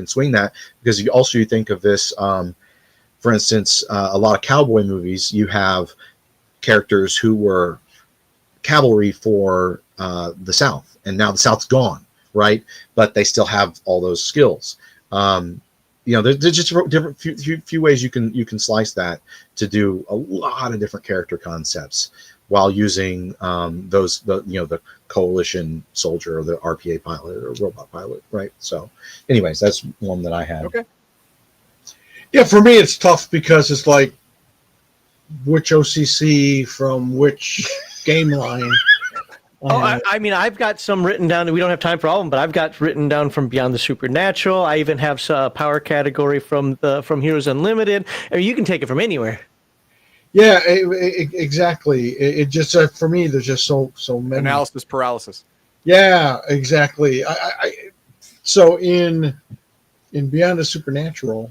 swing that, because you think of this. For instance, a lot of cowboy movies, you have characters who were cavalry for the South, and now the South's gone, right? But they still have all those skills. There's just different few ways you can slice that to do a lot of different character concepts while using the coalition soldier or the RPA pilot or robot pilot, right? So, anyways, that's one that I had. Okay. Yeah, for me it's tough because it's like which OCC from which game line. I've got some written down. We don't have time for all of them, but I've got written down from Beyond the Supernatural. I even have a power category from Heroes Unlimited. I mean, you can take it from anywhere. Yeah, exactly. It just for me, there's just so many. Analysis paralysis. Yeah, exactly. So in Beyond the Supernatural,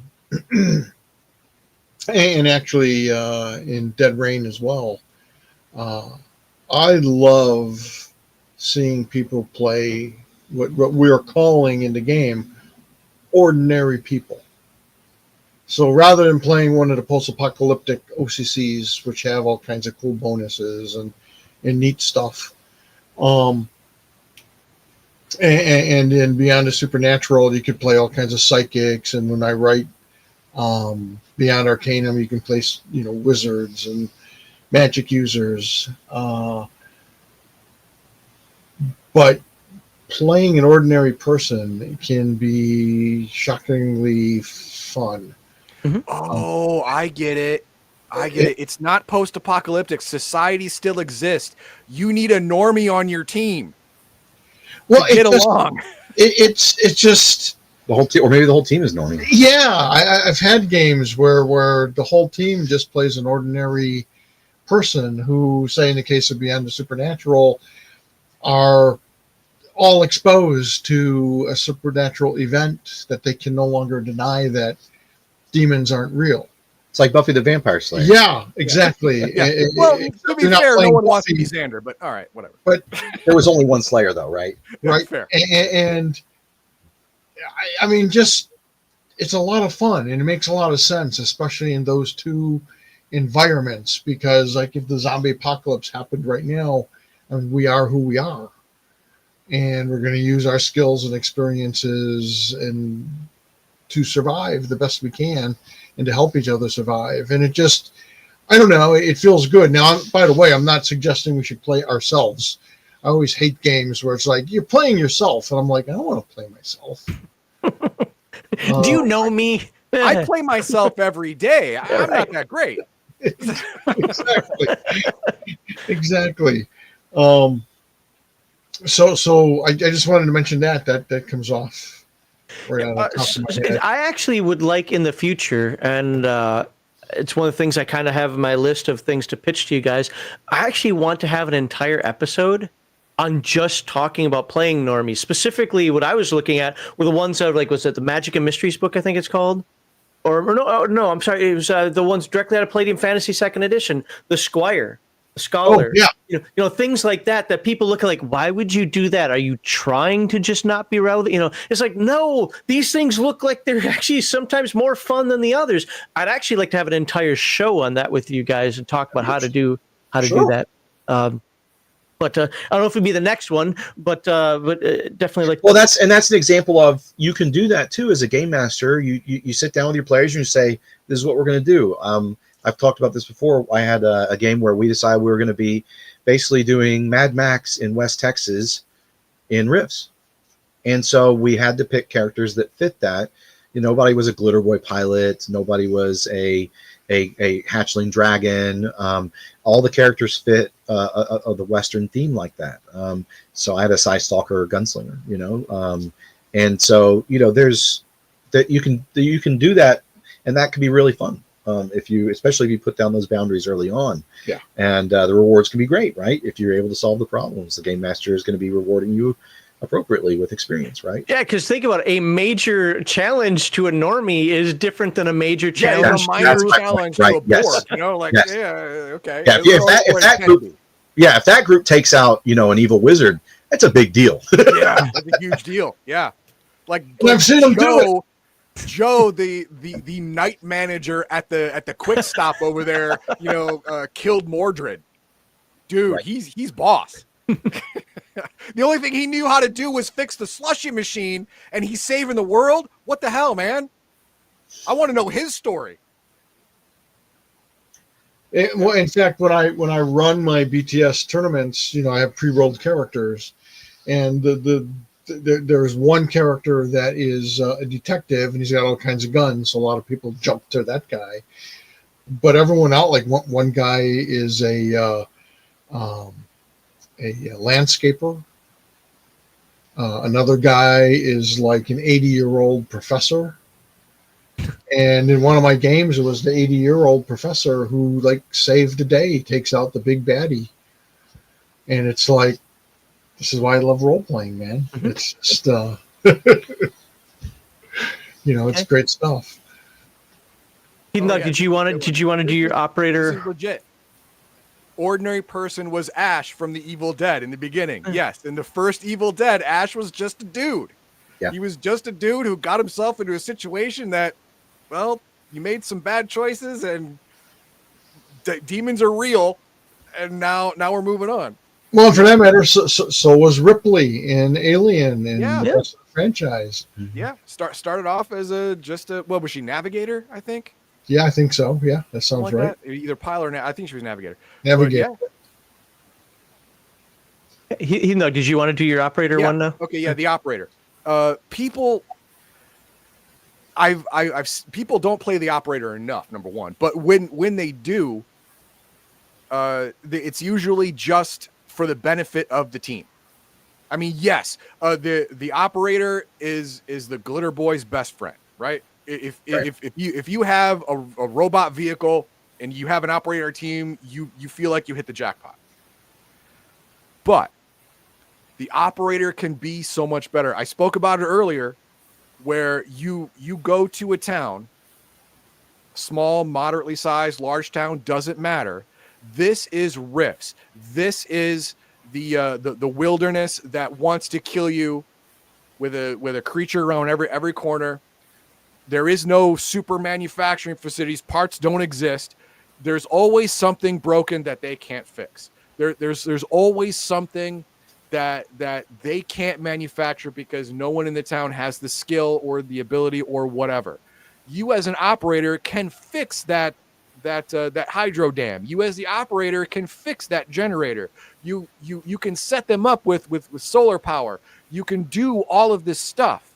and actually in Dead Rain as well, I love seeing people play what we are calling in the game ordinary people. So rather than playing one of the post-apocalyptic OCCs, which have all kinds of cool bonuses and neat stuff, and in Beyond the Supernatural, you could play all kinds of psychics. And when I write Beyond Arcanum, you can play wizards and magic users. But playing an ordinary person can be shockingly fun. Mm-hmm. Oh, I get it. It's not post-apocalyptic. Society still exists. You need a normie on your team. Well, get along. It's just the whole team, or maybe the whole team is normie. Yeah, I've had games where the whole team just plays an ordinary person who, say in the case of Beyond the Supernatural, are all exposed to a supernatural event that they can no longer deny that demons aren't real. It's like Buffy the Vampire Slayer. Yeah, exactly. Yeah. To be fair, no one wants to be Xander, but all right, whatever. But there was only one Slayer, though, right? Right. Fair. And I mean, just it's a lot of fun, and it makes a lot of sense, especially in those two environments, because like if the zombie apocalypse happened right now, we are who we are, and we're going to use our skills and experiences and to survive the best we can and to help each other survive. And it just, I don't know, it feels good. Now, by the way, I'm not suggesting we should play ourselves. I always hate games where it's like you're playing yourself, and I'm like, I don't want to play myself. Do you know me? I play myself every day. I'm not that great. Exactly. So I just wanted to mention that comes off right on the top of my head. I actually would like in the future, and it's one of the things I kind of have in my list of things to pitch to you guys. I actually want to have an entire episode on just talking about playing normies. Specifically, what I was looking at were the ones that was it the Magic and Mysteries book, I think it's called? Or no, I'm sorry, it was the ones directly out of Palladium Fantasy 2nd Edition, the Squire, the Scholar. Oh, yeah. Things like that people look at like, why would you do that? Are you trying to just not be relevant? It's like, no, these things look like they're actually sometimes more fun than the others. I'd actually like to have an entire show on that with you guys and talk about how to do that. But I don't know if it'd be the next one, but definitely like. Well, that's an example of you can do that too as a game master. You sit down with your players and you say, "This is what we're going to do." I've talked about this before. I had a game where we decided we were going to be basically doing Mad Max in West Texas in Rifts. And so we had to pick characters that fit that. Nobody was a glitter boy pilot. Nobody was a hatchling dragon. All the characters fit the Western theme like that. So I had a Psy Stalker gunslinger, and so there's that you can do that, and that can be really fun especially if you put down those boundaries early on. Yeah. And the rewards can be great, right? If you're able to solve the problems, the game master is going to be rewarding you appropriately with experience, right? Yeah, because think about it, a major challenge to a normie is different than a major challenge. Yeah, it's a minor challenge to a board. Yes. Yeah, okay. Yeah, if that group takes out, an evil wizard, that's a big deal. Yeah, that's a huge deal. Yeah, like I've seen them do it. Joe, the night manager at the quick stop over there, killed Mordred. Dude, right. he's boss. The only thing he knew how to do was fix the slushy machine, and he's saving the world. What the hell, man? I want to know his story. Well, in fact, when I run my BTS tournaments, I have pre-rolled characters, and there's one character that is a detective, and he's got all kinds of guns. So a lot of people jump to that guy, but everyone out, like one guy is a landscaper. Another guy is like an 80-year-old professor. And in one of my games, it was the 80-year-old professor who saved the day. He takes out the big baddie. And it's like, this is why I love role-playing, man. Mm-hmm. It's just, it's great stuff. Did you want to do your operator? This is legit. Ordinary person was Ash from the Evil Dead in the beginning. Yes, in the first Evil Dead, Ash was just a dude. Yeah. He was just a dude who got himself into a situation that, well, you made some bad choices, and demons are real, and now we're moving on. Well, for that matter, so was Ripley in Alien and the rest of the franchise. Mm-hmm. Yeah, started off as what was she, navigator? I think. Yeah, I think so. Yeah, that sounds right. That. Either pilot or I think she was navigator. Navigator. Yeah. Did you want to do your operator one now? Okay, yeah, the operator. People, people don't play the operator enough. Number one, but when they do, it's usually just for the benefit of the team. I mean, yes, the operator is the glitter boy's best friend, right? If you have a robot vehicle and you have an operator team, you feel like you hit the jackpot. But the operator can be so much better. I spoke about it earlier, where you go to a town, small, moderately sized, large town, doesn't matter. This is Rifts. This is the wilderness that wants to kill you with a creature around every corner. There is no super manufacturing facilities. Parts don't exist. There's always something broken that they can't fix. There's always something that they can't manufacture because no one in the town has the skill or the ability or whatever. You as an operator can fix that hydro dam. You as the operator can fix that generator. You can set them up with solar power. You can do all of this stuff.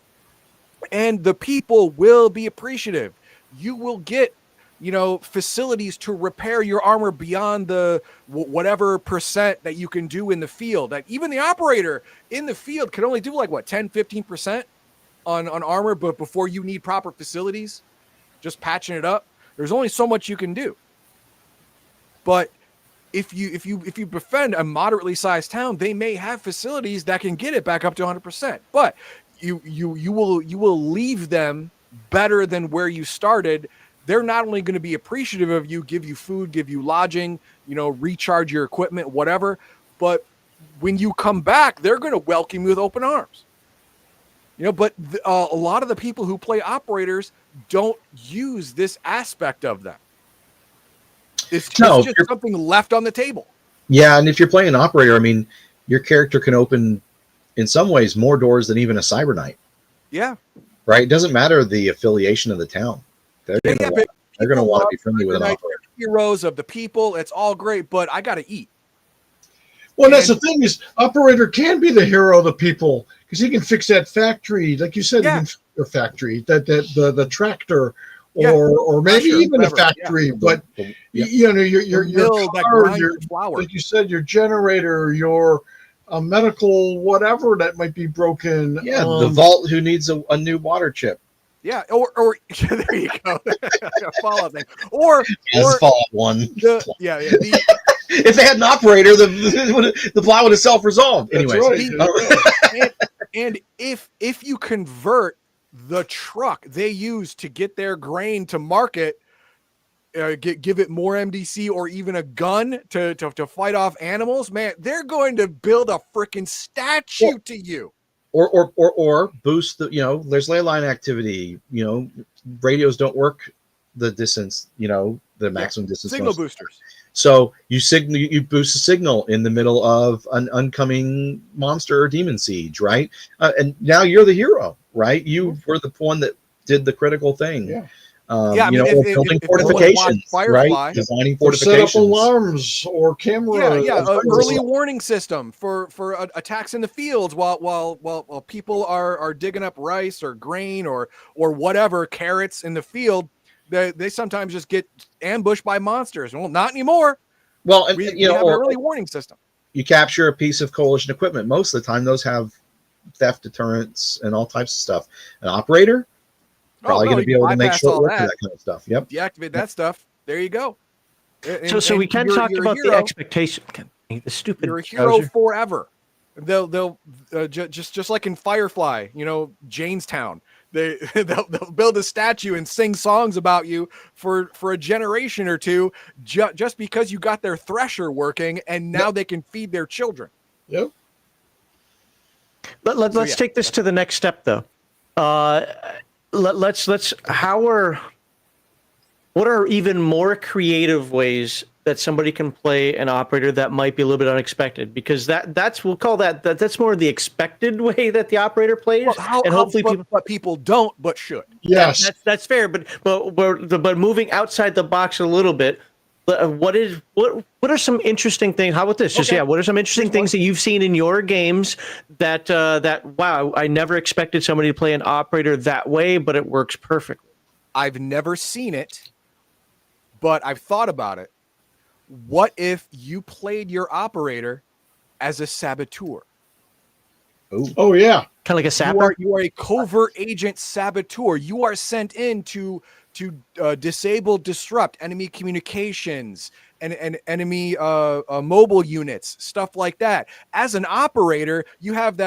And the people will be appreciative. You will get, facilities to repair your armor beyond the whatever percent that you can do in the field. That even the operator in the field can only do 10-15% on armor, but before you need proper facilities, just patching it up, there's only so much you can do. But if you befriend a moderately sized town, they may have facilities that can get it back up to 100%. But you will leave them better than where you started. They're not only going to be appreciative of you, give you food, give you lodging, recharge your equipment, whatever. But when you come back, they're going to welcome you with open arms. But a lot of the people who play operators don't use this aspect of them. It's just something left on the table. Yeah, and if you're playing an operator, I mean, your character can open, in some ways, more doors than even a cyber knight. Yeah. Right? It doesn't matter the affiliation of the town. They're going to want to be friendly with an operator. Heroes of the people, it's all great, but I got to eat. Well, that's the thing is, operator can be the hero of the people because he can fix that factory, like you said, he can fix your factory, the tractor, or maybe even the factory. But you know, your mill that car, grinds the flour, like you said, your generator, your medical whatever that might be broken. Yeah, the vault who needs a new water chip. Yeah, or there you go. Fallout thing, or Fallout 1. If they had an operator, the plot would have self-resolved. Anyways, right. and if you convert the truck they use to get their grain to market, give it more MDC or even a gun to fight off animals, man, they're going to build a freaking statue to you. Or boost the, there's ley line activity, radios don't work the distance, the maximum distance signal boosters. So you boost the signal in the middle of an oncoming monster or demon siege, right? And now you're the hero, right? You were the one that did the critical thing. Yeah. Building fortifications, right? Designing fortifications, set up alarms or cameras. Early warning system for attacks in the fields while people are digging up rice or grain or whatever, carrots in the field. They sometimes just get ambushed by monsters. Well, not anymore. Well, we have an early warning system. You capture a piece of coalition equipment. Most of the time, those have theft deterrents and all types of stuff. An operator. Probably going to be able to make short work of that kind of stuff. Yep. Deactivate that stuff. There you go. So we can talk about the expectation. The stupid. You're a hero forever. They'll just like in Firefly, Janestown. They'll build a statue and sing songs about you for a generation or two, just because you got their thresher working, and now they can feed their children. Yep. Let's take this to the next step, though. What are even more creative ways that somebody can play an operator that might be a little bit unexpected? Because that's more the expected way that the operator plays. But people don't, but should. Yes, that's fair. But moving outside the box a little bit, what are some interesting things? How about this? What are some interesting things that you've seen in your games that wow, I never expected somebody to play an operator that way, but it works perfectly. I've never seen it, but I've thought about it. What if you played your operator as a saboteur? Oh yeah, kind of like a sapper. You are a covert agent saboteur. You are sent in to disable, disrupt enemy communications and enemy mobile units, stuff like that. As an operator, you have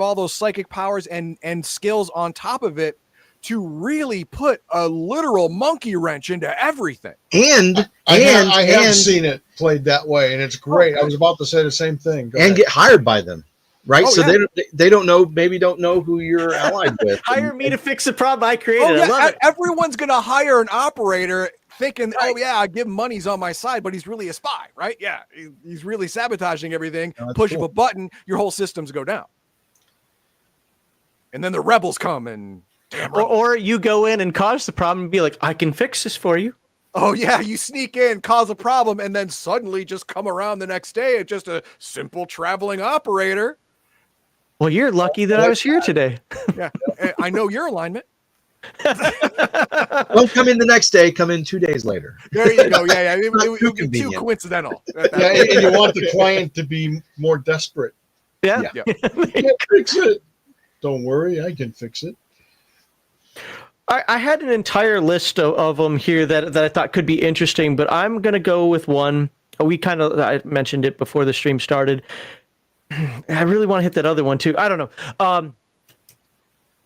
all those psychic powers and skills on top of it to really put a literal monkey wrench into everything. And I have seen it played that way, and it's great. I was about to say the same thing. Get hired by them. Right, they don't know who you're allied with. Hire me to fix the problem I created. I love it. Everyone's gonna hire an operator thinking, I give him money, he's on my side, but he's really a spy, right? Yeah, he's really sabotaging everything. Push of a button, your whole systems go down, and then the rebels come and or you go in and cause the problem and be like, I can fix this for you. Oh yeah, you sneak in, cause a problem, and then suddenly just come around the next day. It's just a simple traveling operator. Well, you're lucky that I was here today. Yeah, I know your alignment. Don't come in the next day. Come in 2 days later. There you go. Yeah. It would be too coincidental. And you want the client to be more desperate. Yeah. You can't fix it. Don't worry, I can fix it. I had an entire list of them here that I thought could be interesting, but I'm going to go with one. I mentioned it before the stream started. I really want to hit that other one too. I don't know.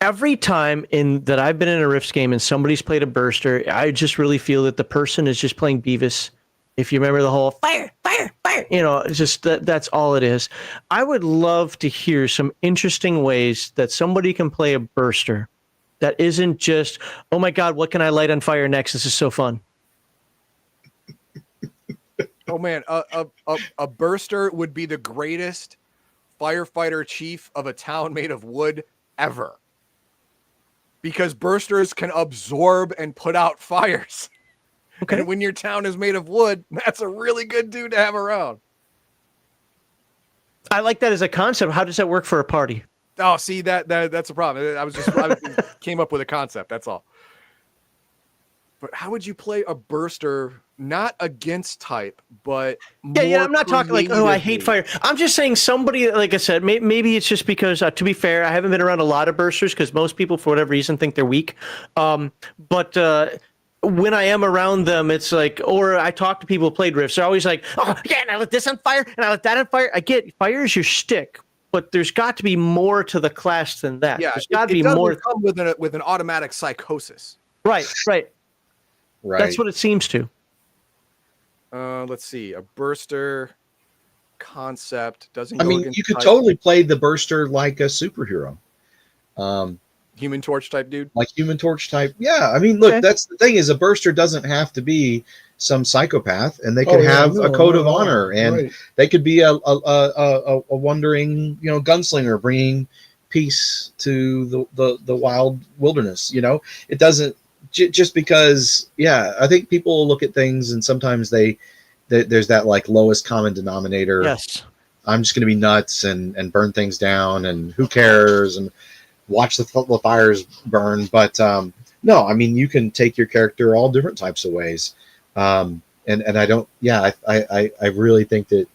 Every time that I've been in a Rifts game and somebody's played a burster, I just really feel that the person is just playing Beavis. If you remember the whole fire, it's just that's all it is. I would love to hear some interesting ways that somebody can play a burster that isn't just, oh my God, what can I light on fire next? This is so fun. Oh man, a burster would be the greatest firefighter chief of a town made of wood ever, because bursters can absorb and put out fires. Okay. And when your town is made of wood, that's a really good dude to have around. I like that as a concept. How does that work for a party? Oh, see that's a problem. I came up with a concept. That's all. But how would you play a burster not against type, but Yeah. more I'm not talking like, oh, I hate creatively? fire. I'm just saying somebody, like I said, maybe it's just because, to be fair, I haven't been around a lot of bursters because most people, for whatever reason, think they're weak. But when I am around them, it's like, or I talk to people who played Rifts. They're always like, oh, yeah, and I let this on fire, and I let that on fire. I get fire is your shtick, but there's got to be more to the class than that. Yeah, There's got to it be doesn't more. come with an automatic psychosis. Right. Right. That's what it seems to. Let's see. A burster concept doesn't. I go mean, against you could type. totally play the burster like a superhero. Human Torch type dude. Like Human Torch type. Yeah, I mean, look, Okay. that's the thing is a burster doesn't have to be some psychopath, and they could have a code of honor, and right. they could be a wandering, gunslinger bringing peace to the wild wilderness. It doesn't just because. Yeah, I think people look at things and sometimes there's that like lowest common denominator. Yes. I'm just going to be nuts and burn things down, and who cares, and watch the fires burn. But no, I mean, you can take your character all different types of ways. And I don't, yeah, I really think that,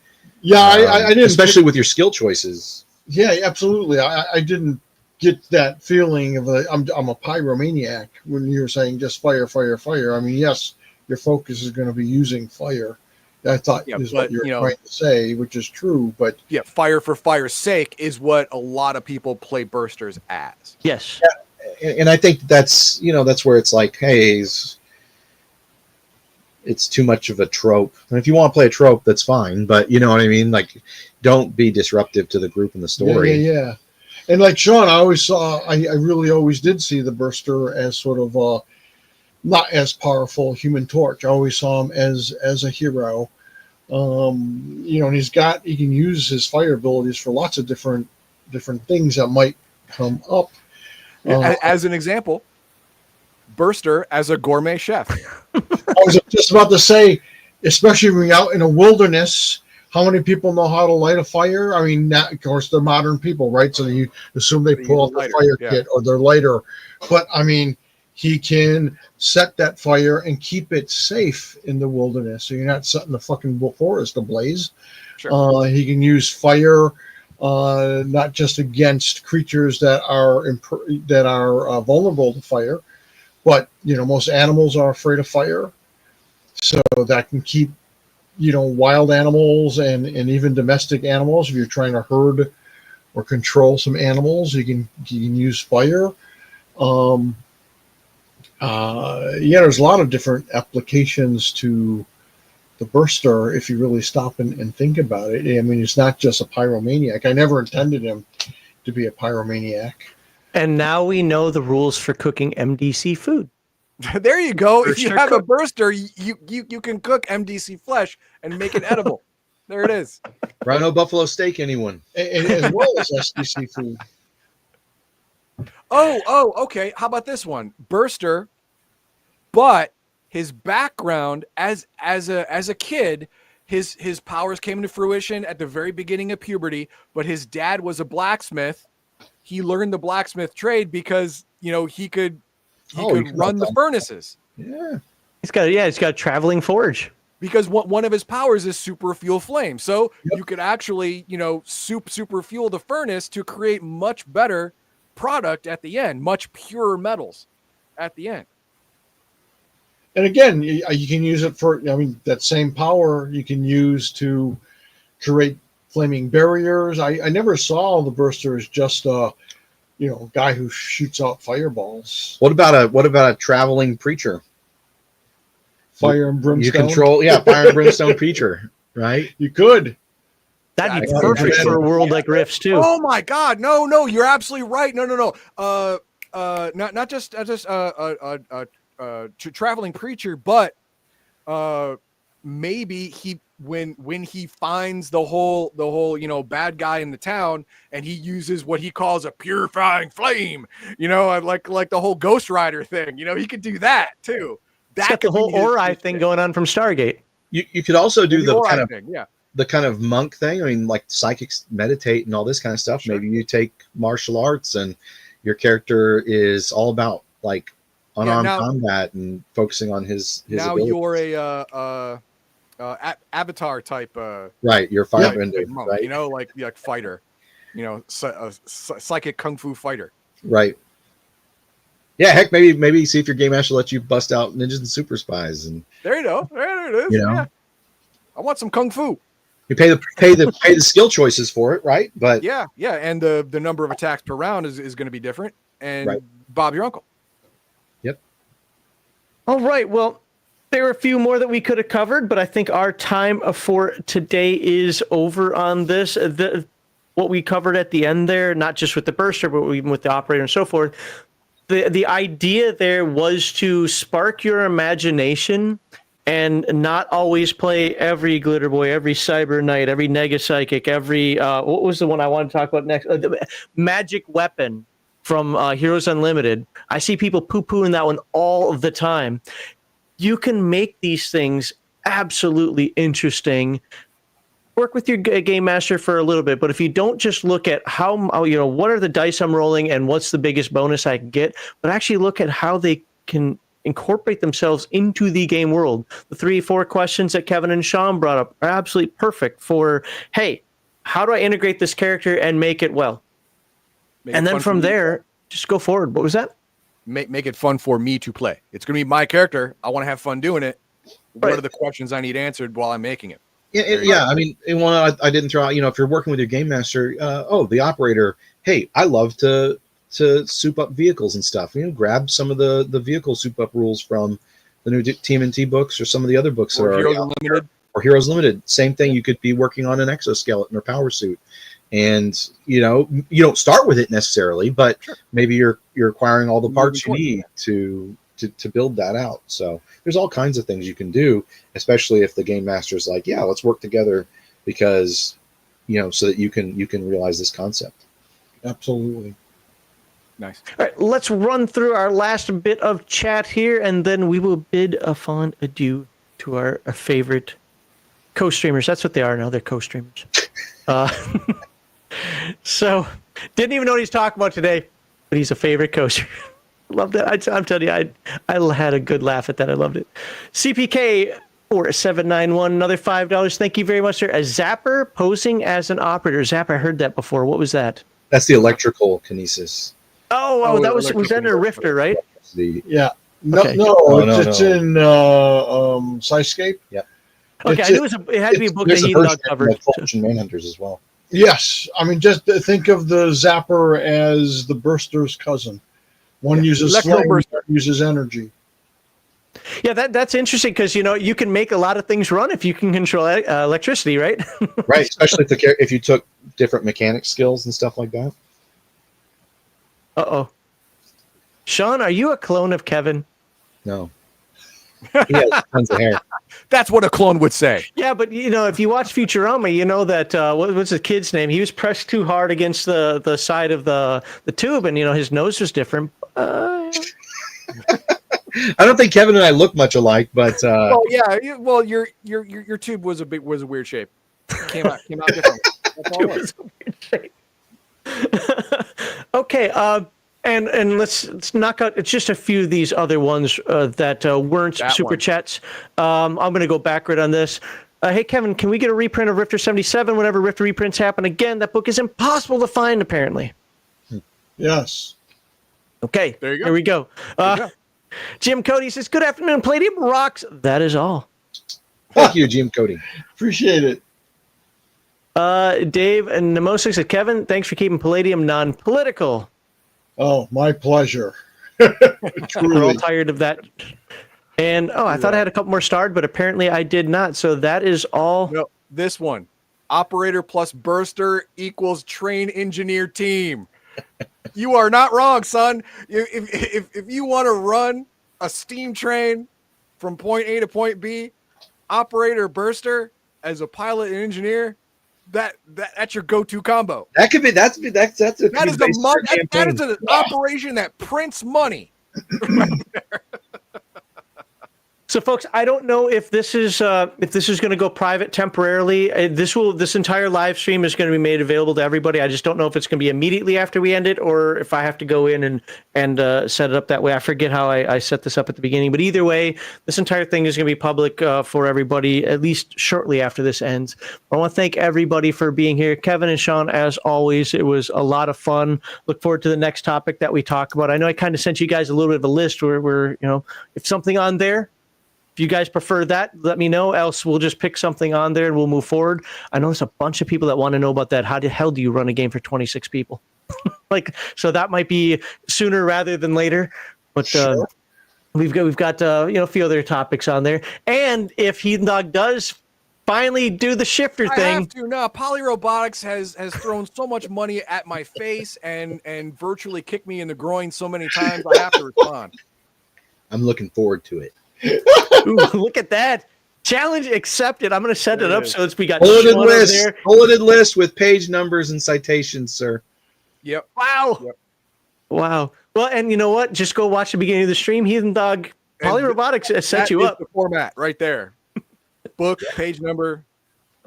Yeah, I didn't, especially with your skill choices. Yeah, absolutely. I didn't get that feeling of I'm a pyromaniac when you're saying just fire, fire, fire. I mean, yes, your focus is going to be using fire. I thought is what you're trying to say, which is true. But yeah, fire for fire's sake is what a lot of people play bursters as. Yes. Yeah, and I think that's where it's like, hey, it's too much of a trope. And if you want to play a trope, that's fine. But you know what I mean? Like, don't be disruptive to the group and the story. Yeah. And like Sean, I really always did see the burster as sort of not as powerful Human Torch. I always saw him as a hero. And he can use his fire abilities for lots of different things that might come up. As an example, burster as a gourmet chef. I was just about to say, especially when you're out in a wilderness, how many people know how to light a fire? I mean, of course, they're modern people, right? So you assume they pull out the fire kit or their lighter. But, I mean, he can set that fire and keep it safe in the wilderness. So you're not setting the fucking forest ablaze. Sure. He can use fire not just against creatures that are vulnerable to fire, but, most animals are afraid of fire. So that can keep wild animals and even domestic animals. If you're trying to herd or control some animals, you can use fire. There's a lot of different applications to the burster if you really stop and think about it. I mean, it's not just a pyromaniac. I never intended him to be a pyromaniac. And now we know the rules for cooking MDC food. There you go. Burster if you have cook. a burster, you can cook MDC flesh and make it edible. There it is. Rhino buffalo steak, anyone? As well as SDC food. Oh, okay. How about this one? Burster, but his background as a kid, his powers came into fruition at the very beginning of puberty, but his dad was a blacksmith. He learned the blacksmith trade because, he could run the furnaces. Yeah. He's got a traveling forge. Because one of his powers is super fuel flame. So you could actually, super fuel the furnace to create much better product at the end, much purer metals at the end. And again, you can use it for, that same power you can use to create flaming barriers. I never saw the burster as just a guy who shoots out fireballs. What about a traveling preacher? Fire and brimstone. You control, fire and brimstone preacher, right? You could. That'd be Yeah, perfect yeah. for a world like Rifts too. Oh my God. No, you're absolutely right. No. Not just traveling preacher, but maybe when he finds the whole bad guy in the town and he uses what he calls a purifying flame, like the whole Ghost Rider thing, he could do that too. It's got the whole Ori thing going on from Stargate. You could also do the kind of thing, yeah. the kind of monk thing. I mean, like psychics meditate and all this kind of stuff. Sure. Maybe you take martial arts and your character is all about like unarmed combat and focusing on his now abilities. You're avatar type right, you're a firebender, monk, right? you know, like fighter, you know, psychic kung fu fighter, right? Yeah, heck, maybe see if your game master lets you bust out ninjas and super spies, and there you go, there it is. You know? Yeah. I want some kung fu. you pay the skill choices for it, right? But Yeah, and the number of attacks per round is going to be different. And Right. Bob, your uncle. Yep. All right. Well, there were a few more that we could have covered, but I think our time for today is over on this. What we covered at the end there, not just with the burster, but even with the operator and so forth. The idea there was to spark your imagination and not always play every Glitter Boy, every Cyber Knight, every Nega Psychic, every what was the one I wanted to talk about next? The Magic Weapon from Heroes Unlimited. I see people poo-pooing that one all the time. You can make these things absolutely interesting. Work with your game master for a little bit, but if you don't just look at how, what are the dice I'm rolling and what's the biggest bonus I can get, but actually look at how they can incorporate themselves into the game world. The 3-4 questions that Kevin and Sean brought up are absolutely perfect for, hey, how do I integrate this character and make it well? And then from there, just go forward. What was that? Make it fun for me to play. It's going to be my character. I want to have fun doing it. What Right. are the questions I need answered while I'm making it? Yeah. I mean, one I didn't throw out. If you're working with your game master, the operator. Hey, I love to soup up vehicles and stuff. Grab some of the vehicle soup up rules from the new TMNT books or some of the other books that are Heroes Unlimited. Or Heroes Limited. Same thing. You could be working on an exoskeleton or power suit, and you don't start with it necessarily, but maybe you're acquiring all the parts you need to build that out. So there's all kinds of things you can do, especially if the game master's like, yeah, let's work together because so that you can realize this concept. Absolutely. Nice. All right, let's run through our last bit of chat here, and then we will bid a fond adieu to our favorite co-streamers. That's what they are now. They're co-streamers. So, didn't even know what he's talking about today, but he's a favorite co-streamer. Love that. I'm telling you, I had a good laugh at that. I loved it. CPK 4791, another $5. Thank you very much, sir. A Zapper posing as an operator. Zapper, I heard that before. What was that? That's the electrical kinesis. Oh, that was that a Rifter, right? Yeah. No, Okay. It's in Skyscape. Yeah. Okay, I knew it had to be a book that he not covered. Propulsion Manhunters as well. Yes. I mean, just think of the Zapper as the Burster's cousin. One uses flame, one uses energy. Yeah, that's interesting because you can make a lot of things run if you can control electricity, right? Right, especially if you took different mechanic skills and stuff like that. Uh-oh. Sean, are you a clone of Kevin? No. He has tons of hair. That's what a clone would say. Yeah, but if you watch Futurama, you know that what's the kid's name? He was pressed too hard against the side of the tube, and his nose was different. I don't think Kevin and I look much alike, but Well, yeah. Your tube was a weird shape. Came out different. That's all it was. Okay, and let's knock out. It's just a few of these other ones that weren't super chats. I'm going to go backward on this. Hey Kevin, can we get a reprint of Rifter 77 whenever Rifter reprints happen again? That book is impossible to find, apparently. Yes. Okay, there you go. Here we go. Jim Cody says, "Good afternoon, Palladium rocks." That is all. Thank you, Jim Cody. Appreciate it. Dave and Nemosic said, "Kevin, thanks for keeping Palladium non-political." Oh, my pleasure. We're all Truly. tired of that. And I thought I had a couple more starred, but apparently I did not. So that is all. No, this one. Operator plus burster equals train engineer team. You are not wrong, son. If you want to run a steam train from point A to point B, operator burster as a pilot and engineer, that's your go-to combo. That is an operation that prints money. So, folks, I don't know if this is going to go private temporarily. This entire live stream is going to be made available to everybody. I just don't know if it's going to be immediately after we end it, or if I have to go in and set it up that way. I forget how I set this up at the beginning, but either way, this entire thing is going to be public for everybody at least shortly after this ends. I want to thank everybody for being here. Kevin and Sean, as always, it was a lot of fun. Look forward to the next topic that we talk about. I know I kind of sent you guys a little bit of a list where if something on there. If you guys prefer that, let me know. Else we'll just pick something on there and we'll move forward. I know there's a bunch of people that want to know about that. How the hell do you run a game for 26 people? So that might be sooner rather than later. But Sure. we've got a few other topics on there. And if Heathen Dog does finally do the shifter I thing, have to now. Polyrobotics has thrown so much money at my face and virtually kicked me in the groin so many times. I have to respond. I'm looking forward to it. ooh, look at that. Challenge accepted. I'm going to set it up so we got Bulleted Sean over list. there. Bulleted list with page numbers and citations, sir. Yep. Wow. Yep. Wow. Well, and you know what? Just go watch the beginning of the stream. Heathen Dog, Polyrobotics has set That you is up. the format right there. Book, page number.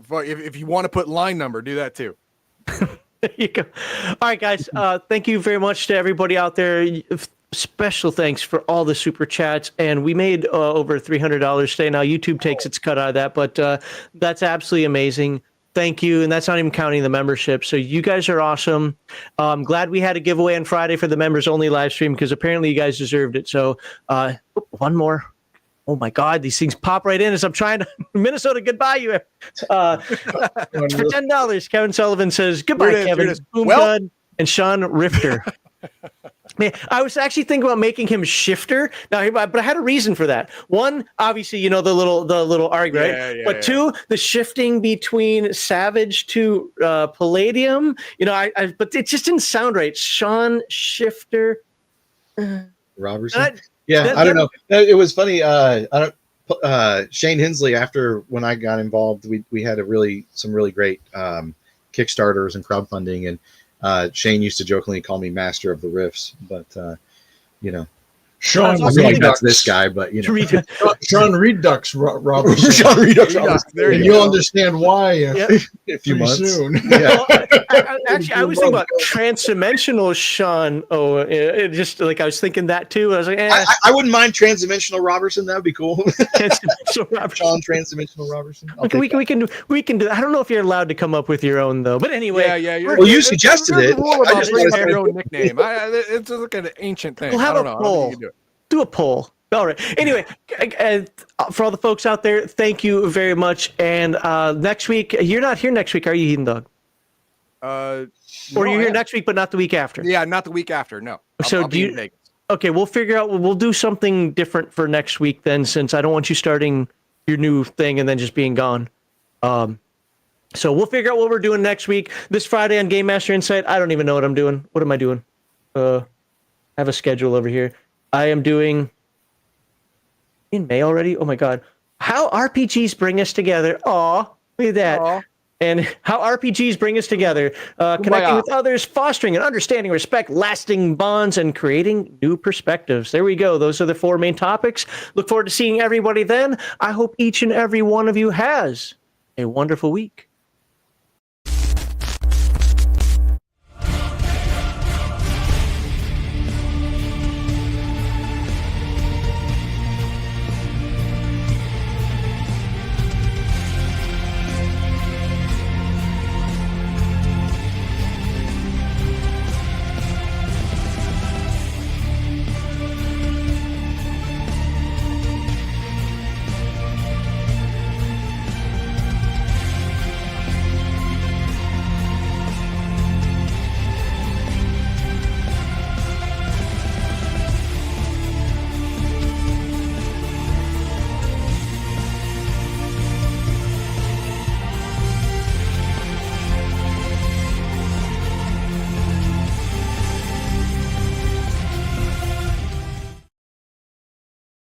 If you want to put line number, do that too. There you go. All right, guys. Thank you very much to everybody out there. Special thanks for all the super chats. And we made over $300 today. Now, YouTube takes its cut out of that, but that's absolutely amazing. Thank you. And that's not even counting the membership. So you guys are awesome. I'm glad we had a giveaway on Friday for the members only live stream because apparently you guys deserved it. So one more. Oh my God, these things pop right in as I'm trying to Minnesota. Goodbye, you. For $10, Kevin Sullivan says goodbye, Here it is, Kevin. here it is. Boom Well- Gun and Sean Rifter. Man, I was actually thinking about making him shifter now, but I had a reason for that. One, obviously, the little argument, right? Yeah, But two, the shifting between Savage to Palladium. But it just didn't sound right. Sean Shifter. Robertson. I don't know. It was funny. Shane Hensley, after when I got involved, we had some really great Kickstarters and crowdfunding, and Shane used to jokingly call me Master of the Riffs, but Sean I feel like that's this guy, but Sean Redux Robertson. Sean Redux. There And you you'll go. understand why Yep. A few pretty months. soon. Yeah. I was thinking about transdimensional Sean. Oh, it just like I was thinking that too. I was like, I wouldn't mind transdimensional Robertson. That would be cool. transdimensional Robert. Sean transdimensional Robertson. We can do. I don't know if you're allowed to come up with your own though. But anyway, Yeah. Well, you suggested there's it. a rule I about just bringing wanted up to- your own nickname. It's like an ancient thing. We'll have I don't a know. I don't think poll. you can do it. do a poll. All right. Anyway, for all the folks out there, thank you very much. And next week, you're not here next week, are you, Heathen Dog? Or are you here next week, but not the week after? Yeah, not the week after. No. So I'll do be you? in Vegas. Okay, we'll figure out. We'll do something different for next week then, since I don't want you starting your new thing and then just being gone. So we'll figure out what we're doing next week. This Friday on Game Master Insight, I don't even know what I'm doing. What am I doing? I have a schedule over here. I am doing in May already. Oh my God, how RPGs bring us together. Aw, look at that. Aw. And how RPGs bring us together, connecting with others, fostering and understanding respect, lasting bonds, and creating new perspectives. There we go. Those are the 4 main topics. Look forward to seeing everybody then. I hope each and every one of you has a wonderful week.